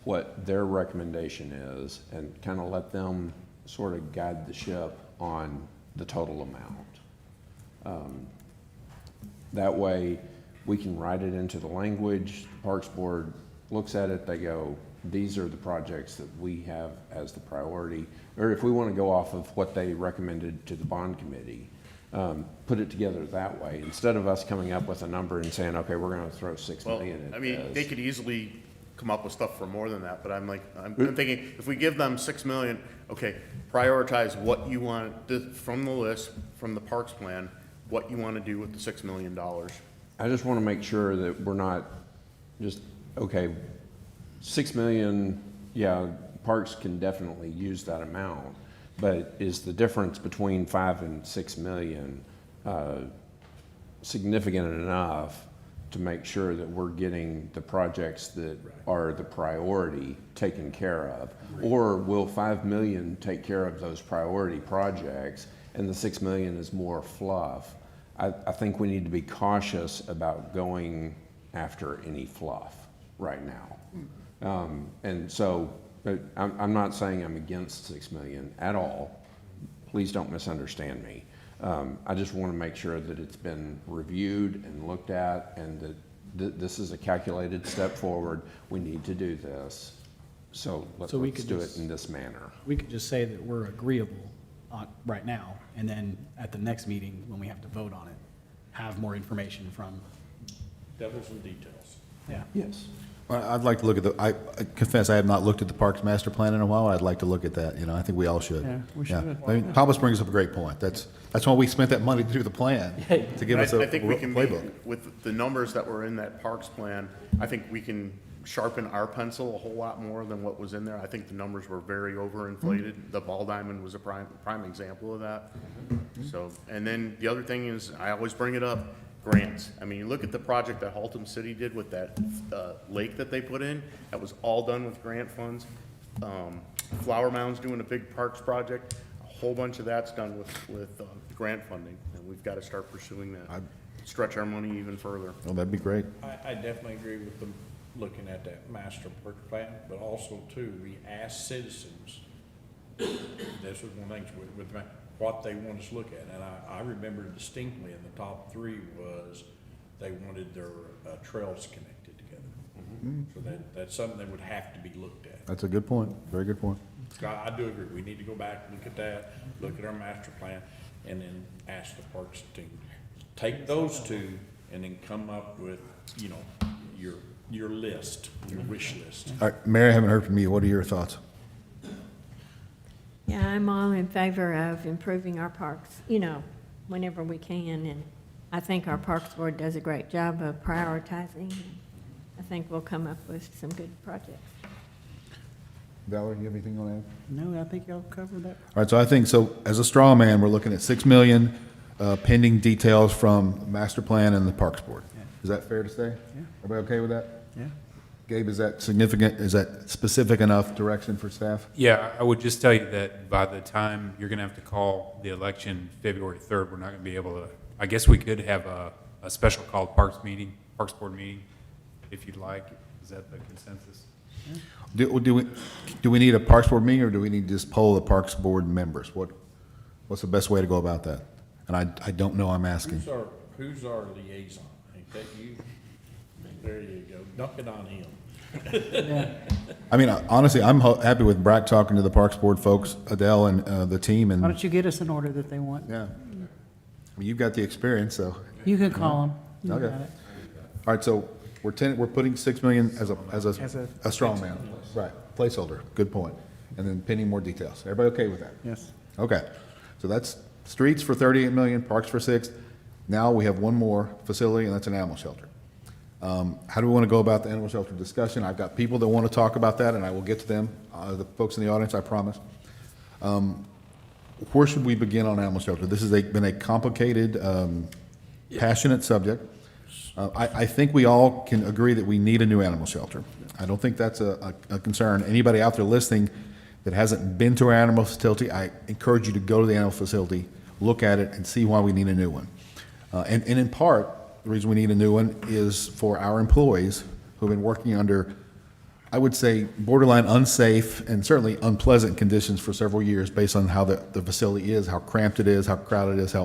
what their recommendation is and kind of let them sort of guide the ship on the total amount. That way we can write it into the language. The Parks Board looks at it, they go, these are the projects that we have as the priority. Or if we want to go off of what they recommended to the bond committee, put it together that way, instead of us coming up with a number and saying, okay, we're going to throw 6 million at I mean, this. they could easily come up with stuff for more than that, but I'm thinking, if we give them 6 million, okay, prioritize what you want from the list, from the parks plan, what you want to do with the $6 million. I just want to make sure that we're not just, okay, 6 million, yeah, parks can definitely use that amount, but is the difference between 5 and 6 million significant enough to make sure that we're getting the projects that are the priority taken care of? Or will 5 million take care of those priority projects and the 6 million is more fluff? I think we need to be cautious about going after any fluff right now. And so I'm not saying I'm against 6 million at all. Please don't misunderstand me. I just want to make sure that it's been reviewed and looked at and that this is a calculated step forward. We need to do this. So let's do it in this manner. We could just say that we're agreeable on, right now, and then at the next meeting, when we have to vote on it, have more information from. Devils in details. Yeah. Yes. Well, I'd like to look at I confess I have not looked at the Parks Master Plan in a while. I'd like to look at that. You know, I think we all should. Yeah, we should. I mean, Thomas brings up a great point. That's why we spent that money to do the plan, to give us a I think we can playbook. with the numbers that were in that parks plan, I think we can sharpen our pencil a whole lot more than what was in there. I think the numbers were very overinflated. The ball diamond was a prime example of that. So, and then the other thing is, I always bring it up, grants. I mean, you look at the project that Haltom City did with that lake that they put in, that was all done with grant funds. Flower Mound's doing a big parks project. A whole bunch of that's done with grant funding, and we've got to start pursuing that. Stretch our money even further. Oh, that'd be great. I definitely agree with the looking at that master plan, but also too, we asked citizens, this was one of the things with what they want us to look at. And I remember distinctly in the top 3 was they wanted their trails connected together. So that's something that would have to be looked at. That's a good point, very good point. So I do agree, we need to go back, look at that, look at our master plan, and then ask the parks team, take those 2 and then come up with, you know, your list, your wish list. All right, Mary, I haven't heard from you. What are your thoughts? Yeah, I'm all in favor of improving our parks, you know, whenever we can, and I think our Parks Board does a great job of prioritizing. I think we'll come up with some good projects. Valerie, you have anything on that? No, I think y'all covered that. All right, so I think, so as a straw man, we're looking at 6 million pending details from master plan and the Parks Board. Is that fair to say? Yeah. Everybody okay with that? Yeah. Gabe, is that significant, is that specific enough direction for staff? Yeah, I would just tell you that by the time you're going to have to call the election February 3rd, we're not going to be able to, I guess we could have a special called Parks Board meeting, if you'd like. Is that the consensus? Do we need a Parks Board meeting, or do we need to just poll the Parks Board members? What's the best way to go about that? And I don't know, I'm asking. Who's our liaison? Ain't that you? There you go, dump it on him. I mean, honestly, I'm happy with Brack talking to the Parks Board folks, Adele and the team, and. Why don't you get us an order that they want? Yeah. I mean, you've got the experience, so. You can call them. You Okay. got it. All right, so we're putting 6 million as a straw man. Right, placeholder, good point. And then pending more details. Everybody okay with that? Yes. Okay, so that's streets for 38 million, parks for 6. Now we have one more facility, and that's an animal shelter. How do we want to go about the animal shelter discussion? I've got people that want to talk about that, and I will get to them, the folks in the audience, I promise. Where should we begin on animal shelter? This has been a complicated, passionate subject. I think we all can agree that we need a new animal shelter. I don't think that's a concern. Anybody out there listening that hasn't been to our animal facility, I encourage you to go to the animal facility, look at it, and see why we need a new one. And in part, the reason we need a new one is for our employees who have been working under, I would say, borderline unsafe and certainly unpleasant conditions for several years based on how the facility is, how cramped it is, how crowded it is,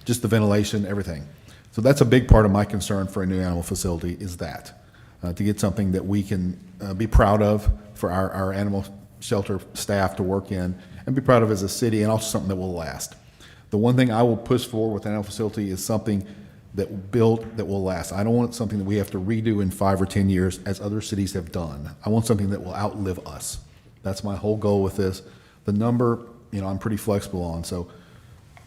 just the ventilation, everything. So that's a big part of my concern for a new animal facility is that, to get something that we can be proud of for our animal shelter staff to work in and be proud of as a city, and also something that will last. The one thing I will push for with an animal facility is something that will last. I don't want something that we have to redo in 5 or 10 years as other cities have done. I want something that will outlive us. That's my whole goal with this. The number, I'm pretty flexible on. So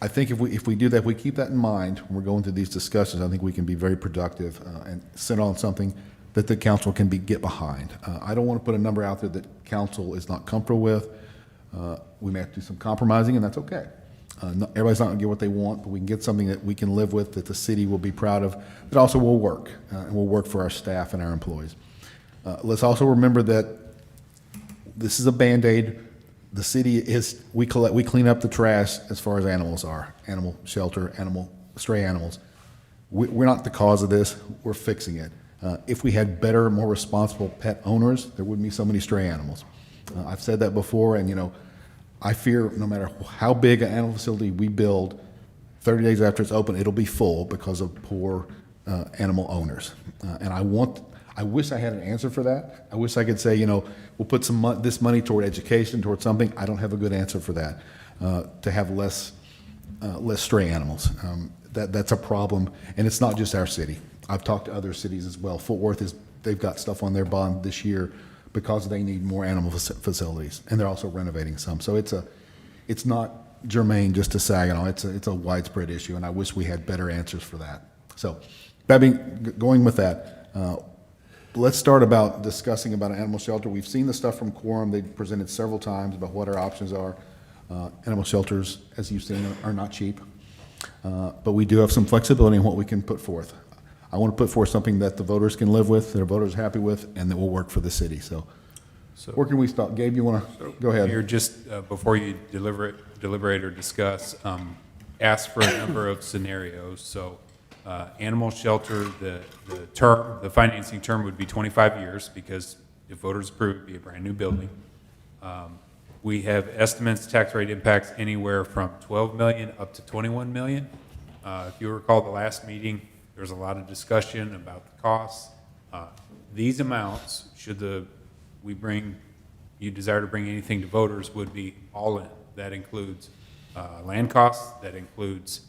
I think if we do that, if we keep that in mind when we're going through these discussions, I think we can be very productive and sit on something that the council can get behind. I don't want to put a number out there that council is not comfortable with. We may have to do some compromising, and that's okay. Everybody's not going to get what they want, but we can get something that we can live with, that the city will be proud of, that also will work, and will work for our staff and our employees. Let's also remember that this is a Band-Aid. The city we clean up the trash as far as animals are, animal shelter, stray animals. We're not the cause of this, we're fixing it. If we had better, more responsible pet owners, there wouldn't be so many stray animals. I've said that before, and I fear no matter how big an animal facility we build, 30 days after it's open, it'll be full because of poor animal owners. And I wish I had an answer for that. I wish I could say, we'll put this money toward education, toward something. I don't have a good answer for that, to have less stray animals. That's a problem, and it's not just our city. I've talked to other cities as well. Fort Worth, they've got stuff on their bond this year because they need more animal facilities, and they're also renovating some. So it's not germane just to Saginaw. It's a widespread issue, and I wish we had better answers for that. So, going with that, let's start about discussing about an animal shelter. We've seen the stuff from Quorum. They've presented several times about what our options are. Animal shelters, as you've seen, are not cheap, but we do have some flexibility in what we can put forth. I want to put forth something that the voters can live with, that our voters are happy with, and that will work for the city. So where can we start? Gabe, you want to go ahead? Here, just before you deliberate or discuss, ask for a number of scenarios. So Animal shelter, the term, the financing term would be 25 years, because if voters approve, it'd be a brand-new building. We have estimates, tax rate impacts anywhere from 12 million up to 21 million. If you recall the last meeting, there was a lot of discussion about the costs. These amounts, should you desire to bring anything to voters, would be all in. That includes land costs, that includes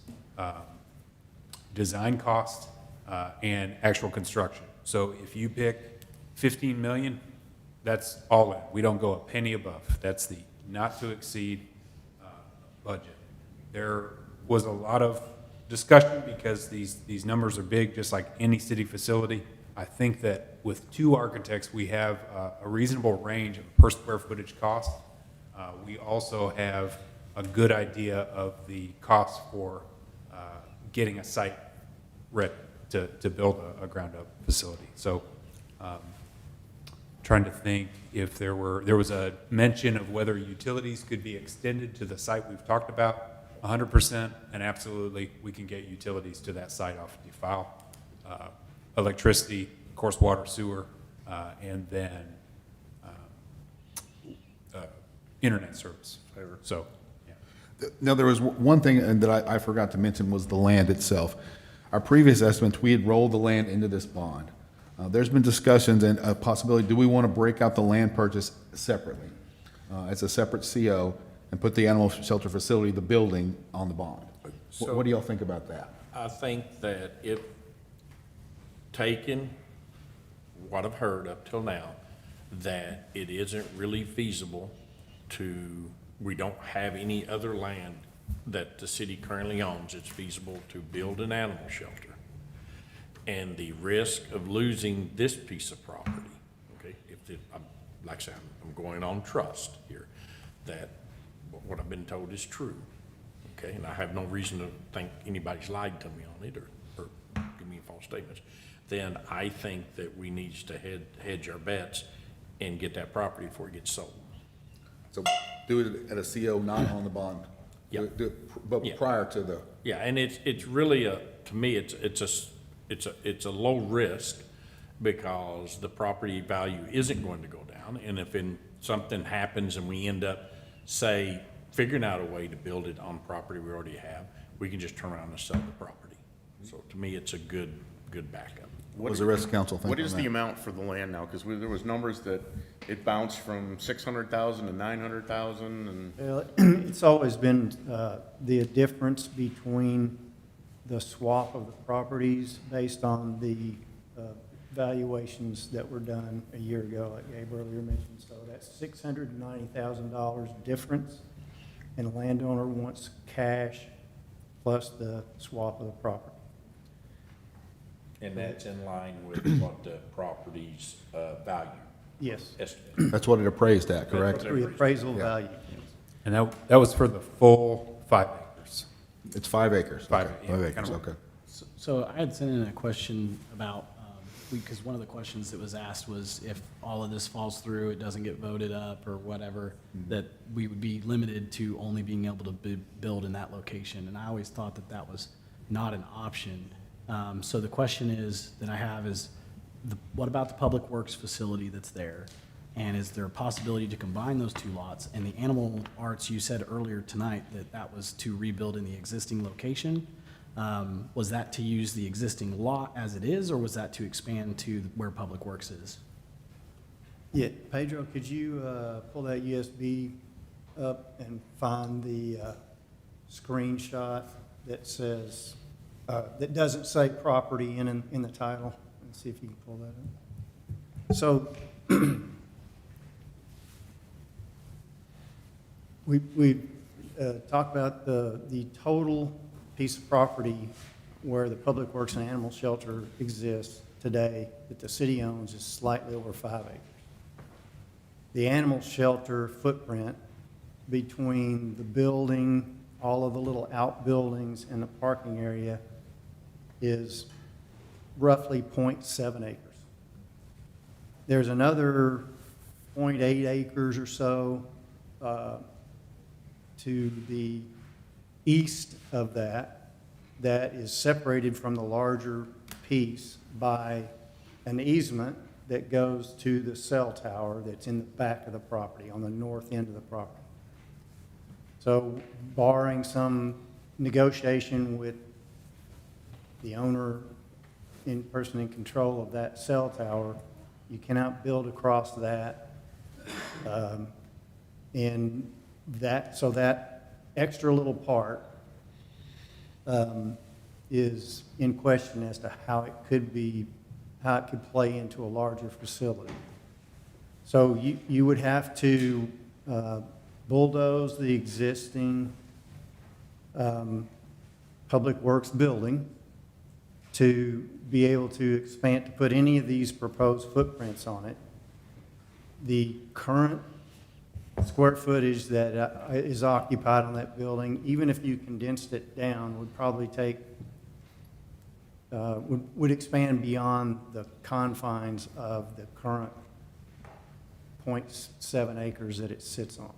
design costs, and actual construction. So if you pick 15 million, that's all in. We don't go a penny above. That's the not to exceed budget. There was a lot of discussion because these numbers are big, just like any city facility. I think that with 2 architects, we have a reasonable range of per square footage cost. We also have a good idea of the cost for getting a site ready to build a ground-up facility. So trying to think if there was a mention of whether utilities could be extended to the site we've talked about. 100%, and absolutely, we can get utilities to that site off the file. Electricity, of course, water, sewer, and then internet service. So, yeah. Now, there was one thing that I forgot to mention was the land itself. Our previous estimates, we had rolled the land into this bond. There's been discussions and a possibility, do we want to break out the land purchase separately as a separate CO and put the animal shelter facility, the building, on the bond? What do y'all think about that? I think that if taken what I've heard up till now, that it isn't really feasible we don't have any other land that the city currently owns it's feasible to build an animal shelter. And the risk of losing this piece of property, okay, like I said, I'm going on trust here, that what I've been told is true, okay? And I have no reason to think anybody's lied to me on it or give me false statements. Then I think that we need to hedge our bets and get that property before it gets sold. So do it at a CO not on the bond? Yeah. But prior to the... Yeah, and it's really to me, it's a low risk because the property value isn't going to go down. And if something happens and we end up, say, figuring out a way to build it on property we already have, we can just turn around and sell the property. So to me, it's a good backup. What does the rest of council think What on is that? the amount for the land now? Because there was numbers that it bounced from 600,000 to 900,000 and. Well, it's always been the difference between the swap of the properties based on the valuations that were done a year ago, like Gabe earlier mentioned. So that's $690,000 difference, and the landowner wants cash plus the swap of the property. And that's in line with what the property's value? Yes. Estimate. That's what it appraised at, correct? The appraisal value. And that was for the full 5 acres. It's 5 acres? Five, Okay, yeah, 5 acres, kind of. okay. So I had sent in a question about, because one of the questions that was asked was if all of this falls through, it doesn't get voted up or whatever, that we would be limited to only being able to build in that location. And I always thought that that was not an option. So the question that I have is, what about the Public Works facility that's there? And is there a possibility to combine those 2 lots? And the animal arts, you said earlier tonight that was to rebuild in the existing location. Was that to use the existing lot as it is, or was that to expand to where Public Works is? Yeah, Pedro, could you pull that USB up and find the screenshot that says, that doesn't say property in the title, and see if you can pull that up. So we talked about the total piece of property where the Public Works and Animal Shelter exists today that the city owns is slightly over 5 acres. The animal shelter footprint between the building, all of the little outbuildings, and the parking area is roughly 0.7 acres. There's another 0.8 acres or so to the east of that that is separated from the larger piece by an easement that goes to the cell tower that's in the back of the property, on the north end of the property. So barring some negotiation with the owner, person in control of that cell tower, you cannot build across that. And so that extra little part is in question as to how it could play into a larger facility. So you would have to bulldoze the existing Public Works building to be able to expand, to put any of these proposed footprints on it. The current square footage that is occupied on that building, even if you condensed it down, would probably take, would expand beyond the confines of the current 0.7 acres that it sits on.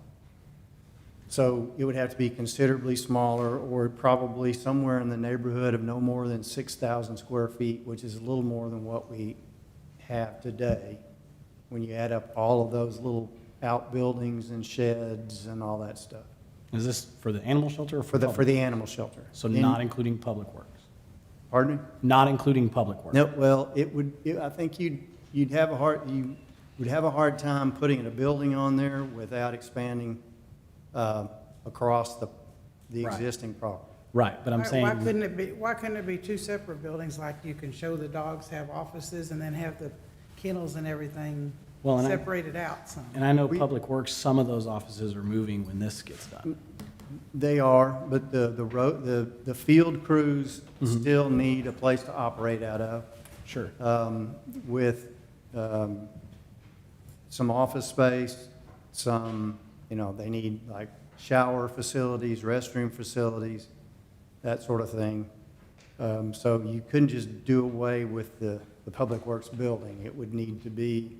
So it would have to be considerably smaller, or probably somewhere in the neighborhood of no more than 6,000 square feet, which is a little more than what we have today, when you add up all of those little outbuildings and sheds and all that stuff. Is this for the animal shelter or For the animal shelter. So not including Public Works? Pardon me? Not including Public Works? No, well, I think you'd have a hard time putting a building on there without expanding across the Right. existing property. Right, but I'm saying. Why couldn't it be two separate buildings, like you can show the dogs have offices and then have the kennels and everything Well, and separated out some? And I know Public Works, some of those offices are moving when this gets done. They are, but the field crews still need a place to operate out of. Sure. With some office space, they need like shower facilities, restroom facilities, that sort of thing. So you couldn't just do away with the Public Works building. It would need to be,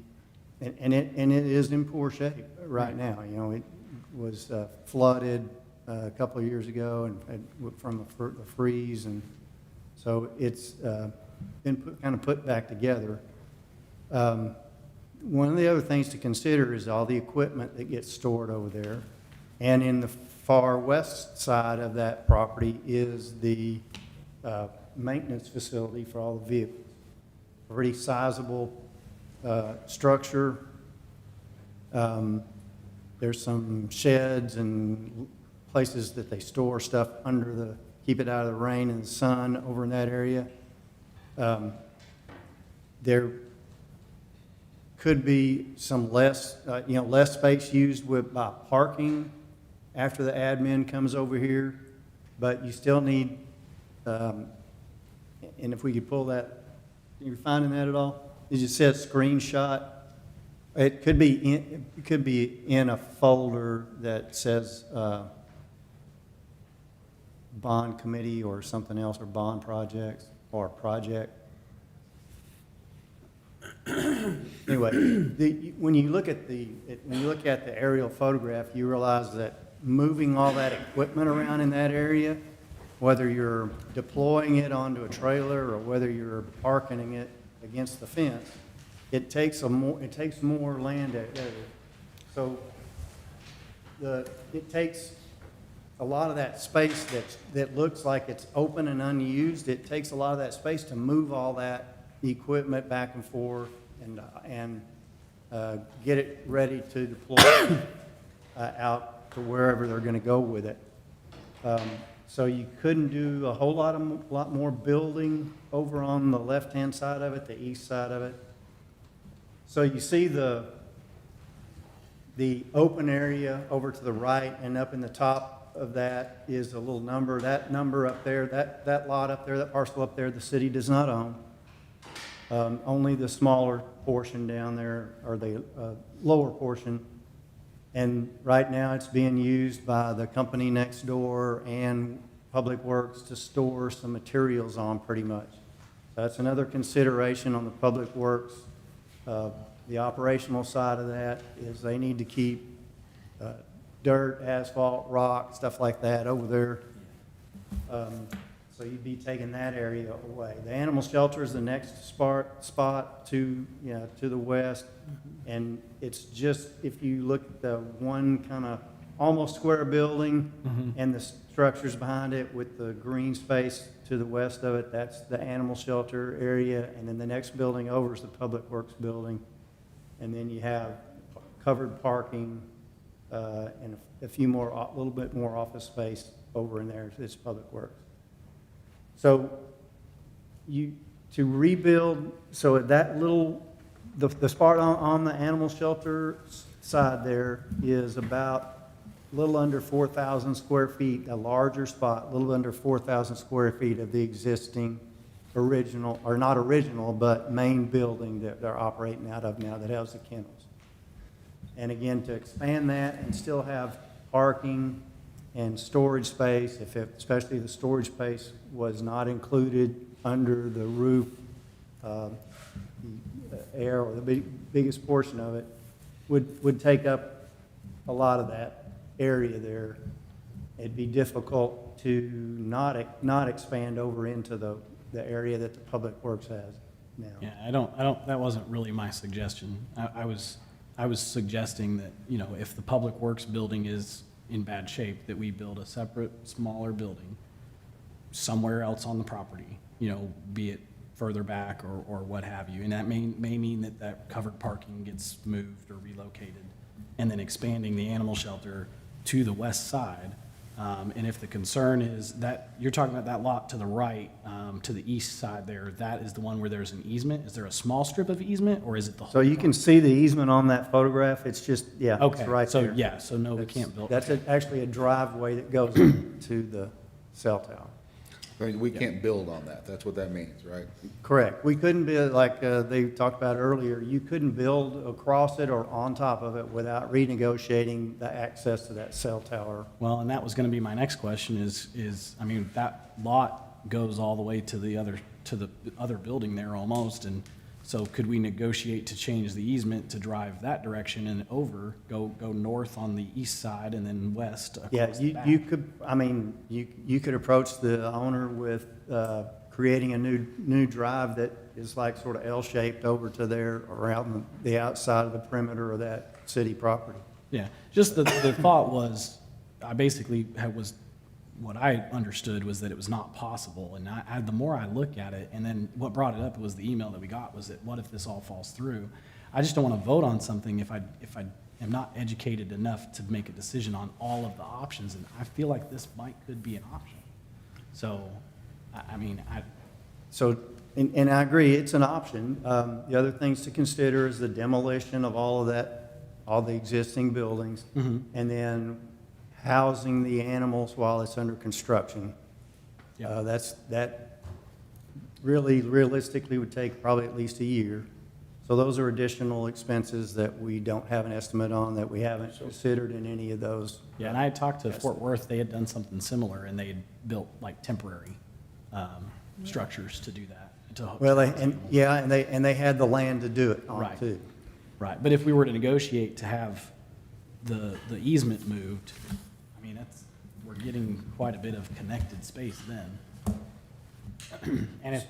and it is in poor shape right now. It was flooded a couple of years ago and from the freeze, and so it's been kind of put back together. One of the other things to consider is all the equipment that gets stored over there. And in the far west side of that property is the maintenance facility for all the vehicles. A pretty sizable structure. There's some sheds and places that they store stuff keep it out of the rain and the sun over in that area. There could be some less space used by parking after the admin comes over here, but you still need, and if we could pull that, you're finding that at all? It just says screenshot. It could be in a folder that says bond committee or something else, or bond projects or project. Anyway, when you look at the aerial photograph, you realize that moving all that equipment around in that area, whether you're deploying it onto a trailer or whether you're parking it against the fence, it takes more land area. So it takes a lot of that space that looks like it's open and unused. It takes a lot of that space to move all that equipment back and forth and get it ready to deploy out to wherever they're going to go with it. So you couldn't do a whole lot more building over on the left-hand side of it, the east side of it. So you see the open area over to the right, and up in the top of that is a little number. That number up there, that lot up there, that parcel up there, the city does not own. Only the smaller portion down there, or the lower portion. And right now it's being used by the company next door and Public Works to store some materials on, pretty much. That's another consideration on the Public Works. The operational side of that is they need to keep dirt, asphalt, rock, stuff like that over there. So you'd be taking that area away. The animal shelter is the next spot to, to the west. And it's just, if you look at the one kind of almost square building and the structures behind it with the green space to the west of it, that's the animal shelter area. And then the next building over is the Public Works building. And then you have covered parking and a few more, a little bit more office space over in there. It's Public Works. So to rebuild, so at that little, the spot on the animal shelter side there is about a little under 4,000 square feet, a larger spot, a little under 4,000 square feet of the existing original, or not original, but main building that they're operating out of now that has the kennels. And again, to expand that and still have parking and storage space, especially the storage space was not included under the roof, the air, or the biggest portion of it, would take up a lot of that area there. It'd be difficult to not expand over into the area that the Public Works has now. Yeah, I don't, that wasn't really my suggestion. I was suggesting that, if the Public Works building is in bad shape, that we build a separate, smaller building somewhere else on the property, be it further back or what have you. And that may mean that covered parking gets moved or relocated, and then expanding the animal shelter to the west side. And if the concern is that, you're talking about that lot to the right, to the east side there, that is the one where there's an easement? Is there a small strip of easement, or is it the whole? So you can see the easement on that photograph. It's just, it's Okay, right so, there. yeah, so no, we can't build. That's actually a driveway that goes to the cell tower. We can't build on that. That's what that means, right? Correct. We couldn't be, like they talked about earlier, you couldn't build across it or on top of it without renegotiating the access to that cell tower. Well, and that was gonna be my next question is, I mean, that lot goes all the way to the other building there almost, and so could we negotiate to change the easement to drive that direction and go north on the east side and then west across the back? You could, I mean, you could approach the owner with creating a new drive that is like sort of L-shaped over to there around the outside of the perimeter of that city property. Yeah, just the thought was, I basically what I understood was that it was not possible, and the more I look at it, and then what brought it up was the email that we got, was that what if this all falls through? I just don't want to vote on something if I am not educated enough to make a decision on all of the options, and I feel like this could be an option. So, And I agree, it's an option. The other things to consider is the demolition of all the existing buildings, and then housing the animals while it's under construction. That really realistically would take probably at least a year. So those are additional expenses that we don't have an estimate on, that we haven't considered in any of those. Yeah, and I had talked to Fort Worth, they had done something similar, and they had built like temporary structures to do that. Well, and they had the land to do it on Right. too. Right, but if we were to negotiate to have the easement moved, I mean, we're getting quite a bit of connected space then. And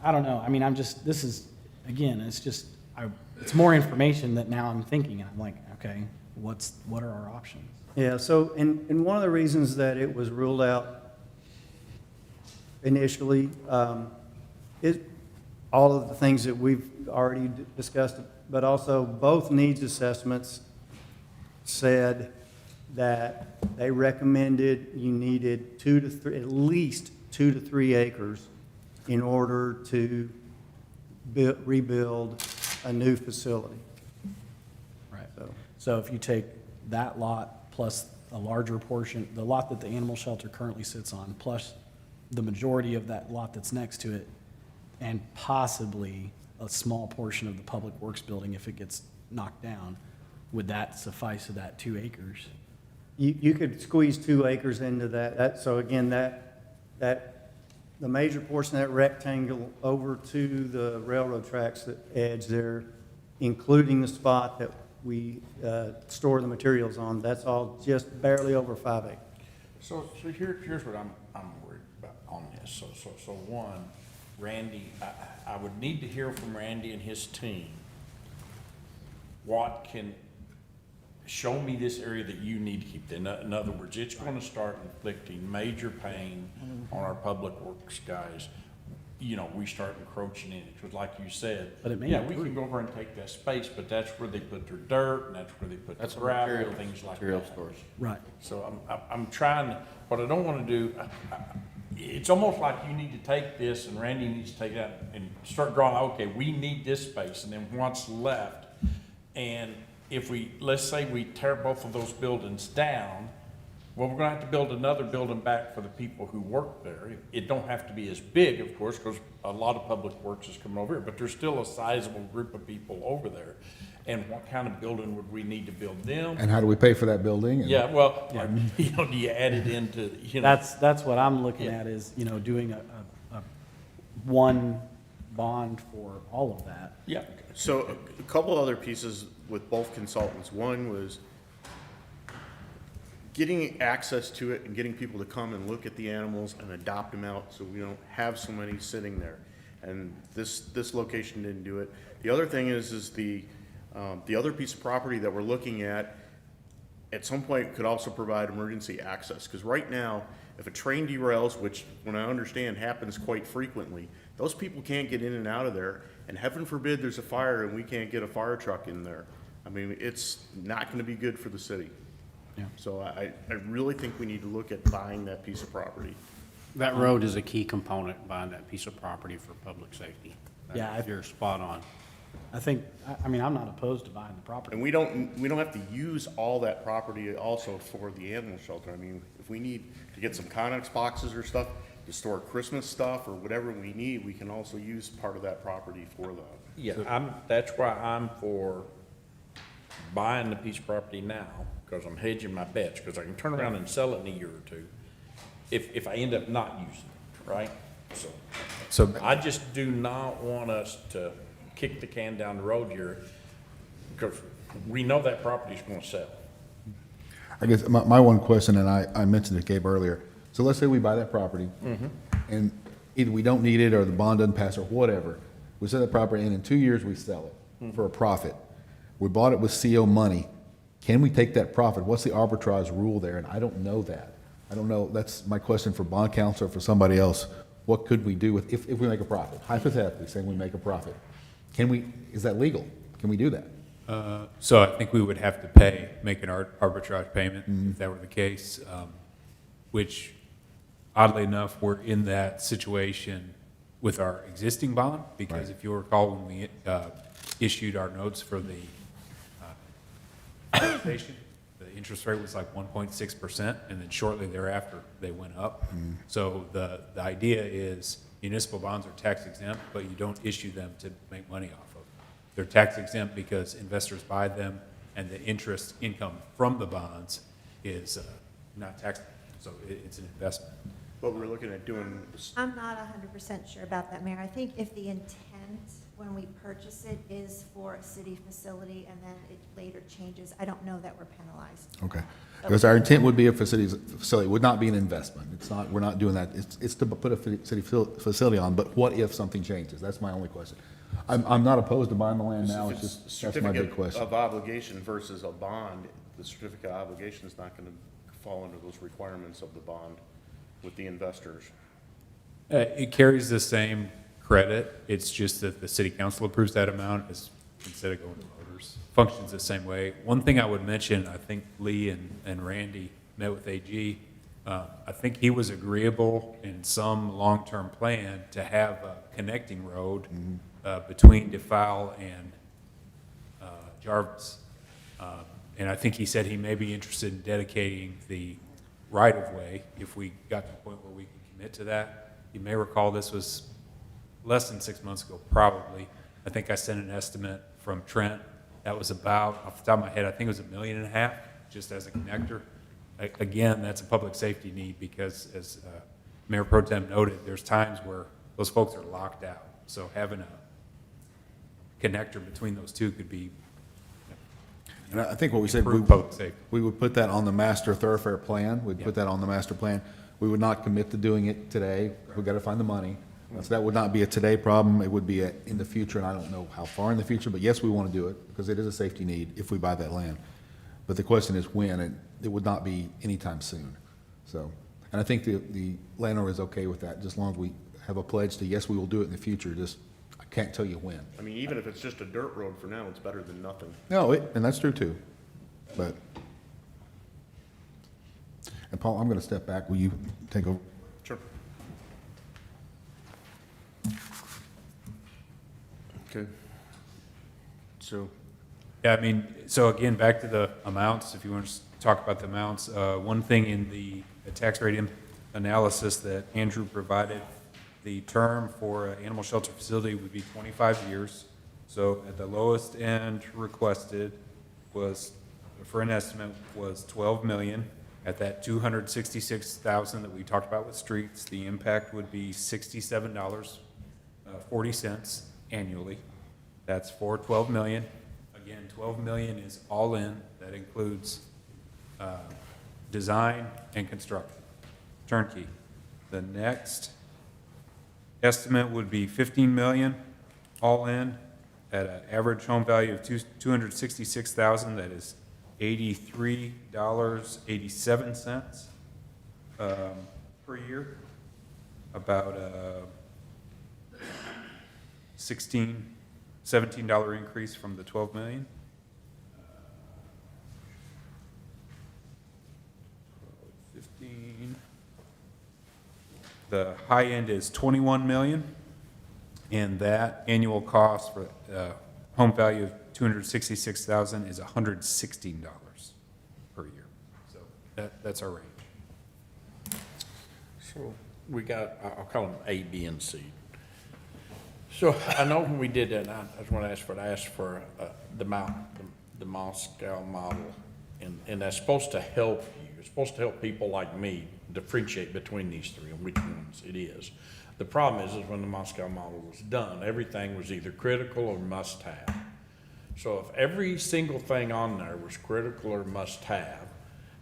I don't know, I mean, this is, again, it's more information that now I'm thinking, and I'm like, okay, what are our options? Yeah, so, and one of the reasons that it was ruled out initially is all of the things that we've already discussed, but also both needs assessments said that they recommended you needed at least 2 to 3 acres in order to rebuild a new facility. Right. So if you take that lot plus a larger portion, the lot that the animal shelter currently sits on, plus the majority of that lot that's next to it, and possibly a small portion of the Public Works building if it gets knocked down, would that suffice to that 2 acres? You could squeeze 2 acres into that. So again, the major portion of that rectangle over to the railroad tracks edge there, including the spot that we store the materials on, that's all just barely over 5 acres. So here's what I'm worried about. on this. So one, Randy, I would need to hear from Randy and his team. What can, show me this area that you need to keep. In other words, it's going to start inflicting major pain on our public works guys. You know, we start encroaching in it, because like you said, But it may yeah, not we be. can go over and take that space, but that's where they put their dirt, and that's where they put That's the a gravel, material, and things like material that. storage. Right. So I'm trying, what I don't want to do, it's almost like you need to take this, and Randy needs to take that and start drawing, okay, we need this space, and then what's left. And if we, let's say we tear both of those buildings down, well, we're gonna have to build another building back for the people who work there. It don't have to be as big, of course, because a lot of public works is coming over here, but there's still a sizable group of people over there. And what kind of building would we need to build them? And how do we pay for that building? And- Yeah, well, you know, do you add it into, you know? That's what I'm looking Yeah. at is, you know, doing a one bond for all of that. Yeah. So a couple other pieces with both consultants. One was getting access to it and getting people to come and look at the animals and adopt them out so we don't have so many sitting there. And this location didn't do it. The other thing is the other piece of property that we're looking at some point could also provide emergency access. Because right now, if a train derails, which when I understand happens quite frequently, those people can't get in and out of there. And heaven forbid there's a fire and we can't get a fire truck in there. I mean, it's not gonna be good for the city. Yeah. So I really think we need to look at buying that piece of property. That road is a key component buying that piece of property for public safety. Yeah, You're spot on. I think, I mean, I'm not opposed to buying the property. And we don't have to use all that property also for the animal shelter. I mean, if we need to get some Connex boxes or stuff to store Christmas stuff or whatever we need, we can also use part of that property for that. Yeah, that's why I'm for buying the piece of property now, because I'm hedging my bets, because I can turn around and sell it in a year or two if I end up not using it, right? So I just do not want us to kick the can down the road here, because we know that property's gonna sell. I guess my one question, and I mentioned it, Gabe, earlier. So let's say we buy that property, and either we don't need it or the bond doesn't pass or whatever. We sell that property, and in 2 years, we sell it for a profit. We bought it with CO money. Can we take that profit? What's the arbitrage rule there? And I don't know that. I don't know. That's my question for bond counsel or for somebody else. What could we do if we make a profit? Hypothetically, saying we make a profit. Is that legal? Can we do that? So I think we would have to make an arbitrage payment if that were the case, which oddly enough, we're in that situation with our existing bond, because if you'll recall, when we issued our notes for the station, the interest rate was like 1.6%, and then shortly thereafter, they went up. So the idea is municipal bonds are tax exempt, but you don't issue them to make money off of. They're tax exempt because investors buy them, and the interest income from the bonds is not taxed, so it's an investment. But we're looking at doing, I'm not 100% sure about that, Mayor. I think if the intent when we purchase it is for a city facility and then it later changes, I don't know that we're penalized. Okay. Because our intent would be a facility, it would not be an investment. It's not, we're not doing that. It's to put a city facility on, but what if something changes? That's my only question. I'm not opposed to buying the land now, it's just, that's my big question. certificate of obligation versus a bond, the certificate of obligation is not gonna fall under those requirements of the bond with the investors. It carries the same credit, it's just that the city council approves that amount instead of going to voters. Functions the same way. One thing I would mention, I think Lee and Randy met with AG. I think he was agreeable in some long-term plan to have a connecting road between Defile and Jarvis. And I think he said he may be interested in dedicating the right-of-way if we got to a point where we can commit to that. You may recall this was less than 6 months ago, probably. I think I sent an estimate from Trent. That was about, off the top of my head, I think it was $1.5 million just as a connector. Again, that's a public safety need because, as Mayor Pro Tem noted, there's times where those folks are locked out. So having a connector between those two could be. And I think what we said, Improve public safety. we would put that on the master thoroughfare plan. We'd put that on the master plan. We would not commit to doing it today. We've got to find the money. So that would not be a today problem. It would be in the future, and I don't know how far in the future, but yes, we want to do it because it is a safety need if we buy that land. But the question is when, and it would not be anytime soon. So, and I think the landowner is okay with that, just as long as we have a pledge to, yes, we will do it in the future, just, I can't tell you when. I mean, even if it's just a dirt road for now, it's better than nothing. No, and that's true too, but. And Paul, I'm going to step back. Will you take over? Sure. Okay. So, Yeah, I mean, so again, back to the amounts, if you want to talk about the amounts, one thing in the tax rate analysis that Andrew provided, the term for an animal shelter facility would be 25 years. So at the lowest end requested was, for an estimate, was 12 million. At that 266,000 that we talked about with streets, the impact would be $67.40 annually. That's for 12 million. Again, 12 million is all in. That includes design and construction, turnkey. The next estimate would be 15 million, all in, at an average home value of 266,000. That is $83.87 per year, about $17 increase from the 12 million. 15. The high end is 21 million, and that annual cost for home value of 266,000 is $116 per year. So that's our range. So we got, I'll call them A, B, and C. So I know when we did that, I just want to ask for the Moscow model, and that's supposed to help you. It's supposed to help people like me differentiate between these three and which ones it is. The problem is when the Moscow model was done, everything was either critical or must-have. So if every single thing on there was critical or must-have,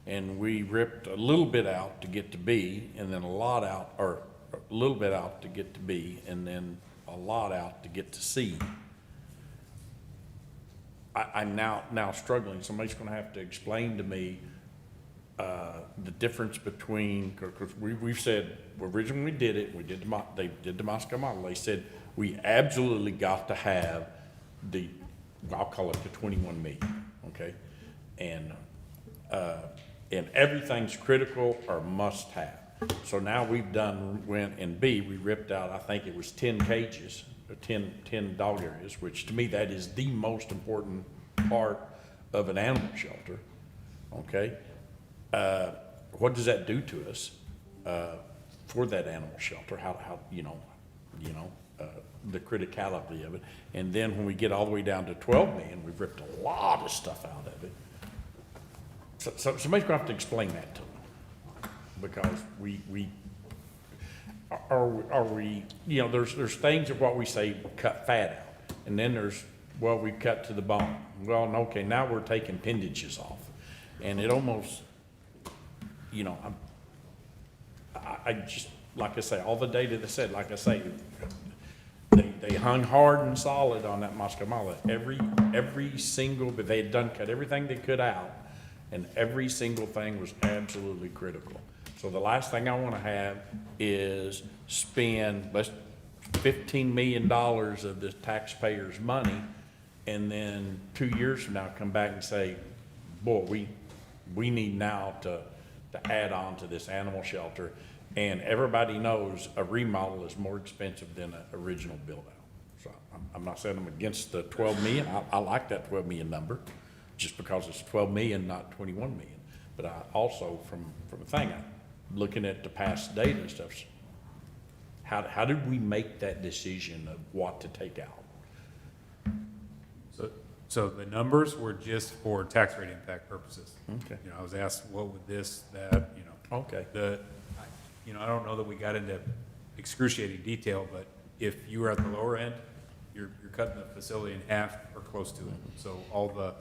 and we ripped a little bit out to get to B, and then a lot out, or a little bit out to get to B, and then a lot out to get to C, I'm now struggling. Somebody's going to have to explain to me the difference between, because we've said, originally we did it, they did the Moscow model. They said we absolutely got to have the, I'll call it the 21 million, okay? And everything's critical or must have. So now we've went in B, we ripped out, I think it was 10 cages, or 10 dog areas, which to me, that is the most important part of an animal shelter, okay? What does that do to us for that animal shelter? How the criticality of it. And then when we get all the way down to 12 million, we've ripped a lot of stuff out of it. So somebody's gonna have to explain that to me, because are we, there's things of what we say cut fat out, and then there's, well, we cut to the bone. Well, okay, now we're taking appendages off, and it almost, I just, like I say, all the data that said, like I say, they hung hard and solid on that Moscow model. Every single, but they had cut everything they could out, and every single thing was absolutely critical. So the last thing I want to have is spend $15 million of the taxpayers' money, and then 2 years from now come back and say, boy, we need now to add on to this animal shelter. And everybody knows a remodel is more expensive than an original build out. So I'm not saying I'm against the 12 million. I like that 12 million number, just because it's 12 million, not 21 million. But I also, from a thing, looking at the past data and stuff, how did we make that decision of what to take out? So the numbers were just for tax rate impact purposes. Okay. I was asked, what would this, that, Okay. I don't know that we got into excruciating detail, but if you were at the lower end, you're cutting the facility in half or close to it. So all the,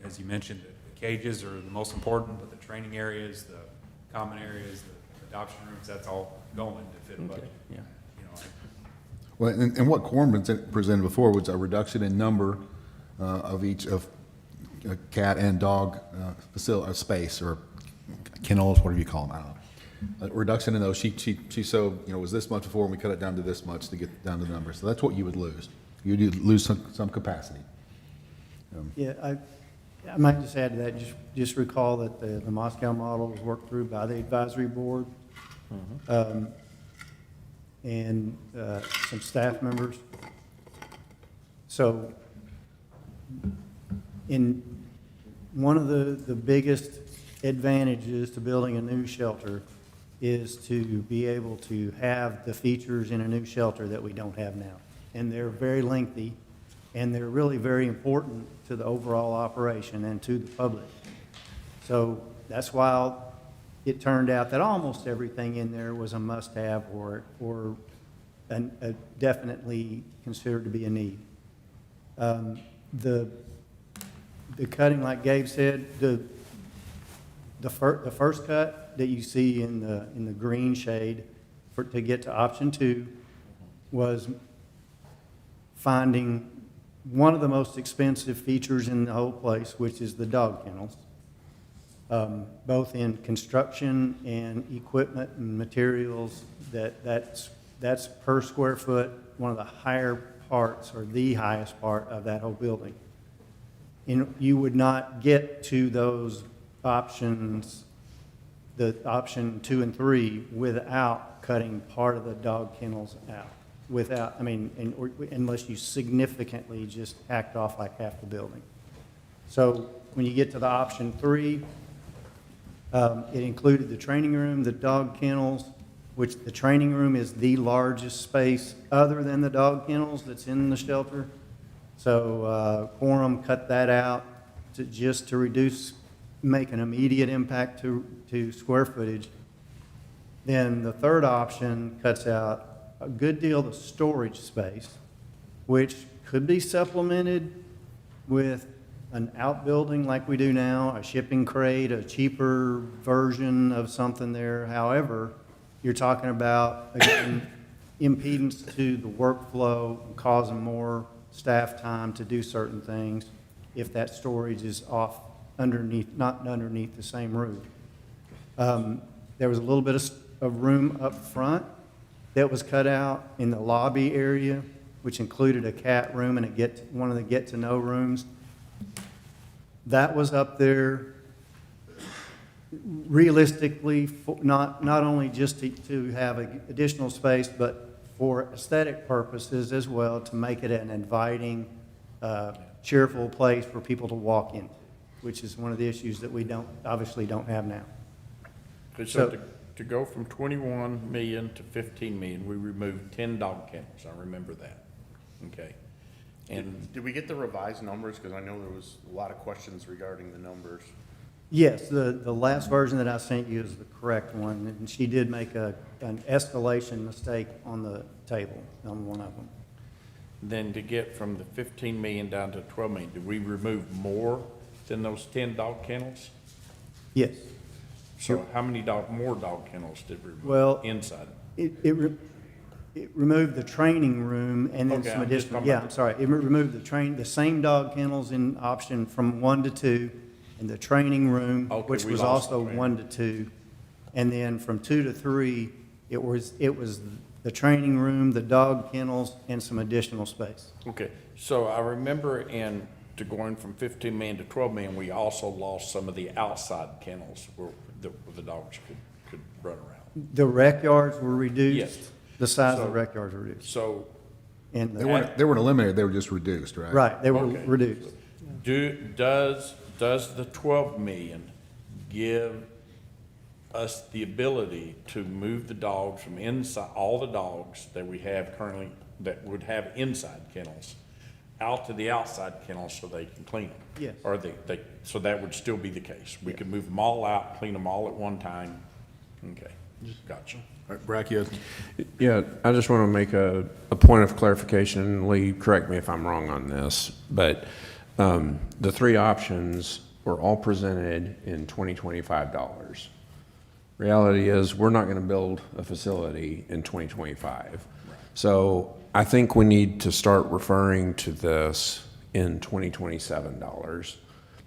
as you mentioned, the cages are the most important, but the training areas, the common areas, the adoption rooms, that's all going to fit, but, Yeah. you know, Well, and what Quorum presented before was a reduction in number of each of cat and dog space, or kennels, whatever you call them, I don't know. A reduction in those, she showed, was this much before, and we cut it down to this much to get down to the number. So that's what you would lose. You'd lose some capacity. Yeah, I might just add to that, just recall that the Moscow model was worked through by the advisory board, and some staff members. So, in one of the biggest advantages to building a new shelter is to be able to have the features in a new shelter that we don't have now. And they're very lengthy, and they're really very important to the overall operation and to the public. So that's why it turned out that almost everything in there was a must-have or definitely considered to be a need. The cutting, like Gabe said, the first cut that you see in the green shade to get to option 2 was finding one of the most expensive features in the whole place, which is the dog kennels, both in construction and equipment and materials. That's per square foot one of the higher parts, or the highest part of that whole building. You would not get to those options, the option 2 and 3, without cutting part of the dog kennels out. Unless you significantly just hacked off like half the building. So when you get to the option 3, it included the training room, the dog kennels, which the training room is the largest space other than the dog kennels that's in the shelter. So Quorum cut that out to reduce, make an immediate impact to square footage. Then the third option cuts out a good deal of storage space, which could be supplemented with an outbuilding like we do now, a shipping crate, a cheaper version of something there. However, you're talking about, again, impedance to the workflow, causing more staff time to do certain things if that storage is off underneath, not underneath the same roof. There was a little bit of room up front that was cut out in the lobby area, which included a cat room and one of the get-to-know rooms. That was up there realistically, not only just to have additional space, but for aesthetic purposes as well, to make it an inviting, cheerful place for people to walk in, which is one of the issues that we obviously don't have now. So to go from 21 million to 15 million, we removed 10 dog kennels. I remember that. Okay. And Did we get the revised numbers? Because I know there was a lot of questions regarding the numbers. Yes, the last version that I sent you is the correct one, and she did make an escalation mistake on the table on one of them. then to get from the 15 million down to 12 million, did we remove more than those 10 dog kennels? Yes. So how many more dog kennels did we remove? Well, inside? It removed the training room and then Okay, some I'm just additional, talking yeah, about I'm sorry. It removed the same dog kennels in option from 1 to 2, and the training room, Okay, which we was lost the also training. 1 to 2. And then from 2 to 3, it was the training room, the dog kennels, and some additional space. Okay, so I remember going from 15 million to 12 million, we also lost some of the outside kennels where the dogs could run around. The rec yards were reduced. Yes. The size of So- the rec yards were reduced. So, And They weren't eliminated, they were just reduced, right? right, they were Okay. reduced. does the 12 million give us the ability to move the dogs from inside, all the dogs that we have currently that would have inside kennels, out to the outside kennels so they can clean them? Yes. Or so that would still be the case? We could move them all out, clean them all at one time? Okay, gotcha. All right, Brack, you had- Yeah, I just want to make a point of clarification. Lee, correct me if I'm wrong on this, but the three options were all presented in $2025. Reality is, we're not going to build a facility in 2025. So I think we need to start referring to this in 2027 dollars,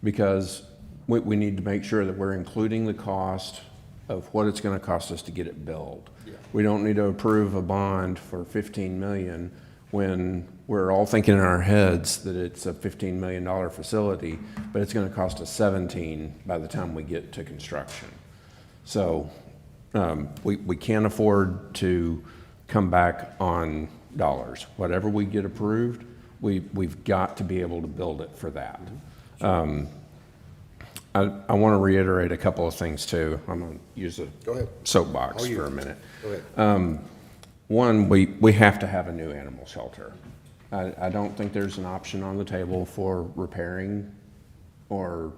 because we need to make sure that we're including the cost of what it's going to cost us to get it built. We don't need to approve a bond for 15 million when we're all thinking in our heads that it's a $15 million facility, but it's going to cost us 17 by the time we get to construction. So we can't afford to come back on dollars. Whatever we get approved, we've got to be able to build it for that. I want to reiterate a couple of things too. I'm going to use a soapbox for a minute. Go ahead. One, we have to have a new animal shelter. I don't think there's an option on the table for repairing or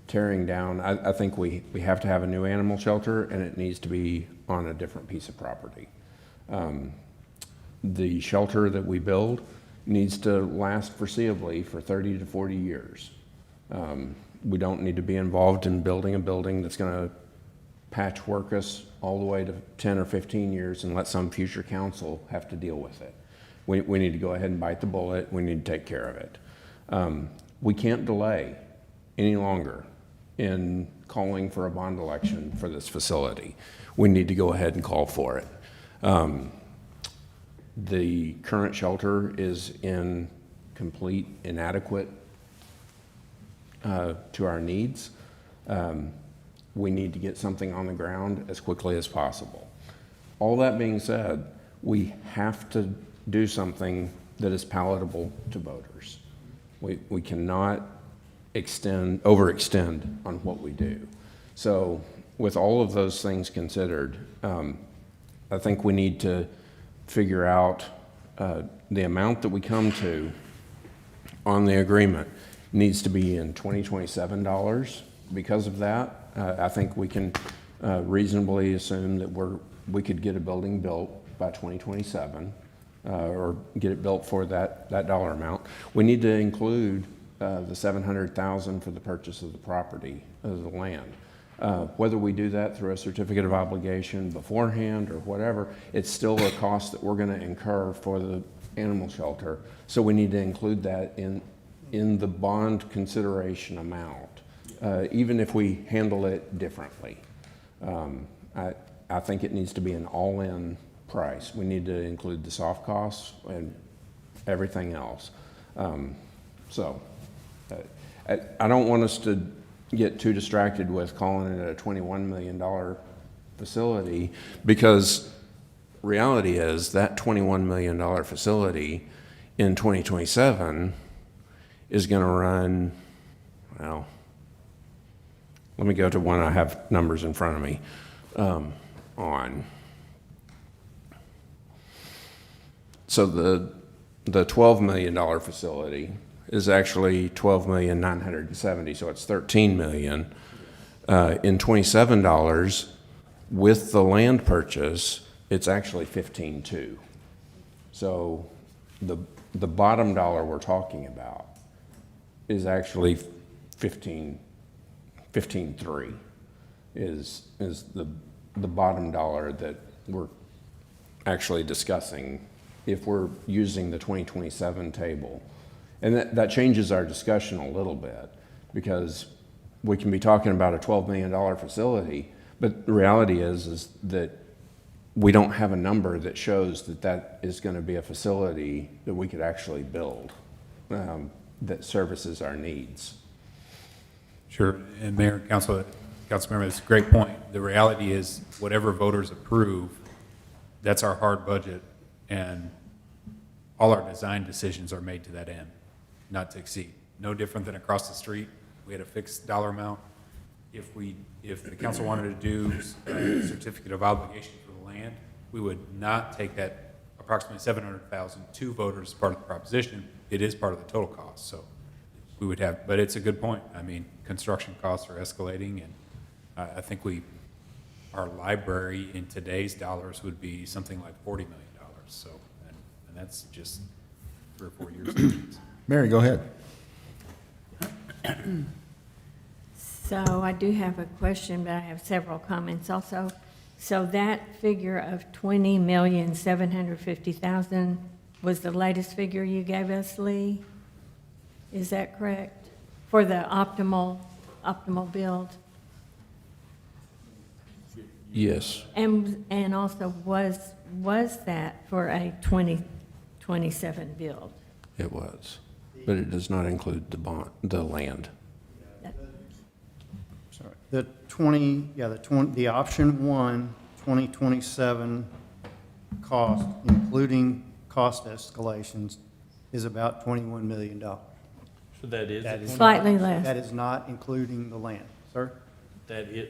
tearing down. I think we have to have a new animal shelter, and it needs to be on a different piece of property. The shelter that we build needs to last foreseeably for 30 to 40 years. We don't need to be involved in building a building that's going to patchwork us all the way to 10 or 15 years and let some future council have to deal with it. We need to go ahead and bite the bullet. We need to take care of it. We can't delay any longer in calling for a bond election for this facility. We need to go ahead and call for it. The current shelter is in complete inadequate to our needs. We need to get something on the ground as quickly as possible. All that being said, we have to do something that is palatable to voters. We cannot overextend on what we do. So with all of those things considered, I think we need to figure out the amount that we come to on the agreement needs to be in 2027 dollars. Because of that, I think we can reasonably assume that we could get a building built by 2027 or get it built for that dollar amount. We need to include the $700,000 for the purchase of the property, of the land. Whether we do that through a certificate of obligation beforehand or whatever, it's still a cost that we're going to incur for the animal shelter. So we need to include that in the bond consideration amount, even if we handle it differently. I think it needs to be an all-in price. We need to include the soft costs and everything else. I don't want us to get too distracted with calling it a $21 million facility, because reality is that $21 million facility in 2027 is going to run, well, let me go to one I have numbers in front of me on. So the $12 million facility is actually $12,970,000, so it's $13 million. In 27 dollars, with the land purchase, it's actually 15.2. So the bottom dollar we're talking about is actually 15.3 is the bottom dollar that we're actually discussing if we're using the 2027 table. And that changes our discussion a little bit, because we can be talking about a $12 million facility, but the reality is that we don't have a number that shows that is going to be a facility that we could actually build that services our needs. Sure, and Mayor and Councilmember, that's a great point. The reality is, whatever voters approve, that's our hard budget, and all our design decisions are made to that end, not to exceed. No different than across the street. We had a fixed dollar amount. If the council wanted to do a certificate of obligation for the land, we would not take that approximately $700,000 to voters as part of the proposition. It is part of the total cost, so we would have, but it's a good point. I mean, construction costs are escalating, and I think our library in today's dollars would be something like $40 million. So, and that's just 3 or 4 years. Mary, go ahead. So I do have a question, but I have several comments also. So that figure of 20,750,000 was the latest figure you gave us, Lee? Is that correct? For the optimal build? Yes, And also was that for a 2027 build? it was, but it does not include the land. Sorry. The option one, 2027 cost, including cost escalations, is about $21 million. So that is. That is Slightly not- less. That is not including the land. Sir?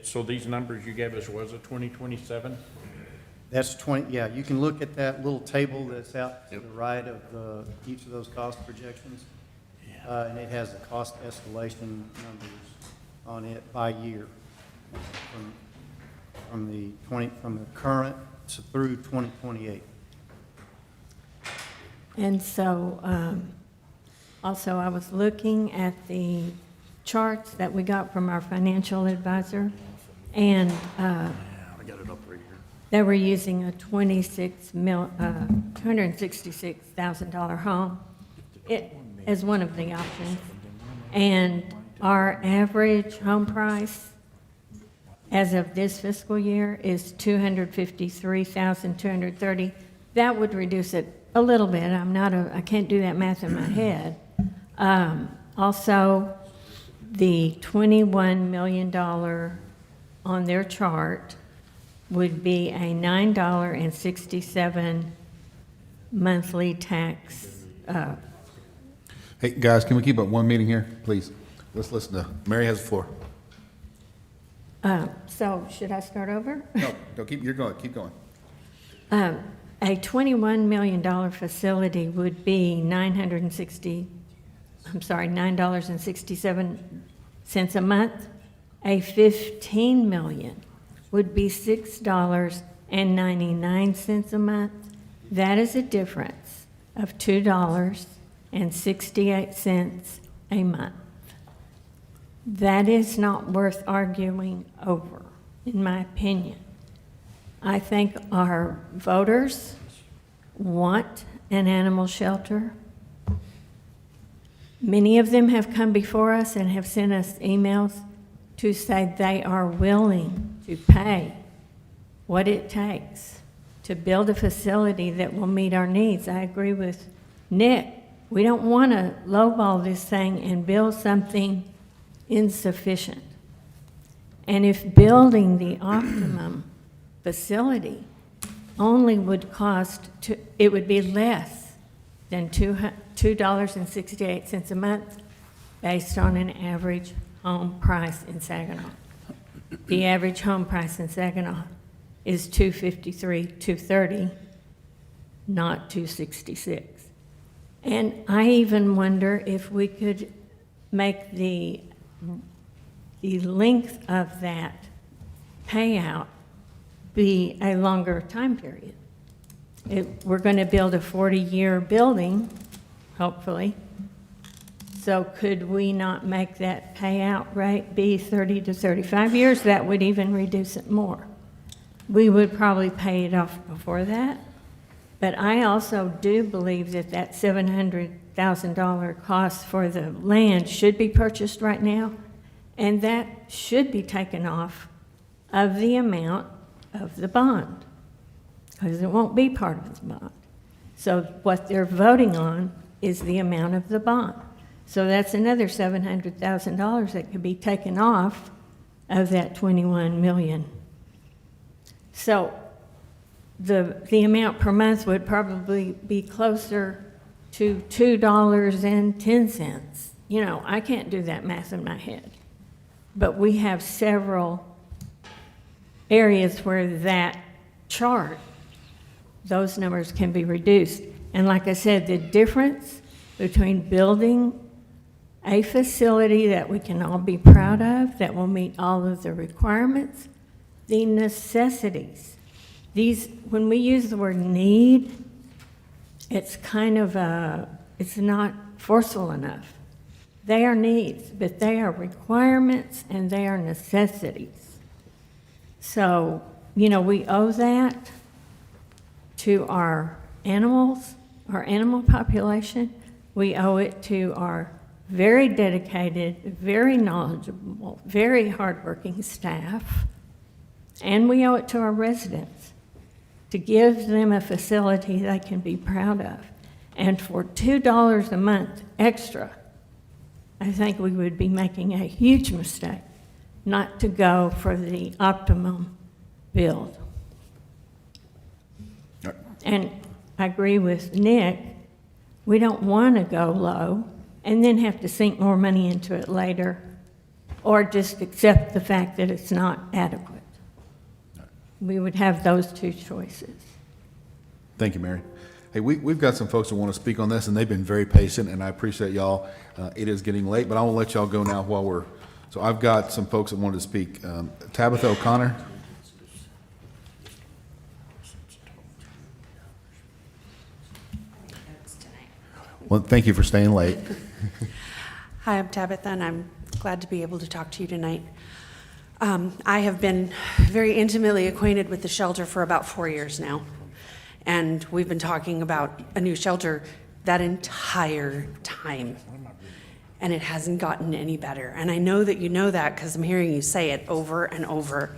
So these numbers you gave us, was it 2027? That's 20, yeah, you can look at that little table that's out to the right of each of those cost projections. And it has the cost escalation numbers on it by year from the current through 2028. And so, also, I was looking at the charts that we got from our financial advisor, and I got it up right here. they were using a $266,000 home as one of the options. And our average home price as of this fiscal year is $253,230. That would reduce it a little bit. I can't do that math in my head. Also, the $21 million on their chart would be a $9.67 monthly tax. Hey, guys, can we keep up one meeting here, please? Let's listen to, Mary has the floor. So should I start over? No, keep going. A $21 million facility would be $9.67 a month. A 15 million would be $6.99 a month. That is a difference of $2.68 a month. That is not worth arguing over, in my opinion. I think our voters want an animal shelter. Many of them have come before us and have sent us emails to say they are willing to pay what it takes to build a facility that will meet our needs. I agree with Nick. We don't want to lowball this thing and build something insufficient. And if building the optimum facility only would it would be less than $2.68 a month based on an average home price in Saginaw. The average home price in Saginaw is $253, $230, not $266. And I even wonder if we could make the length of that payout be a longer time period. We're going to build a 40-year building, hopefully. So could we not make that payout rate be 30 to 35 years? That would even reduce it more. We would probably pay it off before that. But I also do believe that that $700,000 cost for the land should be purchased right now, and that should be taken off of the amount of the bond, because it won't be part of the bond. So what they're voting on is the amount of the bond. So that's another $700,000 that could be taken off of that 21 million. So the amount per month would probably be closer to $2.10. You know, I can't do that math in my head. But we have several areas where that chart, those numbers can be reduced. And like I said, the difference between building a facility that we can all be proud of, that will meet all of the requirements, the necessities. When we use the word need, it's kind of it's not forceful enough. They are needs, but they are requirements and they are necessities. So, you know, we owe that to our animals, our animal population. We owe it to our very dedicated, very knowledgeable, very hardworking staff. And we owe it to our residents to give them a facility they can be proud of. And for $2 a month extra, I think we would be making a huge mistake not to go for the optimum build. And I agree with Nick, we don't want to go low and then have to sink more money into it later, or just accept the fact that it's not adequate. We would have those two choices. Thank you, Mary. Hey, we've got some folks that want to speak on this, and they've been very patient, and I appreciate y'all. It is getting late, but I won't let y'all go now while we're, so I've got some folks that wanted to speak. Tabitha O'Connor. Well, thank you for staying late. Hi, I'm Tabitha, and I'm glad to be able to talk to you tonight. I have been very intimately acquainted with the shelter for about 4 years now, and we've been talking about a new shelter that entire time, and it hasn't gotten any better. And I know that you know that because I'm hearing you say it over and over.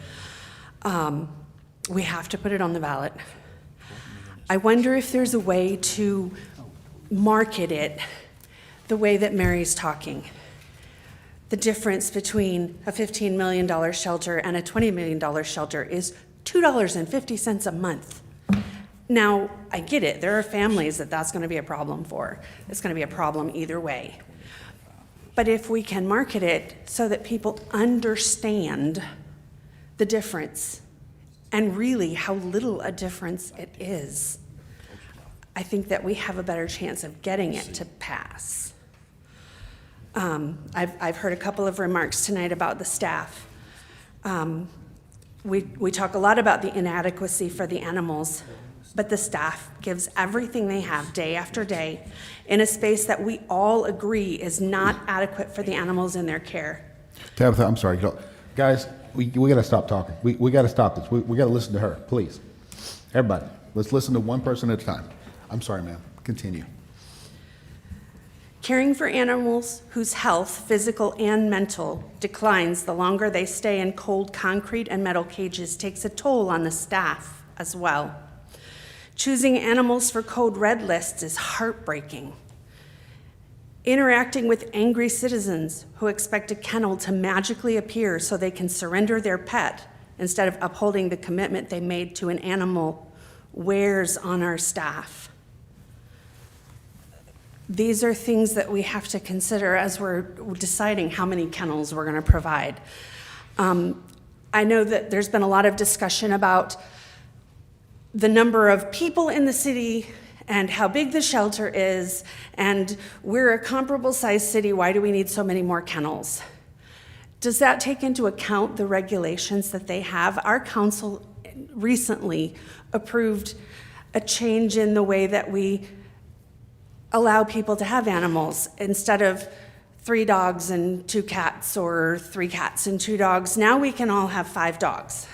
We have to put it on the ballot. I wonder if there's a way to market it the way that Mary's talking. The difference between a $15 million shelter and a $20 million shelter is $2.50 a month. Now, I get it. There are families that that's going to be a problem for. It's going to be a problem either way. But if we can market it so that people understand the difference and really how little a difference it is, I think that we have a better chance of getting it to pass. I've heard a couple of remarks tonight about the staff. We talk a lot about the inadequacy for the animals, but the staff gives everything they have day after day in a space that we all agree is not adequate for the animals in their care. Tabitha, I'm sorry. Guys, we got to stop talking. We got to stop this. We got to listen to her, please. Everybody, let's listen to one person at a time. I'm sorry, ma'am. Continue. Caring for animals whose health, physical and mental, declines the longer they stay in cold concrete and metal cages takes a toll on the staff as well. Choosing animals for code red lists is heartbreaking. Interacting with angry citizens who expect a kennel to magically appear so they can surrender their pet instead of upholding the commitment they made to an animal wears on our staff. These are things that we have to consider as we're deciding how many kennels we're going to provide. I know that there's been a lot of discussion about the number of people in the city and how big the shelter is, and we're a comparable sized city, why do we need so many more kennels? Does that take into account the regulations that they have? Our council recently approved a change in the way that we allow people to have animals. Instead of 3 dogs and 2 cats or 3 cats and 2 dogs, now we can all have 5 dogs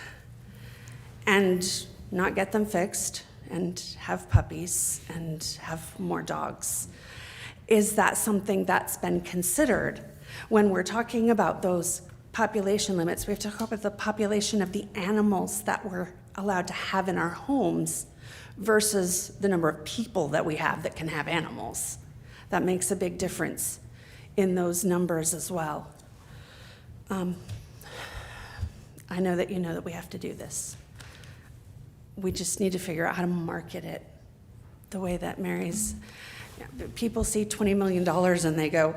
and not get them fixed and have puppies and have more dogs. Is that something that's been considered when we're talking about those population limits? We have to talk about the population of the animals that we're allowed to have in our homes versus the number of people that we have that can have animals. That makes a big difference in those numbers as well. I know that you know that we have to do this. We just need to figure out how to market it the way that Mary's. People see $20 million and they go,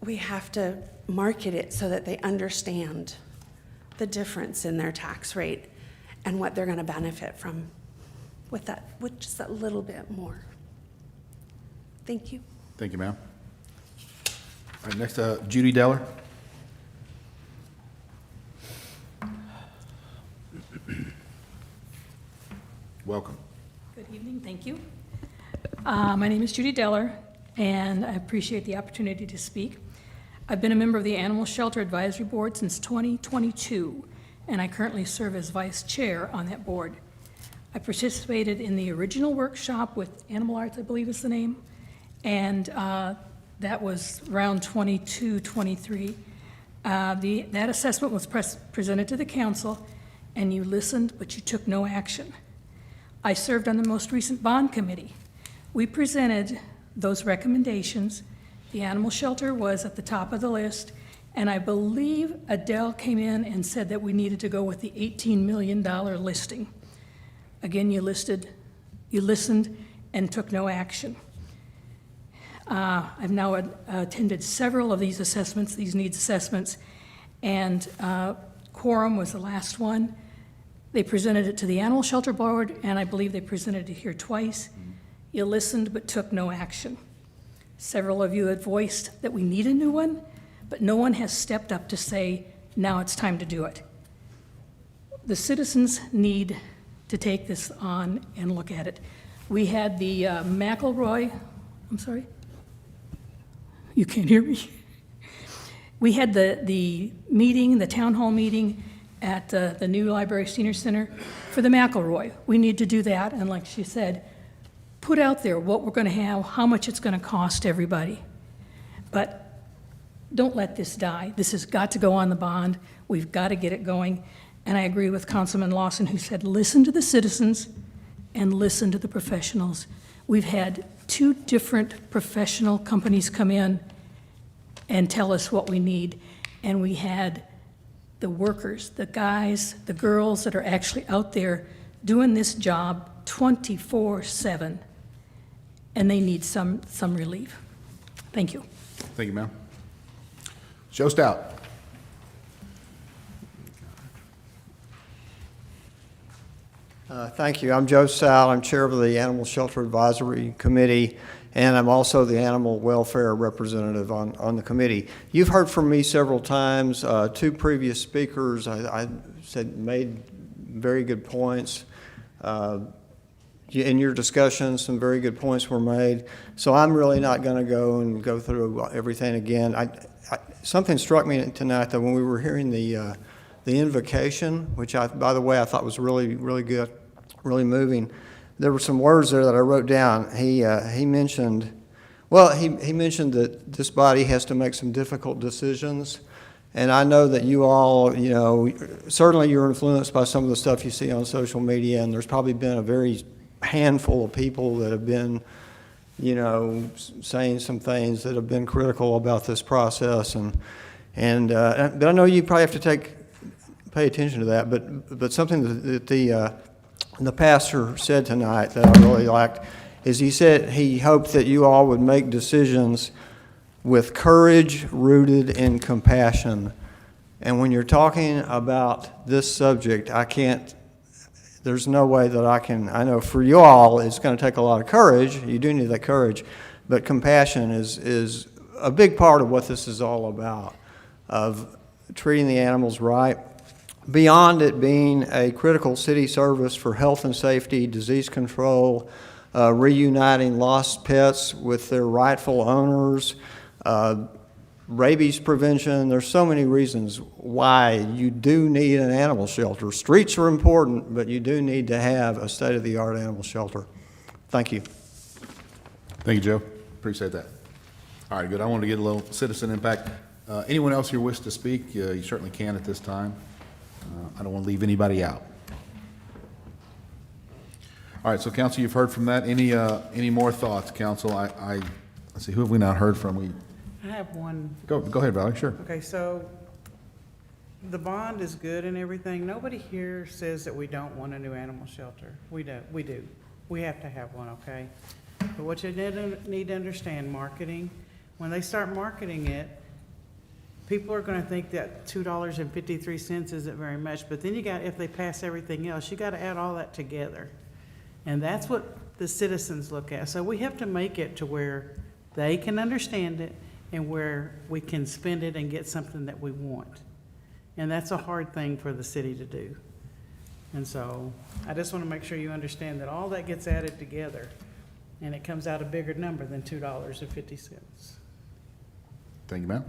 we have to market it so that they understand the difference in their tax rate and what they're going to benefit from with that, with just a little bit more. Thank you. Thank you, ma'am. All right, next, Judy Deller. Welcome. Good evening, thank you. My name is Judy Deller, and I appreciate the opportunity to speak. I've been a member of the Animal Shelter Advisory Board since 2022, and I currently serve as vice chair on that board. I participated in the original workshop with Animal Arts, I believe is the name, and that was around 22, 23. That assessment was presented to the council, and you listened, but you took no action. I served on the most recent bond committee. We presented those recommendations. The animal shelter was at the top of the list, and I believe Adele came in and said that we needed to go with the $18 million listing. Again, you listened, and took no action. I've now attended several of these assessments, these needs assessments, and Quorum was the last one. They presented it to the Animal Shelter Board, and I believe they presented it here twice. You listened but took no action. Several of you had voiced that we need a new one, but no one has stepped up to say, now it's time to do it. The citizens need to take this on and look at it. We had the McElroy, I'm sorry? You can't hear me? We had the meeting, the town hall meeting at the new Library Senior Center for the McElroy. We need to do that, and like she said, put out there what we're going to have, how much it's going to cost everybody. But don't let this die. This has got to go on the bond. We've got to get it going. And I agree with Councilman Lawson, who said, listen to the citizens and listen to the professionals. We've had 2 different professional companies come in and tell us what we need. And we had the workers, the guys, the girls that are actually out there doing this job 24/7, and they need some relief. Thank you. Thank you, ma'am. Joe Stout. Thank you. I'm Joe Sal. I'm chair of the Animal Shelter Advisory Committee, and I'm also the animal welfare representative on the committee. You've heard from me several times. 2 previous speakers I said made very good points. In your discussion, some very good points were made. So I'm really not going to go through everything again. Something struck me tonight that when we were hearing the invocation, which by the way I thought was really, really good, really moving. There were some words there that I wrote down. He mentioned that this body has to make some difficult decisions. And I know that you all, certainly you're influenced by some of the stuff you see on social media, and there's probably been a very handful of people that have been, saying some things that have been critical about this process. But I know you probably have to pay attention to that. But something that the pastor said tonight that I really liked is he said he hoped that you all would make decisions with courage rooted in compassion. And when you're talking about this subject, there's no way that I know for you all it's going to take a lot of courage. You do need that courage. But compassion is a big part of what this is all about, of treating the animals right. Beyond it being a critical city service for health and safety, disease control, reuniting lost pets with their rightful owners, rabies prevention. There's so many reasons why you do need an animal shelter. Streets are important, but you do need to have a state-of-the-art animal shelter. Thank you. Thank you, Joe. Appreciate that. All right, good. I wanted to get a little citizen impact. Anyone else here wish to speak? You certainly can at this time. I don't want to leave anybody out. All right, so council, you've heard from that. Any more thoughts, council? Let's see, who have we not heard from? I have one. Go ahead, Valerie, sure. Okay, so the bond is good and everything. Nobody here says that we don't want a new animal shelter. We do. We have to have one, okay? But what you need to understand, marketing, when they start marketing it, people are going to think that $2.53 isn't very much, but then if they pass everything else, you got to add all that together. And that's what the citizens look at. So we have to make it to where they can understand it and where we can spend it and get something that we want. And that's a hard thing for the city to do. And so I just want to make sure you understand that all that gets added together And it comes out a bigger number than $2.50. Thank you, ma'am.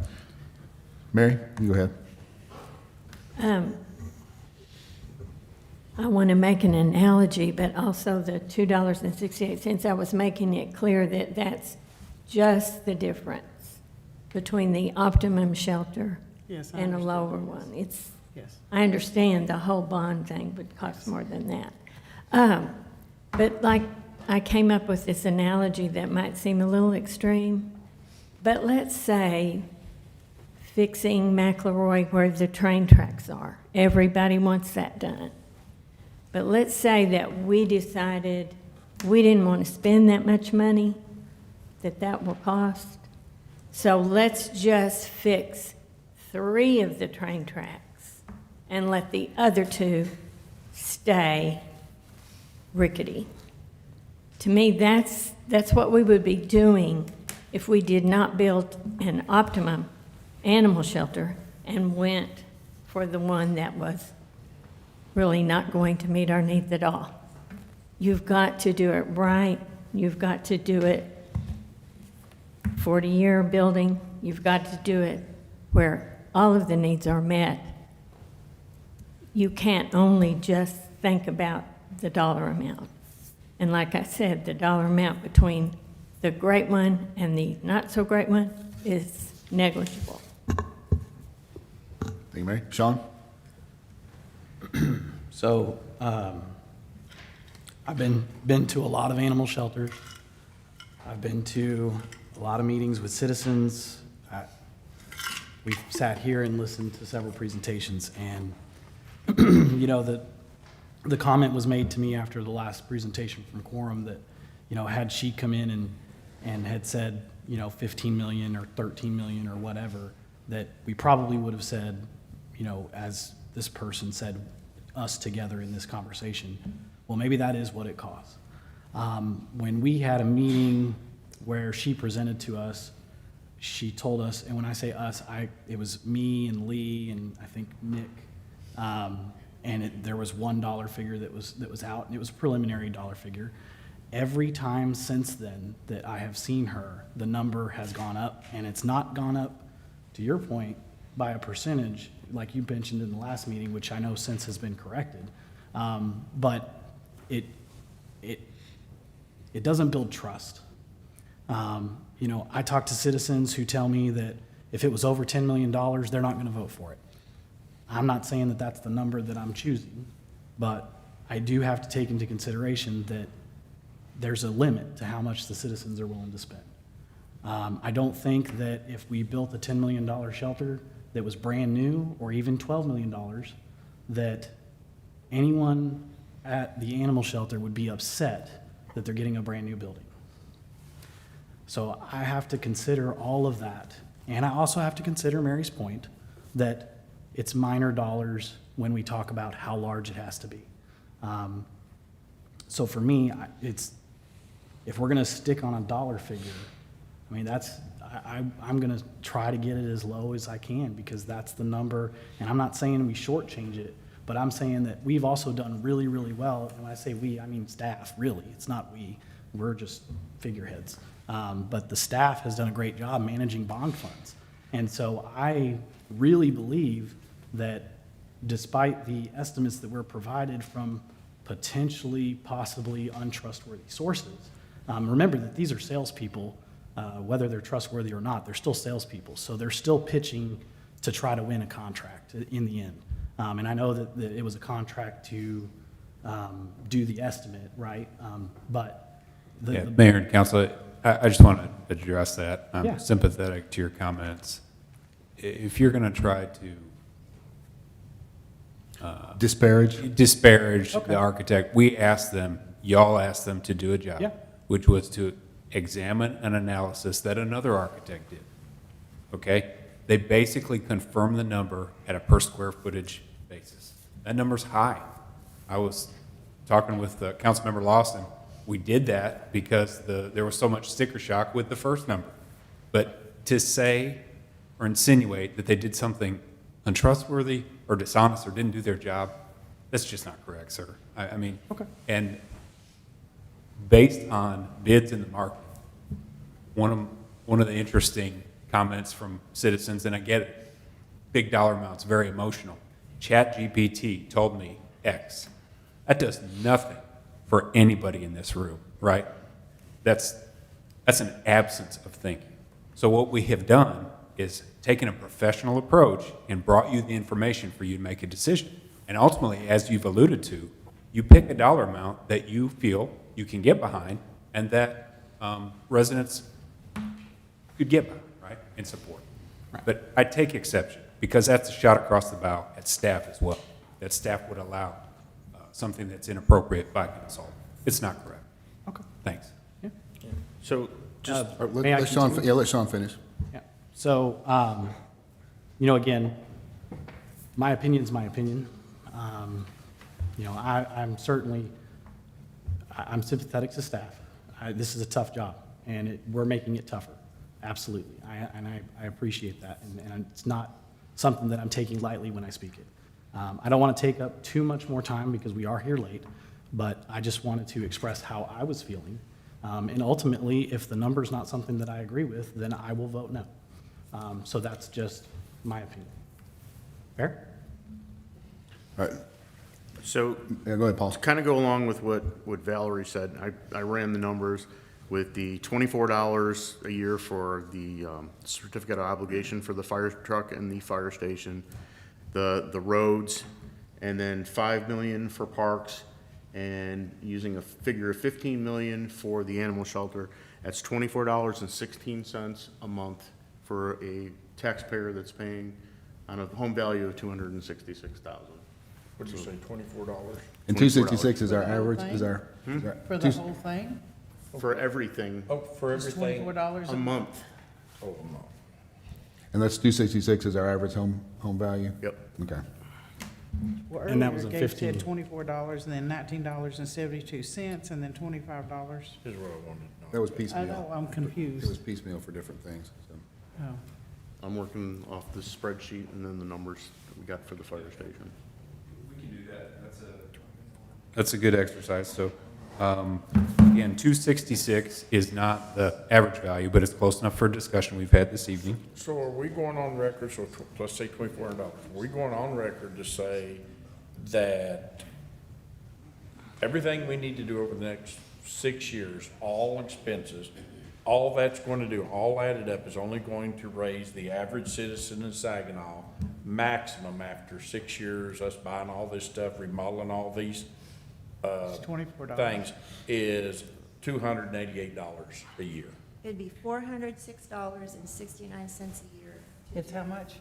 Mary, you go ahead. I want to make an analogy, but also the $2.68, I was making it clear that that's just the difference between the optimum shelter Yes, I and a understand. lower one. It's, Yes. I understand the whole bond thing would cost more than that. But like, I came up with this analogy that might seem a little extreme, but let's say fixing McElroy where the train tracks are. Everybody wants that done. But let's say that we decided we didn't want to spend that much money, that will cost. So let's just fix 3 of the train tracks and let the other 2 stay rickety. To me, that's what we would be doing if we did not build an optimum animal shelter and went for the one that was really not going to meet our needs at all. You've got to do it right. You've got to do it 40-year building. You've got to do it where all of the needs are met. You can't only just think about the dollar amount. And like I said, the dollar amount between the great one and the not-so-great one is negligible. Thank you, Mary. Sean? So, I've been to a lot of animal shelters. I've been to a lot of meetings with citizens. We've sat here and listened to several presentations, and, you know, the comment was made to me after the last presentation from Quorum that, you know, had she come in and had said, you know, 15 million or 13 million or whatever, that we probably would have said, you know, as this person said, us together in this conversation, well, maybe that is what it costs. When we had a meeting where she presented to us, she told us, and when I say us, it was me and Lee and I think Nick, and there was $1 figure that was out, and it was a preliminary dollar figure. Every time since then that I have seen her, the number has gone up, and it's not gone up, to your point, by a percentage, like you mentioned in the last meeting, which I know since has been corrected. But it doesn't build trust. You know, I talk to citizens who tell me that if it was over $10 million, they're not going to vote for it. I'm not saying that that's the number that I'm choosing, but I do have to take into consideration that there's a limit to how much the citizens are willing to spend. I don't think that if we built a $10 million shelter that was brand new, or even $12 million, that anyone at the animal shelter would be upset that they're getting a brand new building. So I have to consider all of that. And I also have to consider Mary's point that it's minor dollars when we talk about how large it has to be. So for me, if we're gonna stick on a dollar figure, I mean, I'm gonna try to get it as low as I can, because that's the number, and I'm not saying we shortchange it, but I'm saying that we've also done really, really well, and when I say we, I mean staff, really, it's not we, we're just figureheads. But the staff has done a great job managing bond funds. And so I really believe that despite the estimates that were provided from potentially, possibly untrustworthy sources, remember that these are salespeople, whether they're trustworthy or not, they're still salespeople. So they're still pitching to try to win a contract in the end. And I know that it was a contract to do the estimate, right? But the Mayor and Council, I just want to address that. I'm Yeah. sympathetic to your comments. If you're going to try to Disparage? the architect, y'all asked them to do a job, Yeah. which was to examine an analysis that another architect did. Okay? They basically confirmed the number at a per square footage basis. That number's high. I was talking with Councilmember Lawson. We did that because there was so much sticker shock with the first number. But to say or insinuate that they did something untrustworthy or dishonest or didn't do their job, that's just not correct, sir. I mean, Okay. and based on bids in the market. One of the interesting comments from citizens, and I get it, big dollar amounts, very emotional. ChatGPT told me X. That does nothing for anybody in this room, right? That's an absence of thinking. So what we have done is taken a professional approach and brought you the information for you to make a decision. And ultimately, as you've alluded to, you pick a dollar amount that you feel you can get behind and that residents could get behind, right, and support. But I take exception, because that's a shot across the bow at staff as well, that staff would allow something that's inappropriate by consult. It's not correct. Okay. Thanks. So, just, may I Let Sean, continue? let Sean finish. Yeah. So, again, my opinion's my opinion. I'm certainly, I'm sympathetic to staff. This is a tough job, and we're making it tougher. Absolutely. I appreciate that, and it's not something that I'm taking lightly when I speak it. I don't want to take up too much more time because we are here late, but I just wanted to express how I was feeling. And ultimately, if the number's not something that I agree with, then I will vote no. So that's just my opinion. Fair? All right. so Yeah, go ahead, Paul. to kind of go along with what Valerie said, I ran the numbers with the $24 a year for the certificate of obligation for the fire truck and the fire station, the roads, and then $5 million for parks, and using a figure of $15 million for the animal shelter. That's $24.16 a month for a taxpayer that's paying on a home value of $266,000. What'd you say, $24? And 266 is our average, is our. For the whole thing? For everything, Oh, for It's everything? $24 a month. Oh, no. And that's 266 is our average home value? Yep. Okay. Well, And that earlier was a Gabe 15. said $24 and then $19.72 and then $25. Is what I wanted to know. That was I piecemeal. know, I'm It was confused. piecemeal for different things, so. Oh. I'm working off the spreadsheet and then the numbers that we got for the fire station. We can do that. That's a good exercise. So, again, 266 is not the average value, but it's close enough for a discussion we've had this evening. So are we going on record, so let's say $2,400, are we going on record to say that everything we need to do over the next 6 years, all expenses, all that's going to do, all added up, is only going to raise the average citizen in Saginaw maximum after 6 years, us buying all this stuff, remodeling all these It's $24. things, is $288 a year? It'd be $406.69 a year. It's how much?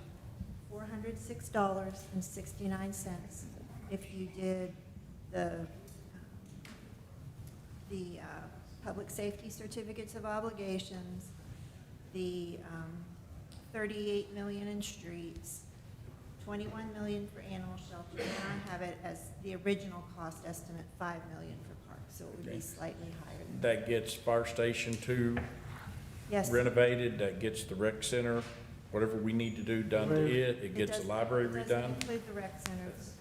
$406.69 if you did the public safety certificates of obligations, the 38 million in streets, 21 million for animal shelter, and I have it as the original cost estimate, 5 million for parks, so it would be slightly higher than that. That gets Fire Station 2 Yes. renovated, that gets the rec center, whatever we need to do done to it, it gets the does- library It doesn't redone. include the rec centers.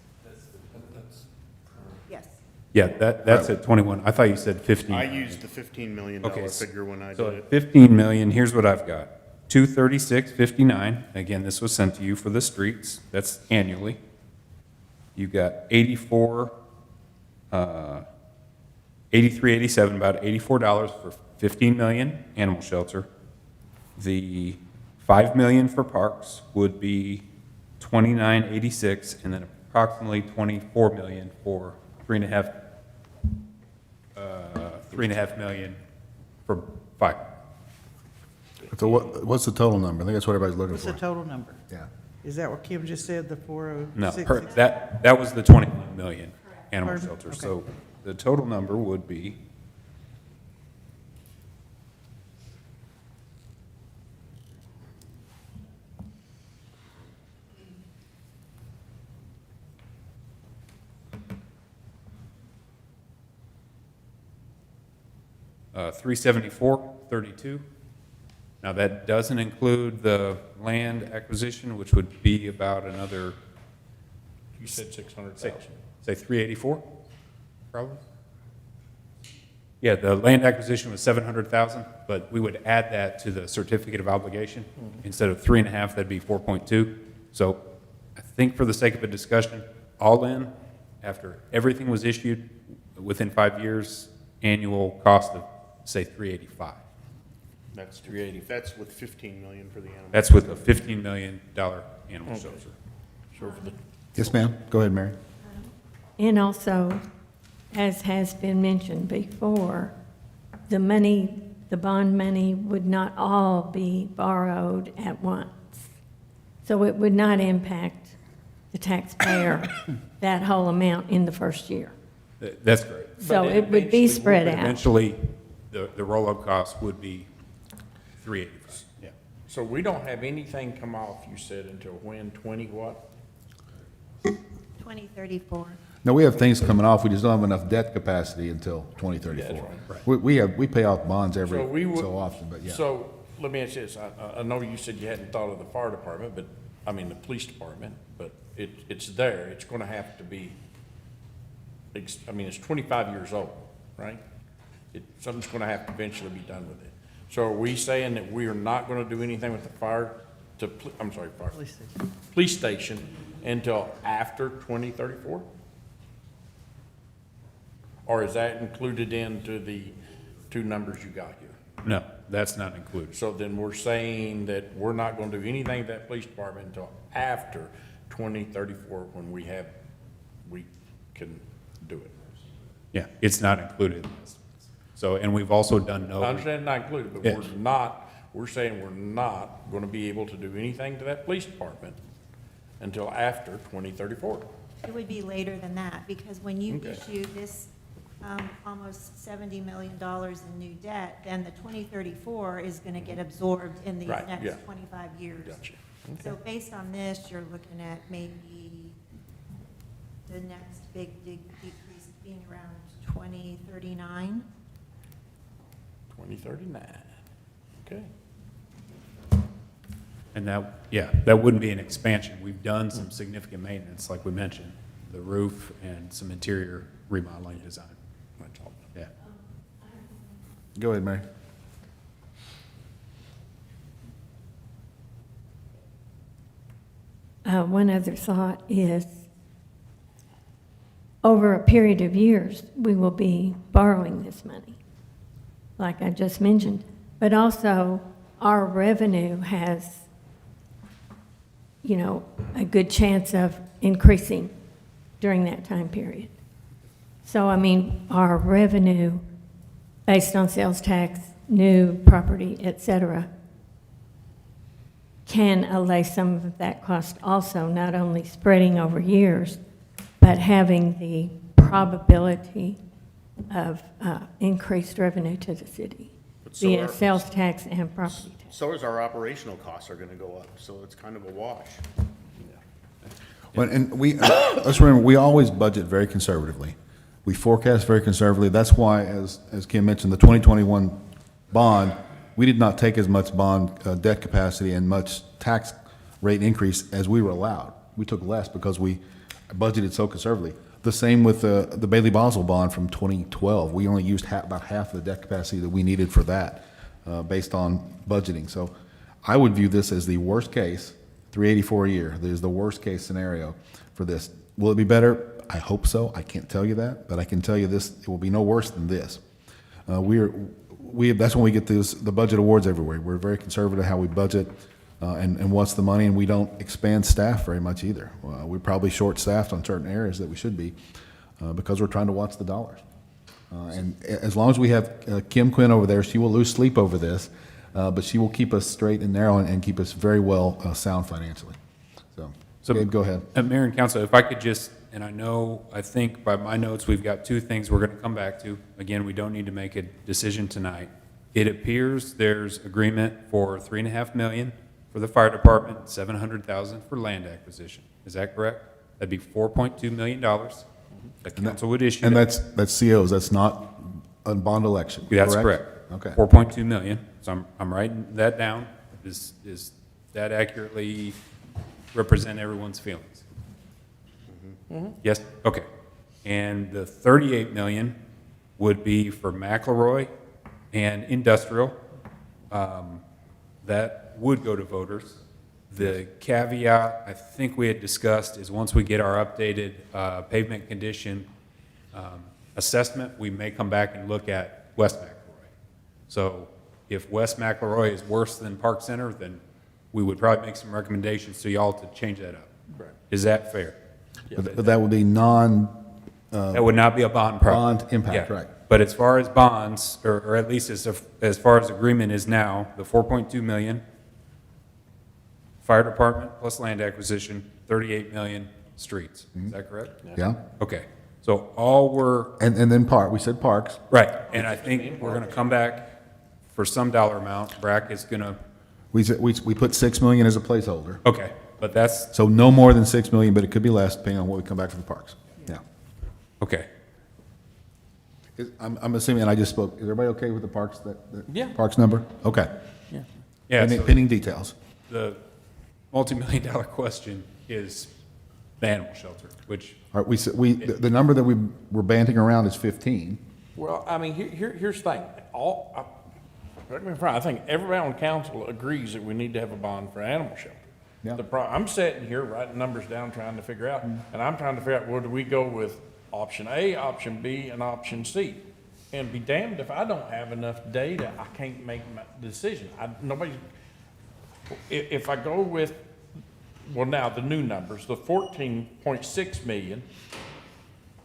Yes. Yeah, that's at 21. I thought you said 15. I used the $15 million Okay, figure when I So did it. at 15 million, here's what I've got. 236.59, again, this was sent to you for the streets, that's annually. You got 83.87, about $84 for 15 million animal shelter. The 5 million for parks would be 29.86, and then approximately 24 million for 3.5 million for fire. So what's the total number? I think that's what everybody's looking What's for. the total number? Yeah. Is that what Kim just said, the 406? No, that was the 21 million animal Pardon? shelter. Okay. So the total number would be $374.32. Now, that doesn't include the land acquisition, which would be about another, You said 600,000. say 384, probably? Yeah, the land acquisition was 700,000, but we would add that to the certificate of obligation. Instead of 3.5, that'd be 4.2. So I think for the sake of a discussion, all in, after everything was issued, within 5 years, annual cost of, say, 385. That's 380. That's with 15 million for the animal. That's with a $15 million animal shelter. So for the Yes, ma'am. Go ahead, Mary. And also, as has been mentioned before, the money, the bond money would not all be borrowed at once. So it would not impact the taxpayer that whole amount in the first year. That's great. So But it would be spread out. Eventually, the roll-up cost would be 385. Yeah. So we don't have anything come off, you said, until when, 20 what? 2034. No, we have things coming off, we just don't have enough debt capacity until 2034. We pay off bonds every So we would- so often, but yeah. So, let me ask you this, I know you said you hadn't thought of the fire department, but, I mean, the police department, but it's there, it's gonna have to be, I mean, it's 25 years old, right? Something's gonna have to eventually be done with it. So are we saying that we are not gonna do anything with the police station until after 2034? Or is that included into the two numbers you got here? No, that's not included. So then we're saying that we're not gonna do anything with that police department until after 2034, when we can do it. Yeah, it's not included in this. So, and we've also done no. I understand it's not included, but Yeah. we're saying we're not gonna be able to do anything to that police department until after 2034. It would be later than that, because when you Okay. issue this almost $70 million in new debt, then the 2034 is going to get absorbed in these Right, next yeah. 25 years. Gotcha. So based on this, you're looking at maybe the next big decrease being around 2039. 2039, okay. And that, yeah, that wouldn't be an expansion. We've done some significant maintenance, like we mentioned, the roof and some interior remodeling design. That's all. Yeah. Go ahead, Mary. One other thought is, over a period of years, we will be borrowing this money, like I just mentioned. But also, our revenue has, a good chance of increasing during that time period. So, I mean, our revenue, based on sales tax, new property, et cetera, can allay some of that cost also, not only spreading over years, but having the probability of increased revenue to the city But so via are- sales tax and property tax. So is our operational costs are gonna go up, so it's kind of a wash. Well, and let's remember, we always budget very conservatively. We forecast very conservatively. That's why, as Kim mentioned, the 2021 bond, we did not take as much bond debt capacity and much tax rate increase as we were allowed. We took less because we budgeted so conservatively. The same with the Bailey Boswell bond from 2012. We only used about half the debt capacity that we needed for that based on budgeting. So I would view this as the worst case, 384 a year. This is the worst case scenario for this. Will it be better? I hope so. I can't tell you that, but I can tell you this, it will be no worse than this. That's when we get the budget awards everywhere. We're very conservative how we budget and what's the money, and we don't expand staff very much either. We're probably short-staffed on certain areas that we should be because we're trying to watch the dollars. And as long as we have Kim Quinn over there, she will lose sleep over this, but she will keep us straight and narrow and keep us very well sound financially. So Gabe, go ahead. Mayor and Council, if I could just, and I think by my notes, we've got two things we're going to come back to. Again, we don't need to make a decision tonight. It appears there's agreement for $3.5 million for the fire department, $700,000 for land acquisition. Is that correct? That'd be $4.2 million. The council would issue. And that's COs, that's not a bond election, That's correct? correct. Okay. 4.2 million. So I'm writing that down. Does that accurately represent everyone's feelings? Yes? Okay. And the 38 million would be for McElroy and industrial. That would go to voters. The caveat I think we had discussed is once we get our updated pavement condition assessment, we may come back and look at West McElroy. So if West McElroy is worse than Park Center, then we would probably make some recommendations to y'all to change that up. Right. Is that fair? But that would be That would not be a bond project. bond impact, Yeah. right? But as far as bonds, or at least as far as agreement is now, the 4.2 million, fire department plus land acquisition, 38 million streets. Is that correct? Yeah? Okay. So all we're, And then we said parks. right, and I think we're gonna come back for some dollar amount. BRAC is gonna, We put 6 million as a placeholder. okay, but that's, So no more than 6 million, but it could be less depending on what we come back from the parks. Yeah. okay. I'm assuming, and I just spoke, is everybody okay with the parks, Yeah. parks number? Okay. Yeah, so Pending details. the multi-million-dollar question is the animal shelter, which, All right, the number that we're banting around is 15. Well, I mean, here's the thing. Correct me if I'm wrong, I think everybody on council agrees that we need to have a bond for animal shelter. Yeah. I'm sitting here writing numbers down, trying to figure out, and I'm trying to figure out, well, do we go with option A, option B, and option C? And be damned if I don't have enough data, I can't make my decision. If I go with, well, now, the new numbers, the 14.6 million,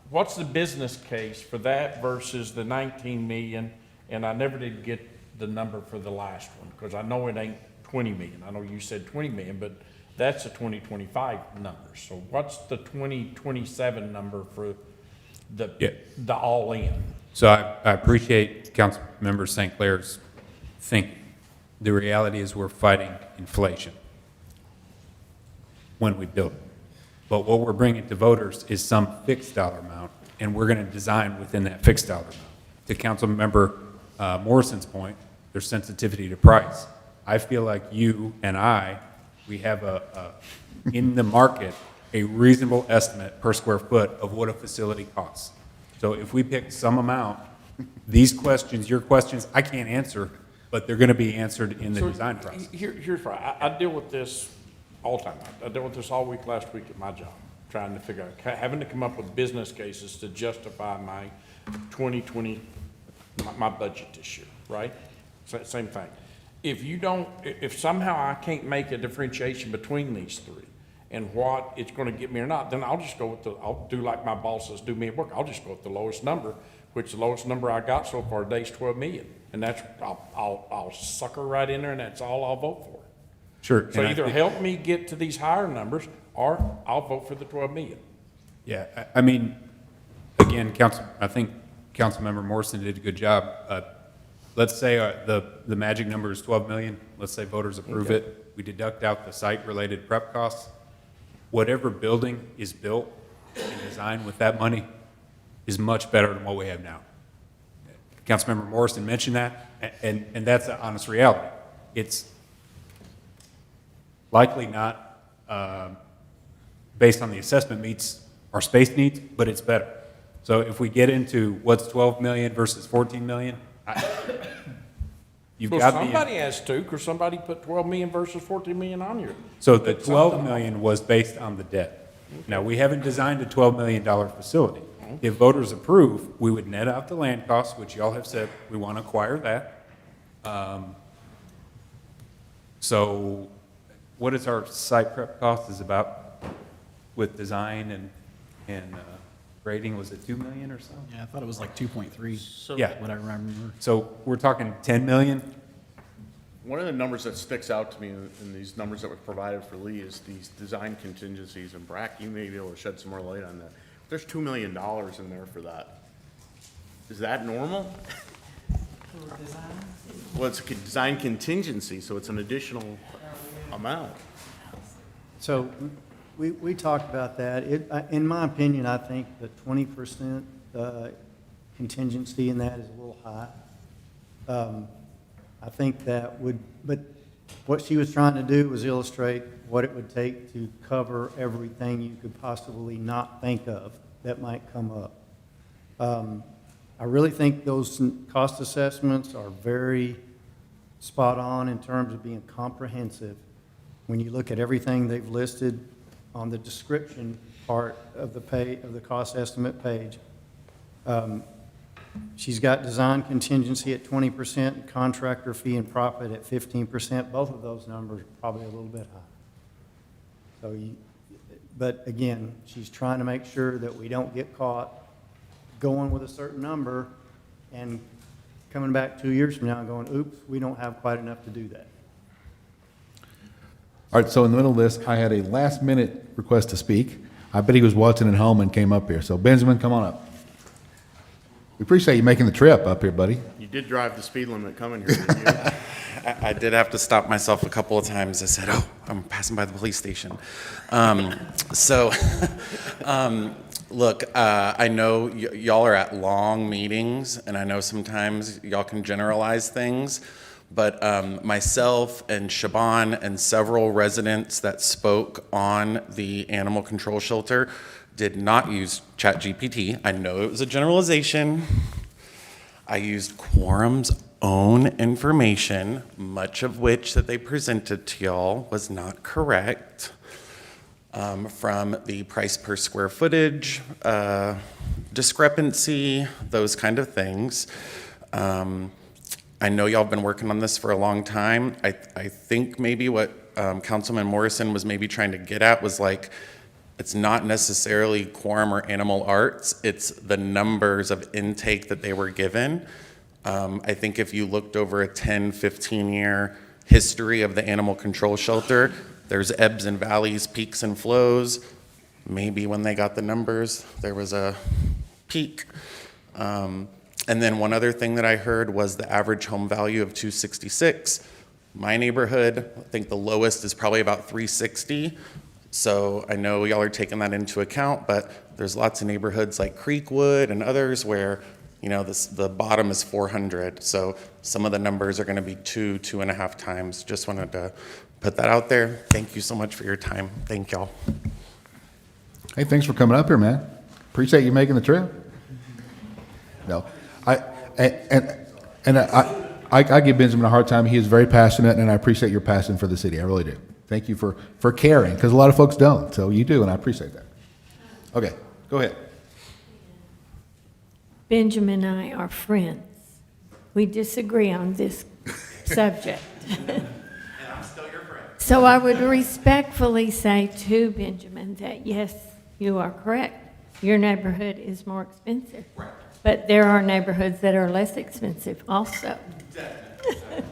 what's the business case for that versus the 19 million? And I never did get the number for the last one, because I know it ain't 20 million. I know you said 20 million, but that's a 2025 number. So what's the 2027 number for the all-in? so I appreciate Councilmember St. Clair's thinking. The reality is we're fighting inflation when we build it. But what we're bringing to voters is some fixed dollar amount, and we're going to design within that fixed dollar amount. To Councilmember Morrison's point, there's sensitivity to price. I feel like you and we have in the market, a reasonable estimate per square foot of what a facility costs. So if we pick some amount, these questions, your questions, I can't answer, but they're going to be answered in the design process. Here's why. I deal with this all the time. I dealt with this all week last week at my job, trying to figure out, having to come up with business cases to justify my 2020, my budget this year, right? Same thing. If somehow I can't make a differentiation between these three and what it's going to get me or not, then I'll just go with I'll do like my bosses do me at work. I'll just go with the lowest number, which the lowest number I got so far today is 12 million. And that's, I'll sucker right in there and that's all I'll vote for. Sure. So either help me get to these higher numbers or I'll vote for the 12 million. Yeah, I mean, again, I think Councilmember Morrison did a good job. Let's say the magic number is 12 million. Let's say voters approve it. We deduct out the site-related prep costs. Whatever building is built and designed with that money is much better than what we have now. Councilmember Morrison mentioned that, and that's an honest reality. It's likely not, based on the assessment, meets our space needs, but it's better. So if we get into what's 12 million versus 14 million, you've Well, got somebody has to, because somebody put 12 million versus 14 million on here. So the 12 million was based on the debt. Now, we haven't designed a $12 million facility. If voters approve, we would net out the land costs, which y'all have said we want to acquire that. So what is our site prep cost is about with design and grading, was it 2 million or so? Yeah, I thought it was like 2.3. Yeah. What I remember. So we're talking 10 million? One of the numbers that sticks out to me in these numbers that were provided for Lee is these design contingencies, and Brack, you may be able to shed some more light on that. There's $2 million in there for that. Is that normal? Well, it's a design contingency, so it's an additional amount. So we talked about that. In my opinion, I think the 20% contingency in that is a little high. I think that would, but what she was trying to do was illustrate what it would take to cover everything you could possibly not think of that might come up. I really think those cost assessments are very spot on in terms of being comprehensive. When you look at everything they've listed on the description part of the cost estimate page, she's got design contingency at 20%, contractor fee and profit at 15%. Both of those numbers are probably a little bit high. But again, she's trying to make sure that we don't get caught going with a certain number and coming back 2 years from now and going, oops, we don't have quite enough to do that. All right, so in the middle of this, I had a last-minute request to speak. I bet he was watching at home and came up here. So Benjamin, come on up. We appreciate you making the trip up here, buddy. You did drive the speed limit coming here, didn't you? I did have to stop myself a couple of times. I said, oh, I'm passing by the police station. Look, I know y'all are at long meetings, and I know sometimes y'all can generalize things, but myself and Shaban and several residents that spoke on the animal control shelter did not use ChatGPT. I know it was a generalization. I used Quorum's own information, much of which that they presented to y'all was not correct, from the price per square footage, discrepancy, those kind of things. I know y'all have been working on this for a long time. I think maybe what Councilman Morrison was maybe trying to get at was like, it's not necessarily Quorum or Animal Arts, it's the numbers of intake that they were given. I think if you looked over a 10, 15-year history of the animal control shelter, there's ebbs and valleys, peaks and flows. Maybe when they got the numbers, there was a peak. And then one other thing that I heard was the average home value of $266. My neighborhood, I think the lowest is probably about $360. So I know y'all are taking that into account, but there's lots of neighborhoods like Creekwood and others where, you know, the bottom is 400. So some of the numbers are going to be 2.5 times. Just wanted to put that out there. Thank you so much for your time. Thank y'all. Hey, thanks for coming up here, man. Appreciate you making the trip. No, I give Benjamin a hard time. He is very passionate, and I appreciate your passion for the city. I really do. Thank you for caring, because a lot of folks don't. So you do, and I appreciate that. Okay, go ahead. Benjamin and I are friends. We disagree on this subject. And I'm still your friend. So I would respectfully say to Benjamin that, yes, you are correct. Your neighborhood is more expensive. Right. But there are neighborhoods that are less expensive also. Definitely.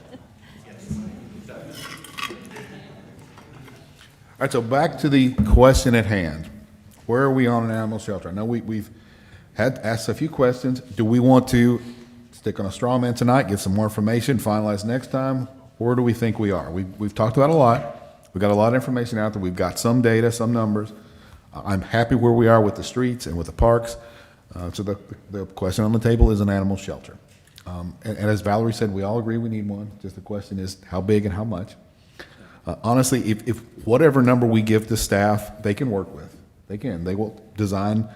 All right, so back to the question at hand. Where are we on an animal shelter? I know we've had asked a few questions. Do we want to stick on a straw man tonight, get some more information, finalize next time? Where do we think we are? We've talked about a lot. We've got a lot of information out there. We've got some data, some numbers. I'm happy where we are with the streets and with the parks. So the question on the table is an animal shelter. And as Valerie said, we all agree we need one. Just the question is how big and how much. Honestly, if whatever number we give to staff, they can work with. They can. They will design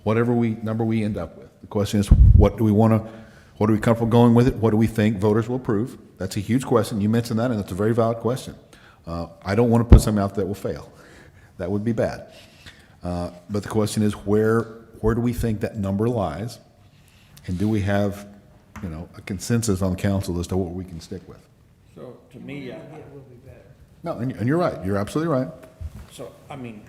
whatever number we end up with. The question is, what are we comfortable going with it? What do we think voters will approve? That's a huge question. You mentioned that, and it's a very valid question. I don't want to put something out that will fail. That would be bad. But the question is, where do we think that number lies? And do we have, a consensus on council as to what we can stick with? So to me, No, and you're right. You're absolutely right. So, I mean,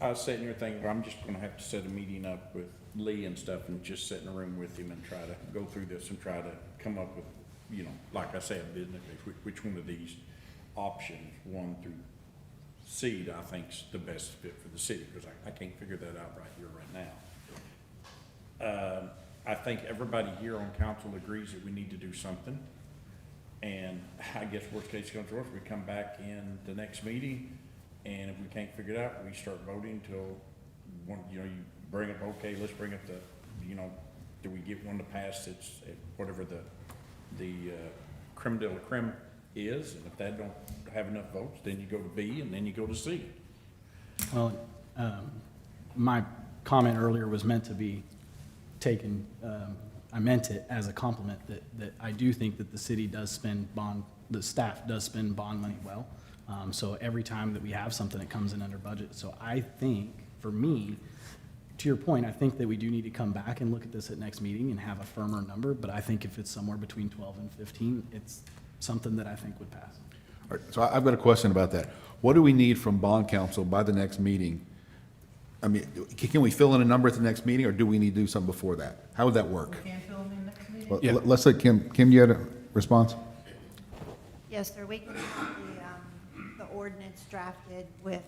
I was sitting here thinking, well, I'm just gonna have to set a meeting up with Lee and stuff and just sit in a room with him and try to go through this and try to come up with, like I said, business, which one of these options, 1 through C, I think's the best fit for the city, because I can't figure that out right here, right now. I think everybody here on council agrees that we need to do something. And I guess worst case comes to worst, we come back in the next meeting, and if we can't figure it out, we start voting till you bring up, okay, let's bring up do we get one to pass, it's whatever the creme de la creme is, and if that don't have enough votes, then you go to B, and then you go to C. Well, my comment earlier was meant to be taken I meant it as a compliment, that I do think that the city does spend the staff does spend bond money well. So every time that we have something, it comes in under budget. So I think, for me, to your point, I think that we do need to come back and look at this at next meeting and have a firmer number, but I think if it's somewhere between 12 and 15, it's something that I think would pass. All right, so I've got a question about that. What do we need from bond council by the next meeting? I mean, can we fill in a number at the next meeting, or do we need to do something before that? How would that work? Can't fill them in next meeting? Well, Yeah. Let's let Kim, you had a response? Yes, sir, we can have the ordinance drafted with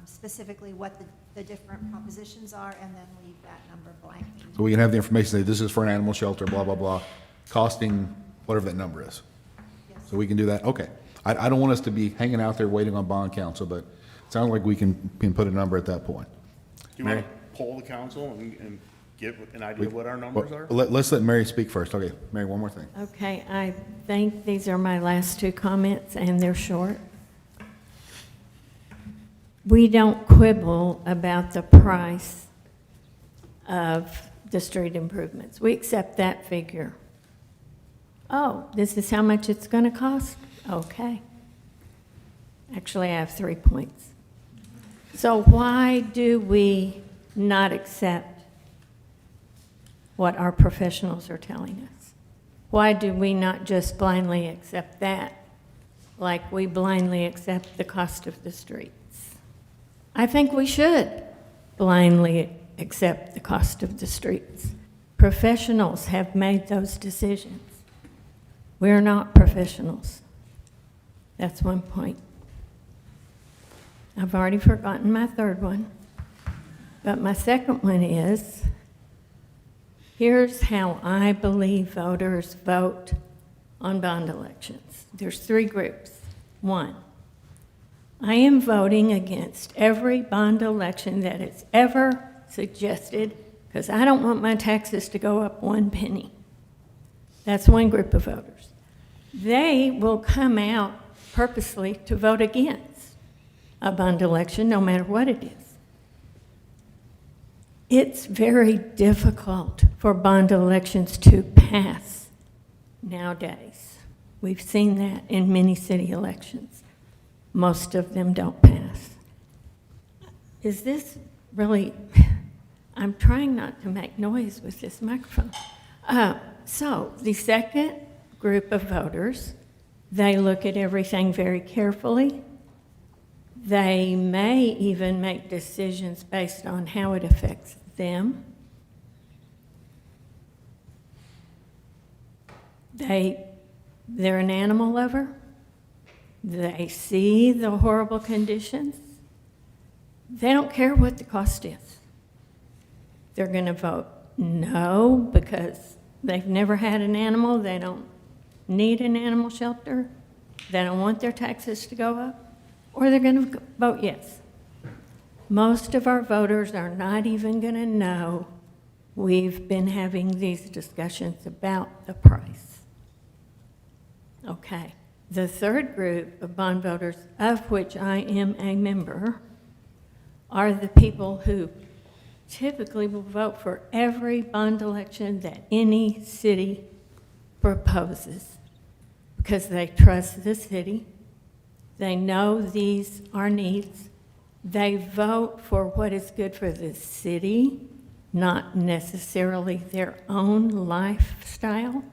specifically what the different propositions are, and then leave that number blank. So we can have the information, say this is for an animal shelter, blah, blah, blah, costing whatever that number is. So we can do that? Okay. I don't want us to be hanging out there waiting on bond council, but it sounds like we can put a number at that point. Do you want to poll the council and get an idea of what our numbers are? Let's let Mary speak first. Okay, Mary, one more thing. Okay, I think these are my last two comments, and they're short. We don't quibble about the price of the street improvements. We accept that figure. Oh, this is how much it's going to cost? Okay. Actually, I have 3 points. So why do we not accept what our professionals are telling us? Why do we not just blindly accept that, like we blindly accept the cost of the streets? I think we should blindly accept the cost of the streets. Professionals have made those decisions. We're not professionals. That's one point. I've already forgotten my third one. But my second one is, here's how I believe voters vote on bond elections. There's 3 groups. 1, I am voting against every bond election that is ever suggested because I don't want my taxes to go up 1 penny. That's one group of voters. They will come out purposely to vote against a bond election, no matter what it is. It's very difficult for bond elections to pass nowadays. We've seen that in many city elections. Most of them don't pass. Is this really, I'm trying not to make noise with this microphone. So the second group of voters, they look at everything very carefully. They may even make decisions based on how it affects them. They're an animal lover. They see the horrible conditions. They don't care what the cost is. They're going to vote no because they've never had an animal. They don't need an animal shelter. They don't want their taxes to go up. Or they're going to vote yes. Most of our voters are not even going to know we've been having these discussions about the price. Okay. The third group of bond voters, of which I am a member, are the people who typically will vote for every bond election that any city proposes because they trust the city. They know these are needs. They vote for what is good for the city, not necessarily their own lifestyle.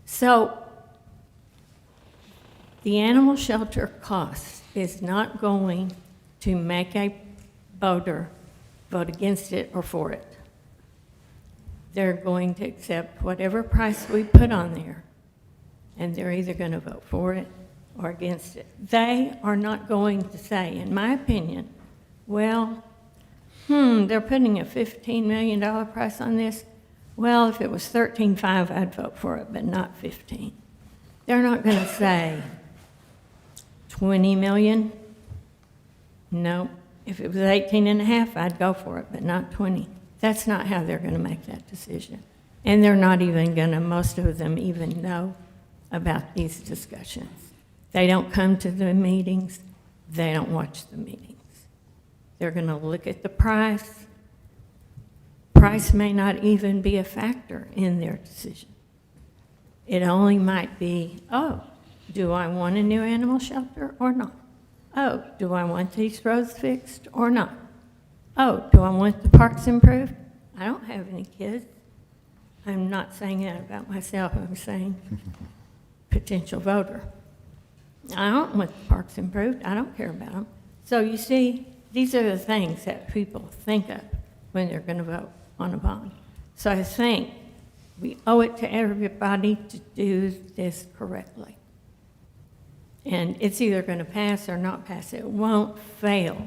So the animal shelter cost is not going to make a voter vote against it or for it. They're going to accept whatever price we put on there, and they're either going to vote for it or against it. They are not going to say, in my opinion, well, they're putting a $15 million price on this. Well, if it was $13.5, I'd vote for it, but not $15. They're not going to say, $20 million? No. If it was 18.5, I'd go for it, but not 20. That's not how they're going to make that decision. And they're not even going to, most of them even know about these discussions. They don't come to the meetings. They don't watch the meetings. They're going to look at the price price may not even be a factor in their decision. It only might be, oh, do I want a new animal shelter or not? Oh, do I want these roads fixed or not? Oh, do I want the parks improved? I don't have any kids. I'm not saying that about myself, I'm saying potential voter. I don't want the parks improved, I don't care about them. So you see, these are the things that people think of when they're going to vote on a bond. So I think we owe it to everybody to do this correctly. And it's either going to pass or not pass. It won't fail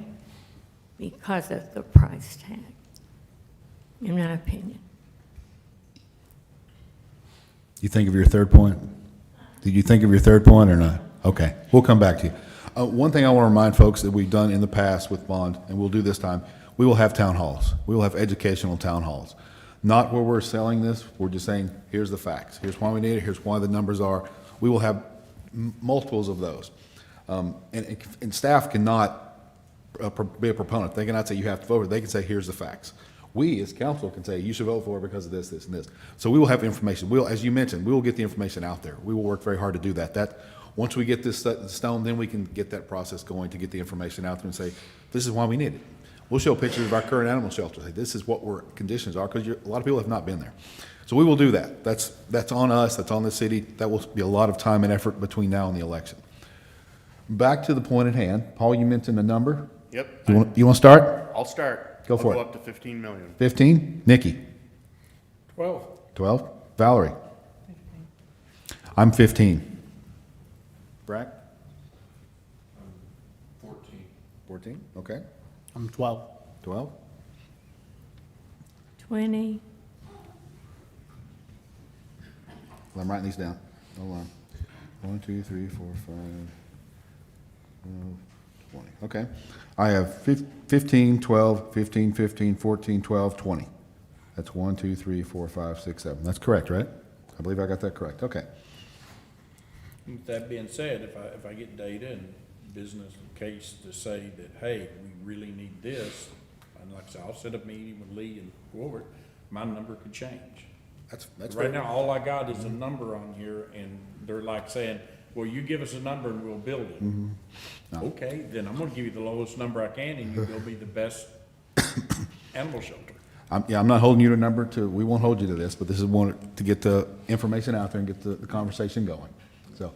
because of the price tag, in my opinion. You think of your third point? Did you think of your third point or not? Okay, we'll come back to you. One thing I want to remind folks that we've done in the past with bond, and we'll do this time, we will have town halls. We will have educational town halls. Not where we're selling this, we're just saying, here's the facts. Here's why we need it, here's why the numbers are. We will have multiples of those. And staff cannot be a proponent. They cannot say you have to vote. They can say, here's the facts. We, as council, can say, you should vote for it because of this, this, and this. So we will have information. We'll, as you mentioned, we will get the information out there. We will work very hard to do that. Once we get this set in stone, then we can get that process going to get the information out there and say, this is why we need it. We'll show pictures of our current animal shelter. Say, this is what our conditions are, because a lot of people have not been there. So we will do that. That's on us. That's on the city. That will be a lot of time and effort between now and the election. Back to the point at hand. Paul, you mentioned a number. Yep. You want to start? I'll start. Go for I'll it. Go up to 15 million. 15? Nikki? 12. 12? Valerie? I'm 15. Brack? 14. 14, okay. I'm 12. 12? 20, Well, I'm writing these down. Hold on. 1, 2, 3, 4, 5, 20. Okay. I have 15, 12, 15, 15, 14, 12, 20. That's 1, 2, 3, 4, 5, 6, 7. That's correct, right? I believe I got that correct. Okay. With that being said, if I get data and business case to say that, hey, we really need this, and like I said, I'll set up a meeting with Lee and go over it, my number could change. That's Right now, all I got is a number on here, and they're like saying, well, you give us a number and we'll build it. No. Okay, then I'm gonna give you the lowest number I can, and you will be the best animal shelter. I'm not holding you to a number we won't hold you to this, but this is one to get the information out there and get the conversation going. So,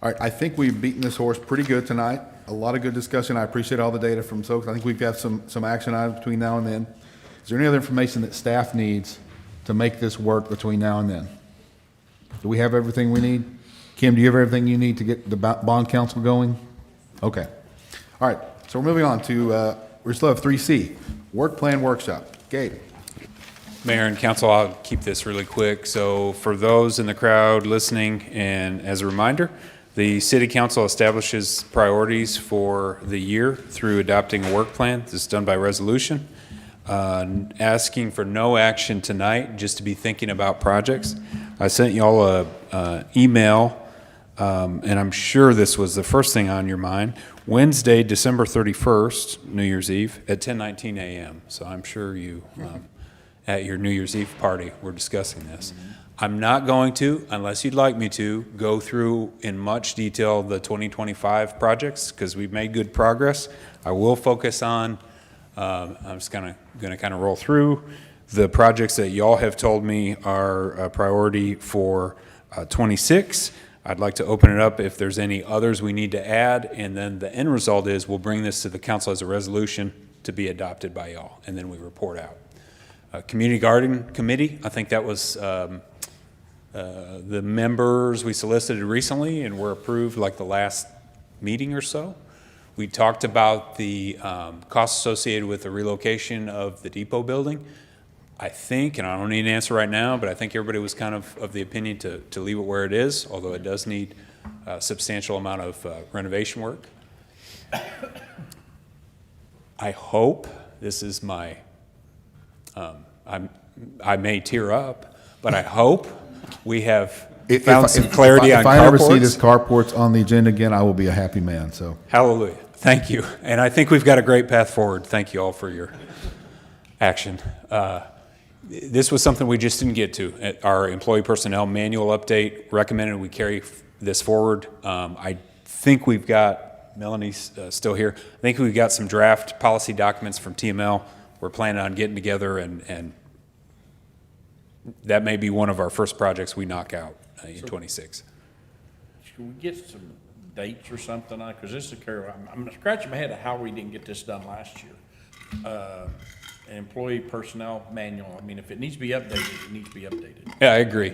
all right, I think we've beaten this horse pretty good tonight. A lot of good discussion. I appreciate all the data from folks. I think we've got some action items between now and then. Is there any other information that staff needs to make this work between now and then? Do we have everything we need? Kim, do you have everything you need to get the bond council going? Okay. All right, so we're moving on to, we still have 3C, work plan workshop. Gabe. Mayor and council, I'll keep this really quick. So for those in the crowd listening, and as a reminder, the city council establishes priorities for the year through adopting a work plan. This is done by resolution. Asking for no action tonight, just to be thinking about projects. I sent you all a email, and I'm sure this was the first thing on your mind. Wednesday, December 31st, New Year's Eve, at 10:19 a.m. So I'm sure you, at your New Year's Eve party, were discussing this. I'm not going to, unless you'd like me to, go through in much detail the 2025 projects, because we've made good progress. I will focus on, I'm just gonna kind of roll through the projects that y'all have told me are a priority for 26. I'd like to open it up if there's any others we need to add, and then the end result is we'll bring this to the council as a resolution to be adopted by y'all, and then we report out. Community Garden Committee, I think that was the members we solicited recently and were approved like the last meeting or so. We talked about the costs associated with the relocation of the depot building. I think, and I don't need an answer right now, but I think everybody was kind of the opinion to leave it where it is, although it does need a substantial amount of renovation work. I hope, this is my, I may tear up, but I hope we have found some clarity on carports. If I ever see this carports on the agenda again, I will be a happy man, so. Hallelujah. Thank you. And I think we've got a great path forward. Thank you all for your action. This was something we just didn't get to. Our employee personnel manual update recommended we carry this forward. I think we've got, Melanie's still here, I think we've got some draft policy documents from TML. We're planning on getting together, and that may be one of our first projects we knock out in '26. Should we get some dates or something on it? Because this is I'm scratching my head of how we didn't get this done last year. Employee personnel manual, I mean, if it needs to be updated, it needs to be updated. Yeah, I agree.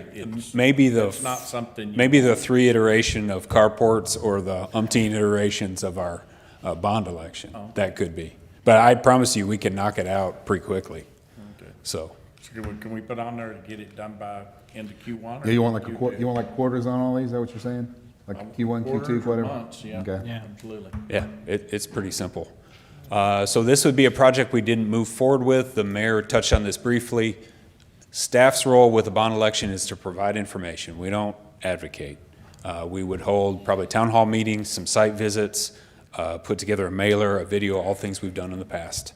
Maybe It's not something. maybe the 3 iteration of carports or the umpteen iterations of our bond election. That could be. But I promise you, we can knock it out pretty quickly. Okay. So, So can we put on there to get it done by end of Q1? Yeah, you want like quarters on all these, is that what you're saying? Like Q1, Quarters Q2, or whatever? months, yeah, Okay. absolutely. yeah, it's pretty simple. So this would be a project we didn't move forward with. The mayor touched on this briefly. Staff's role with a bond election is to provide information. We don't advocate. We would hold probably town hall meetings, some site visits, put together a mailer, a video, all things we've done in the past,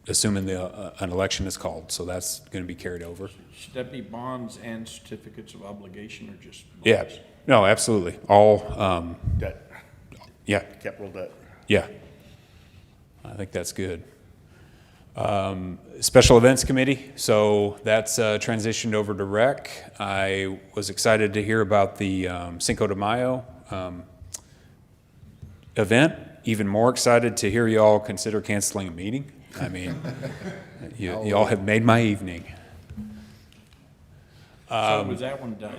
assuming an election is called. So that's going to be carried over. Should that be bonds and certificates of obligation or just bonds? Yeah, no, absolutely. All, Debt, yeah, capital debt. yeah. I think that's good. Special Events Committee, so that's transitioned over to rec. I was excited to hear about the Cinco de Mayo event. Even more excited to hear y'all consider canceling a meeting. I mean, y'all have made my evening. So was that one done?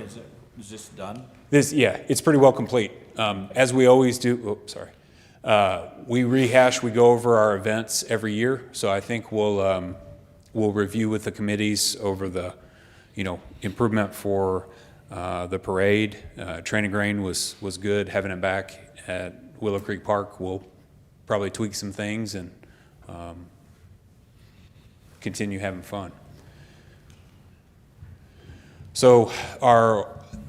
Is this done? Yeah, it's pretty well complete. As we always do, we rehash, we go over our events every year. So I think we'll review with the committees over the, improvement for the parade. Training Grain was good, having it back at Willow Creek Park. We'll probably tweak some things and continue having fun. So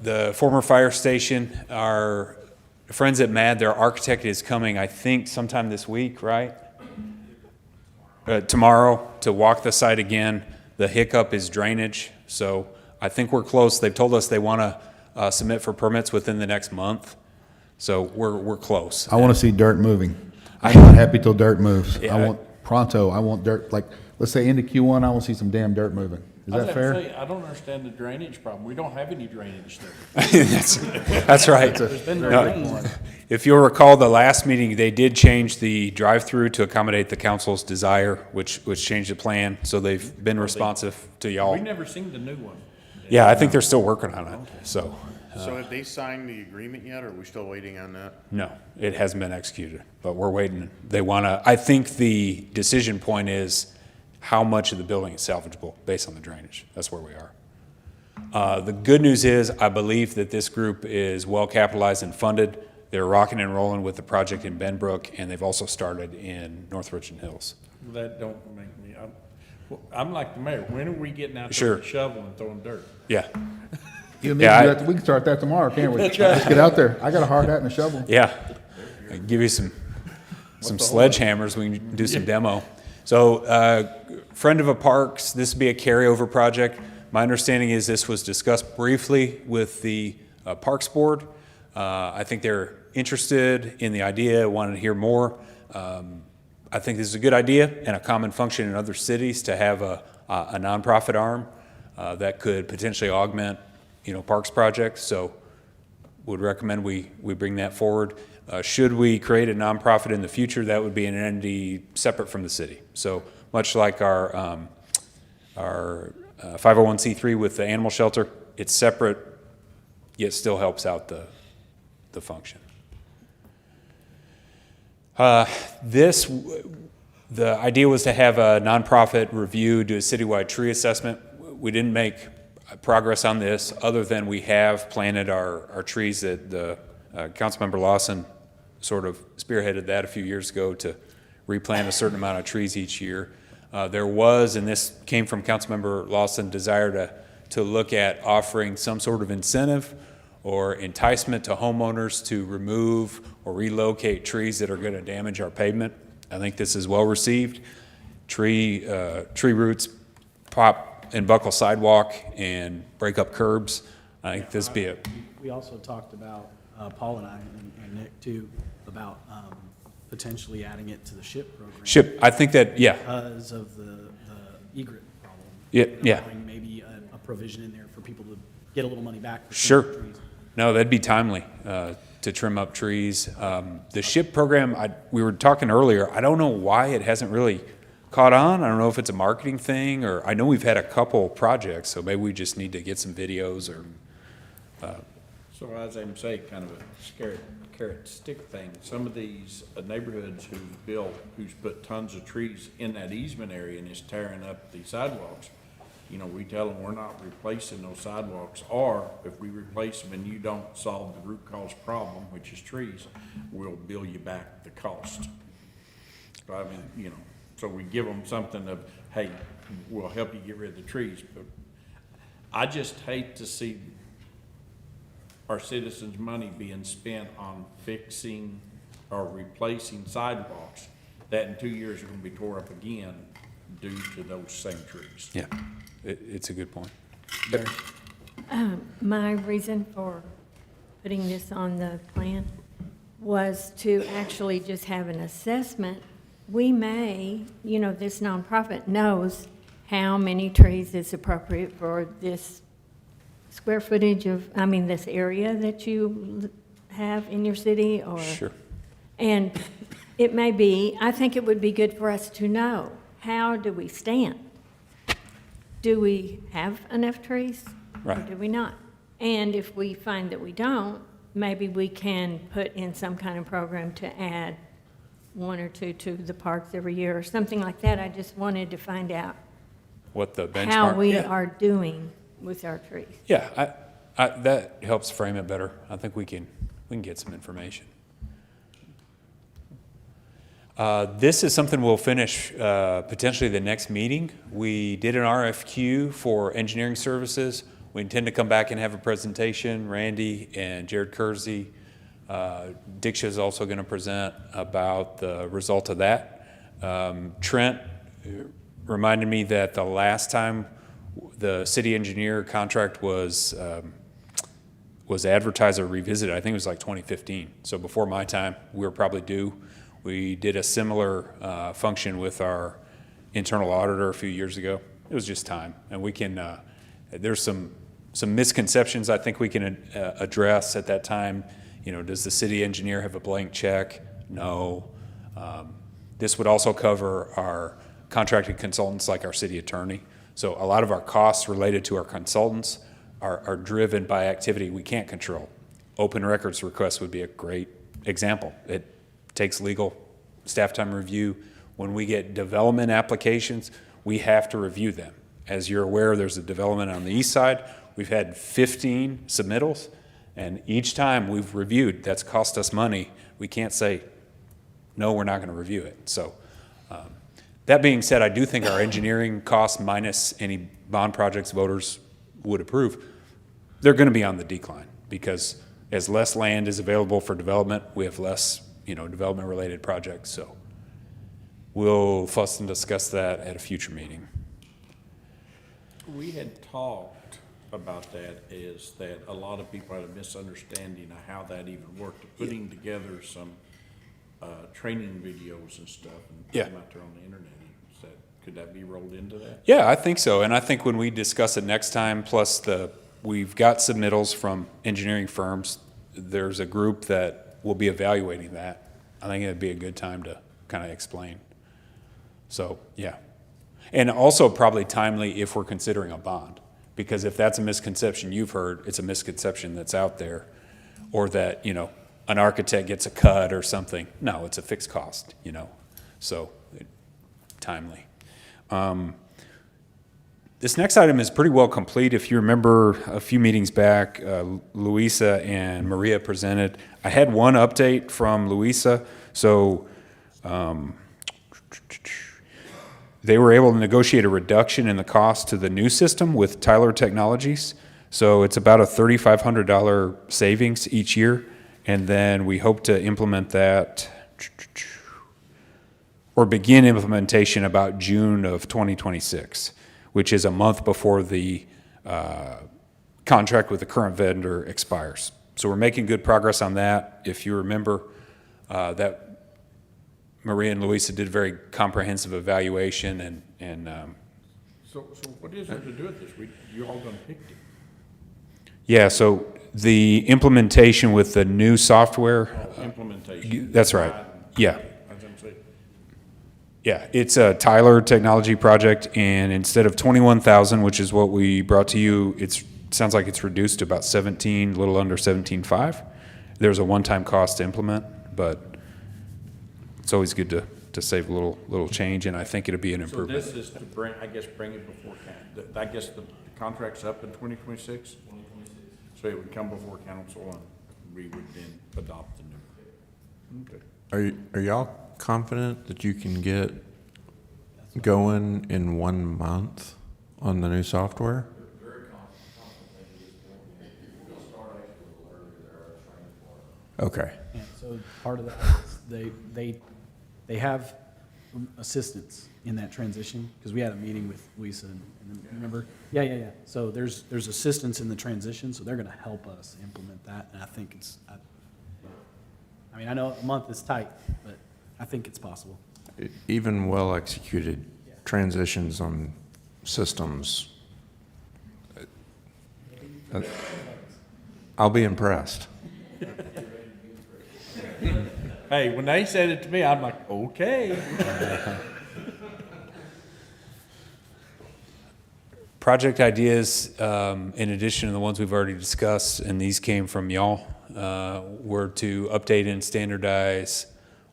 the former fire station, our friends at MAD, their architect is coming, I think, sometime this week, right? Tomorrow to walk the site again. The hiccup is drainage, so I think we're close. They've told us they want to submit for permits within the next month, so we're close. I want to see dirt moving. I'm not happy till dirt moves. Yeah. I want pronto. I want dirt, like, let's say into Q1, I want to see some damn dirt moving. Is that fair? I don't understand the drainage problem. We don't have any drainage there. That's right. There's been no No, rain. if you'll recall, the last meeting, they did change the drive-through to accommodate the council's desire, which changed the plan, so they've been responsive to y'all. We've never seen the new one. Yeah, I think they're still working on it, so. So have they signed the agreement yet, or are we still waiting on that? No, it hasn't been executed, but we're waiting. They want to, I think the decision point is how much of the building is salvageable based on the drainage. That's where we are. The good news is I believe that this group is well capitalized and funded. They're rocking and rolling with the project in Benbrook, and they've also started in North Richland Hills. That don't make me, I'm like the mayor. When are we getting out there Sure. with a shovel and throwing dirt? Yeah. You and me Yeah, can do that. We can start that tomorrow, can't we? That's right. Let's get out there. I got a hard hat and a shovel. Yeah. I can give you some sledgehammers. We can do some demo. So, friend of a parks, this would be a carryover project. My understanding is this was discussed briefly with the Parks Board. I think they're interested in the idea, wanted to hear more. I think this is a good idea and a common function in other cities to have a nonprofit arm that could potentially augment, parks projects. So would recommend we bring that forward. Should we create a nonprofit in the future, that would be an entity separate from the city. So much like our 501c3 with the animal shelter, it's separate, yet still helps out the function. The idea was to have a nonprofit review, do a citywide tree assessment. We didn't make progress on this other than we have planted our trees that the Councilmember Lawson sort of spearheaded that a few years ago to replant a certain amount of trees each year. There was, and this came from Councilmember Lawson, desire to look at offering some sort of incentive or enticement to homeowners to remove or relocate trees that are going to damage our pavement. I think this is well received. Tree roots pop and buckle sidewalk and break up curbs. I think this be a, We also talked about, Paul and I and Nick too, about potentially adding it to the SHIP program. SHIP, I think that, yeah. Because of the egret problem. Yeah. Allowing maybe a provision in there for people to get a little money back. For Sure. trimming trees. No, that'd be timely to trim up trees. The SHIP program, we were talking earlier, I don't know why it hasn't really caught on. I don't know if it's a marketing thing, or I know we've had a couple projects, so maybe we just need to get some videos or. So as I'm saying, kind of a carrot stick thing, some of these neighborhoods who's put tons of trees in that easement area and is tearing up the sidewalks, you know, we tell them we're not replacing those sidewalks, or if we replace them and you don't solve the root cause problem, which is trees, we'll bill you back the cost. So I mean, you know, so we give them something of, hey, we'll help you get rid of the trees, but I just hate to see our citizens' money being spent on fixing or replacing sidewalks that in 2 years are gonna be tore up again due to those same trees. Yeah, it's a good point. My reason for putting this on the plan was to actually just have an assessment. We may, you know, this nonprofit knows how many trees is appropriate for this square footage of, this area that you have in your city, or. Sure. And it may be, I think it would be good for us to know, how do we stand? Do we have enough trees? Right. Or do we not? And if we find that we don't, maybe we can put in some kind of program to add one or two to the parks every year or something like that. I just wanted to find out What the benchmark. how we yeah. are doing with our trees. Yeah, that helps frame it better. I think we can get some information. This is something we'll finish potentially the next meeting. We did an RFQ for engineering services. We intend to come back and have a presentation. Randy and Jared Kersey, Diksha is also going to present about the result of that. Trent reminded me that the last time the city engineer contract was advertised or revisited, I think it was like 2015. So before my time, we were probably due. We did a similar function with our internal auditor a few years ago. It was just time, and we can. There's some misconceptions I think we can address at that time. You know, does the city engineer have a blank check? No. This would also cover our contracted consultants, like our city attorney. So a lot of our costs related to our consultants are driven by activity we can't control. Open records requests would be a great example. It takes legal staff time review. When we get development applications, we have to review them. As you're aware, there's a development on the east side. We've had 15 submittals, and each time we've reviewed, that's cost us money. We can't say, no, we're not going to review it. So that being said, I do think our engineering costs minus any bond projects voters would approve, they're going to be on the decline, because as less land is available for development, we have less, development-related projects. So we'll fuss and discuss that at a future meeting. We had talked about that, is that a lot of people had a misunderstanding of how that even worked, putting together some training videos and stuff and put them out there on the internet. Could that be rolled into that? Yeah, I think so. And I think when we discuss it next time, plus we've got submittals from engineering firms, there's a group that will be evaluating that. I think it'd be a good time to kind of explain. So, yeah. And also probably timely if we're considering a bond, because if that's a misconception you've heard, it's a misconception that's out there, or that, an architect gets a cut or something. No, it's a fixed cost, so timely. This next item is pretty well complete. If you remember a few meetings back, Louisa and Maria presented. I had one update from Louisa. So they were able to negotiate a reduction in the cost to the new system with Tyler Technologies. So it's about a $3,500 savings each year. And then we hope to implement that or begin implementation about June of 2026. which is a month before the contract with the current vendor expires. So we're making good progress on that. If you remember, that Maria and Luisa did a very comprehensive evaluation and So what is there to do with this? You all done picked it. yeah, so the implementation with the new software. Implementation. That's right. Yeah. I was gonna say, Yeah, it's a Tyler technology project, and instead of 21,000, which is what we brought to you, sounds like it's reduced to about 17, a little under 17.5. There's a one-time cost to implement, but it's always good to save a little change, and I think it'll be an so improvement. this is to bring it before council. I guess the contract's up in 2026? 2026. So it would come before council and we would then adopt the new. Okay. Are y'all confident that you can get going in 1 month on the new software? Okay. Yeah, so part of that is they have assistance in that transition, because we had a meeting with Lisa and remember? Yeah. So there's assistance in the transition, so they're gonna help us implement that, and I think I know a month is tight, but I think it's possible. Even well-executed transitions on systems, I'll be impressed. Hey, when they said it to me, I'm like, okay. Project ideas, in addition to the ones we've already discussed, and these came from y'all, were to update and standardize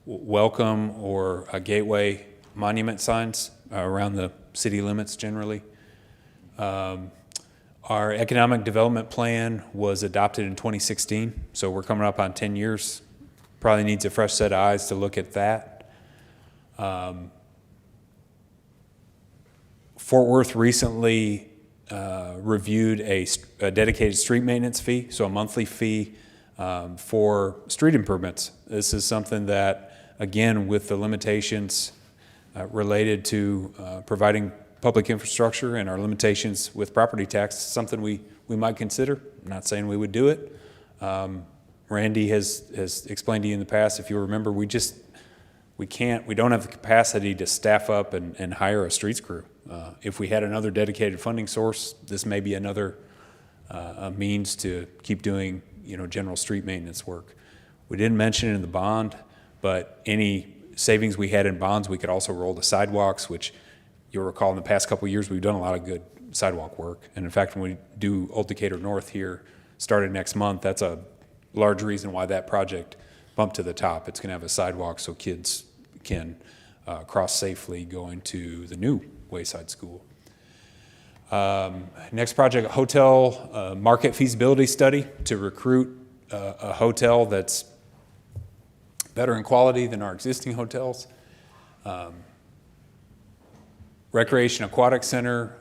welcome or gateway monument signs around the city limits generally. Our economic development plan was adopted in 2016, so we're coming up on 10 years. Probably needs a fresh set of eyes to look at that. Fort Worth recently reviewed a dedicated street maintenance fee, so a monthly fee for street improvements. This is something that, again, with the limitations related to providing public infrastructure and our limitations with property tax, something we might consider. I'm not saying we would do it. Randy has explained to you in the past, if you remember, we don't have the capacity to staff up and hire a streets crew. If we had another dedicated funding source, this may be another means to keep doing, general street maintenance work. We didn't mention it in the bond, but any savings we had in bonds, we could also roll to sidewalks, which you'll recall in the past couple of years, we've done a lot of good sidewalk work. And in fact, when we do Old Decatur North here, started next month, that's a large reason why that project bumped to the top. It's going to have a sidewalk so kids can cross safely going to the new Wayside School. Next project, hotel market feasibility study to recruit a hotel that's better in quality than our existing hotels. Recreation Aquatic Center,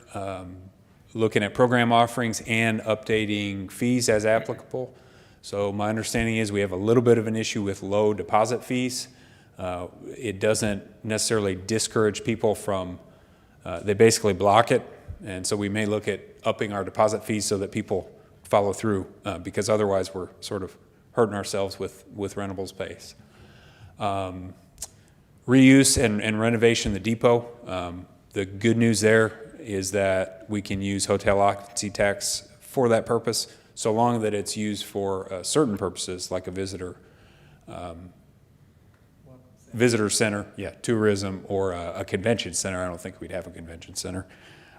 looking at program offerings and updating fees as applicable. So my understanding is we have a little bit of an issue with low deposit fees. It doesn't necessarily discourage people from, they basically block it. And so we may look at upping our deposit fees so that people follow through, because otherwise we're sort of hurting ourselves with rentable space. Reuse and renovation of the depot. The good news there is that we can use hotel occupancy tax for that purpose, so long that it's used for certain purposes, like a visitor center, tourism, or a convention center. I don't think we'd have a convention center.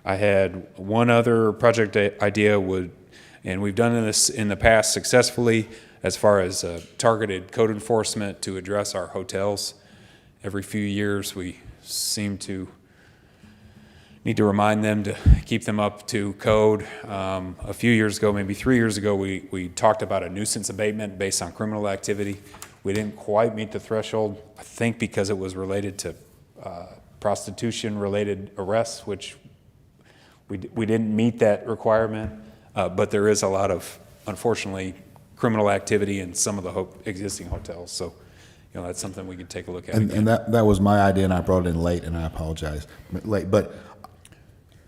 I had one other project idea and we've done this in the past successfully, as far as targeted code enforcement to address our hotels. Every few years, we seem to need to remind them to keep them up to code. A few years ago, maybe 3 years ago, we talked about a nuisance abatement based on criminal activity. We didn't quite meet the threshold, I think because it was related to prostitution-related arrests, which we didn't meet that requirement. But there is a lot of, unfortunately, criminal activity in some of the existing hotels. So, that's something we could take a look at. And that was my idea, and I brought it in late, and I apologize. Late, but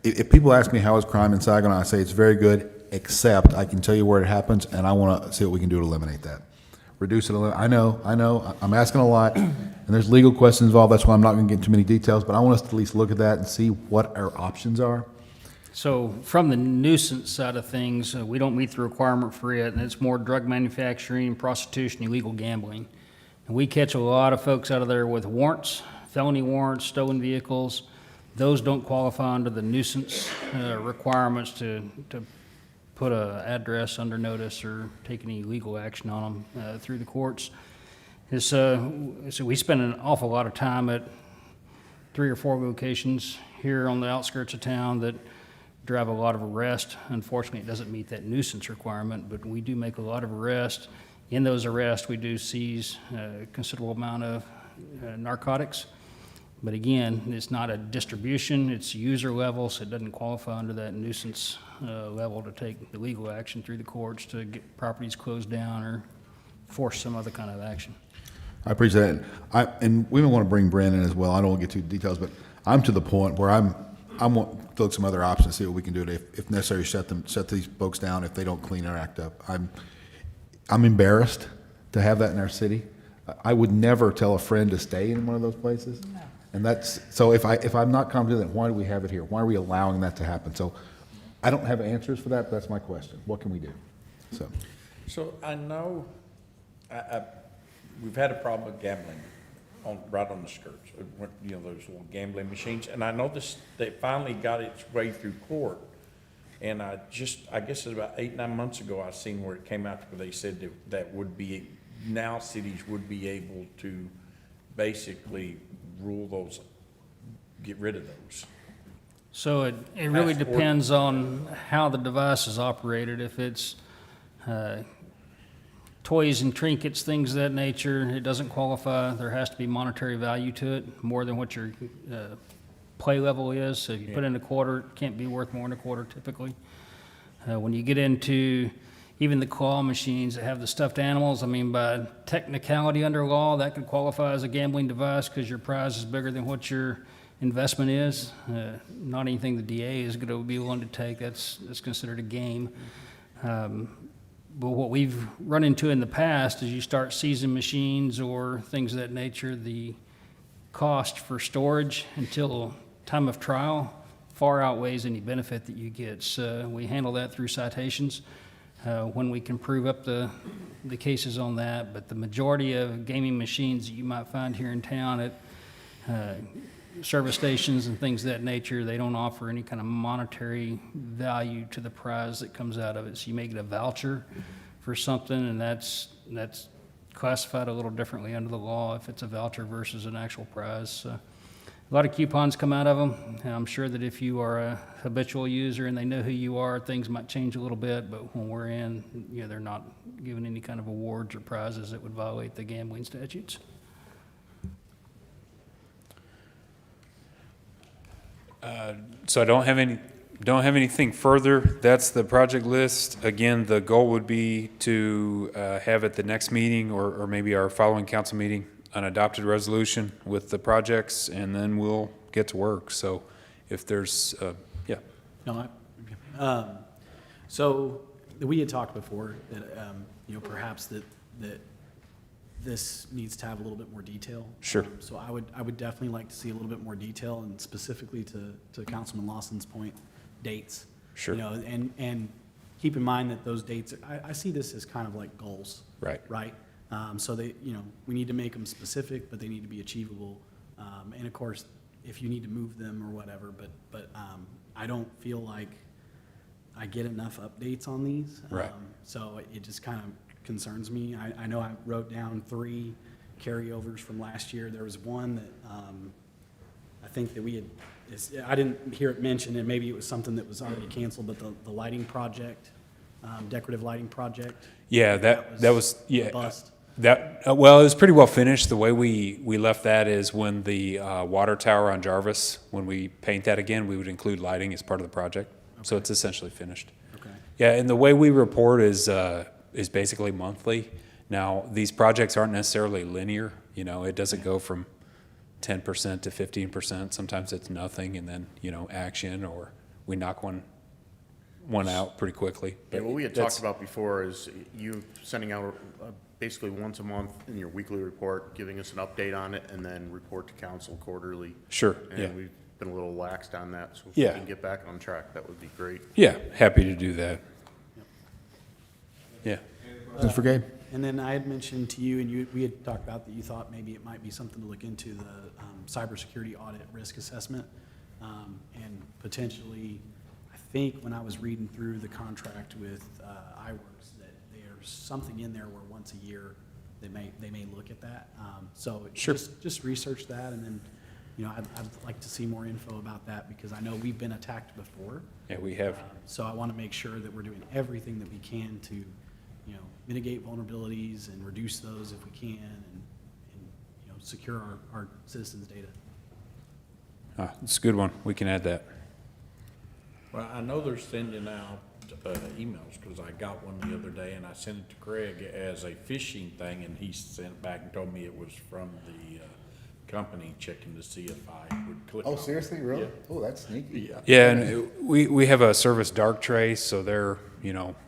if people ask me how is crime in Saigon, I say it's very good, except I can tell you where it happens, and I want to see what we can do to eliminate that. Reduce it, I know, I'm asking a lot, and there's legal questions involved, that's why I'm not going to get into too many details, but I want us to at least look at that and see what our options are. So from the nuisance side of things, we don't meet the requirement for it, and it's more drug manufacturing, prostitution, illegal gambling. And we catch a lot of folks out of there with warrants, felony warrants, stolen vehicles. Those don't qualify under the nuisance requirements to put a address under notice or take any legal action on them through the courts. So we spend an awful lot of time at 3 or 4 locations here on the outskirts of town that drive a lot of arrests. Unfortunately, it doesn't meet that nuisance requirement, but we do make a lot of arrests. In those arrests, we do seize a considerable amount of narcotics. But again, it's not a distribution, it's user level, so it doesn't qualify under that nuisance level to take the legal action through the courts to get properties closed down or force some other kind of action. I appreciate that. And we may want to bring Brandon as well. I don't want to get too details, but I'm to the point where I want to look some other options, see what we can do to, if necessary, shut these folks down if they don't clean their act up. I'm embarrassed to have that in our city. I would never tell a friend to stay in one of those places. No. And that's, so if I'm not confident, why do we have it here? Why are we allowing that to happen? So I don't have answers for that, but that's my question. What can we do? So I know we've had a problem with gambling right on the skirts, you know, those little gambling machines. And I know they finally got its way through court. And I guess it's about 8, 9 months ago, I seen where it came out where they said that would be, now cities would be able to basically rule those, get rid of those. So it really depends on how the device is operated. If it's toys and trinkets, things of that nature, it doesn't qualify. There has to be monetary value to it, more than what your play level is. So if you put in a quarter, it can't be worth more than a quarter typically. When you get into even the claw machines that have the stuffed animals, I mean, by technicality under law, that could qualify as a gambling device because your prize is bigger than what your investment is. Not anything the DA is going to be willing to take. That's considered a game. But what we've run into in the past is you start seizing machines or things of that nature, the cost for storage until time of trial far outweighs any benefit that you get. So we handle that through citations when we can prove up the cases on that. But the majority of gaming machines that you might find here in town at service stations and things of that nature, they don't offer any kind of monetary value to the prize that comes out of it. So you may get a voucher for something, and that's classified a little differently under the law if it's a voucher versus an actual prize. So a lot of coupons come out of them. And I'm sure that if you are a habitual user and they know who you are, things might change a little bit, but when we're in, they're not given any kind of awards or prizes that would violate the gambling statutes. So I don't have anything further. That's the project list. Again, the goal would be to have at the next meeting or maybe our following council meeting an adopted resolution with the projects, and then we'll get to work. So if there's, yeah. No, so we had talked before that, perhaps that this needs to have a little bit more detail. Sure. So I would definitely like to see a little bit more detail, and specifically to Councilman Lawson's point, dates. Sure. And keep in mind that those dates, I see this as kind of like goals. Right. Right? So they, we need to make them specific, but they need to be achievable. And of course, if you need to move them or whatever, but I don't feel like I get enough updates on these. Right. So it just kind of concerns me. I know I wrote down 3 carryovers from last year. There was one that I think that we had, I didn't hear it mentioned, and maybe it was something that was already canceled, but the lighting project, decorative lighting project. Yeah, that was a bust. Well, it was pretty well finished. The way we left that is when the water tower on Jarvis, when we paint that again, we would include lighting as part of the project. Okay. So it's essentially finished. Okay. Yeah, and the way we report is basically monthly. Now, these projects aren't necessarily linear. It doesn't go from 10% to 15%. Sometimes it's nothing, and then action, or we knock one out pretty quickly. Yeah, But what we had that's- talked about before is you sending out basically once a month in your weekly report, giving us an update on it, and then report to council quarterly. Sure, yeah. And we've been a little laxed on that, so if Yeah. we can get back on track, that would be great. Yeah, happy to do that. Yeah. Questions for Gabe? And then I had mentioned to you, and we had talked about that you thought maybe it might be something to look into, the cybersecurity audit risk assessment. And potentially, I think when I was reading through the contract with iWorks, that there's something in there where once a year, they may look at that. So Sure. just research that, and then, I'd like to see more info about that, because I know we've been attacked before. Yeah, we have. So I want to make sure that we're doing everything that we can to, mitigate vulnerabilities and reduce those if we can, and secure our citizens' data. It's a good one. We can add that. Well, I know they're sending out emails, because I got one the other day, and I sent it to Craig as a phishing thing, and he sent back and told me it was from the company checking to see if I would click on it. Really? Yeah. Oh, that's sneaky. Yeah. Yeah, and we have a service dark trace, so they're,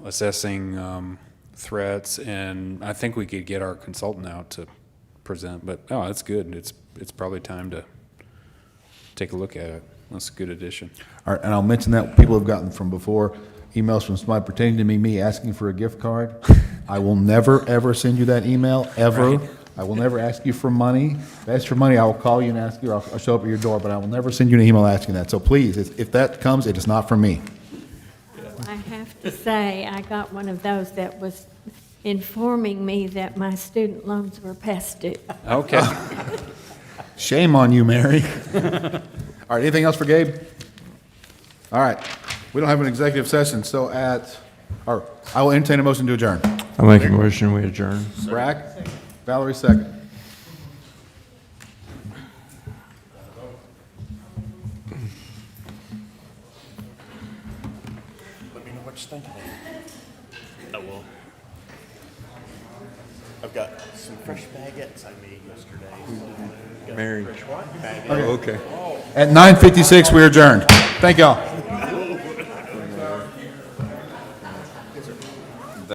assessing threats, and I think we could get our consultant out to present, but, that's good. It's probably time to take a look at it. That's a good addition. All right, and I'll mention that people have gotten from before, emails from somebody pertaining to me asking for a gift card. I will never, ever send you that email, ever. Right. I will never ask you for money. If I ask for money, I will call you and ask you, or I'll show up at your door, but I will never send you an email asking that. So please, if that comes, it is not from me. I have to say, I got one of those that was informing me that my student loans were past due. Okay. Shame on you, Mary. All right, anything else for Gabe? All right, we don't have an executive session, so I will entertain a motion to adjourn. I make a motion, we adjourn. Brack, Valerie, second. Let me know what you think of it. I will. I've got some fresh baguettes I made yesterday. Mary. Fresh what? Baguettes. Oh, okay. At 9:56, we adjourned. Thank y'all.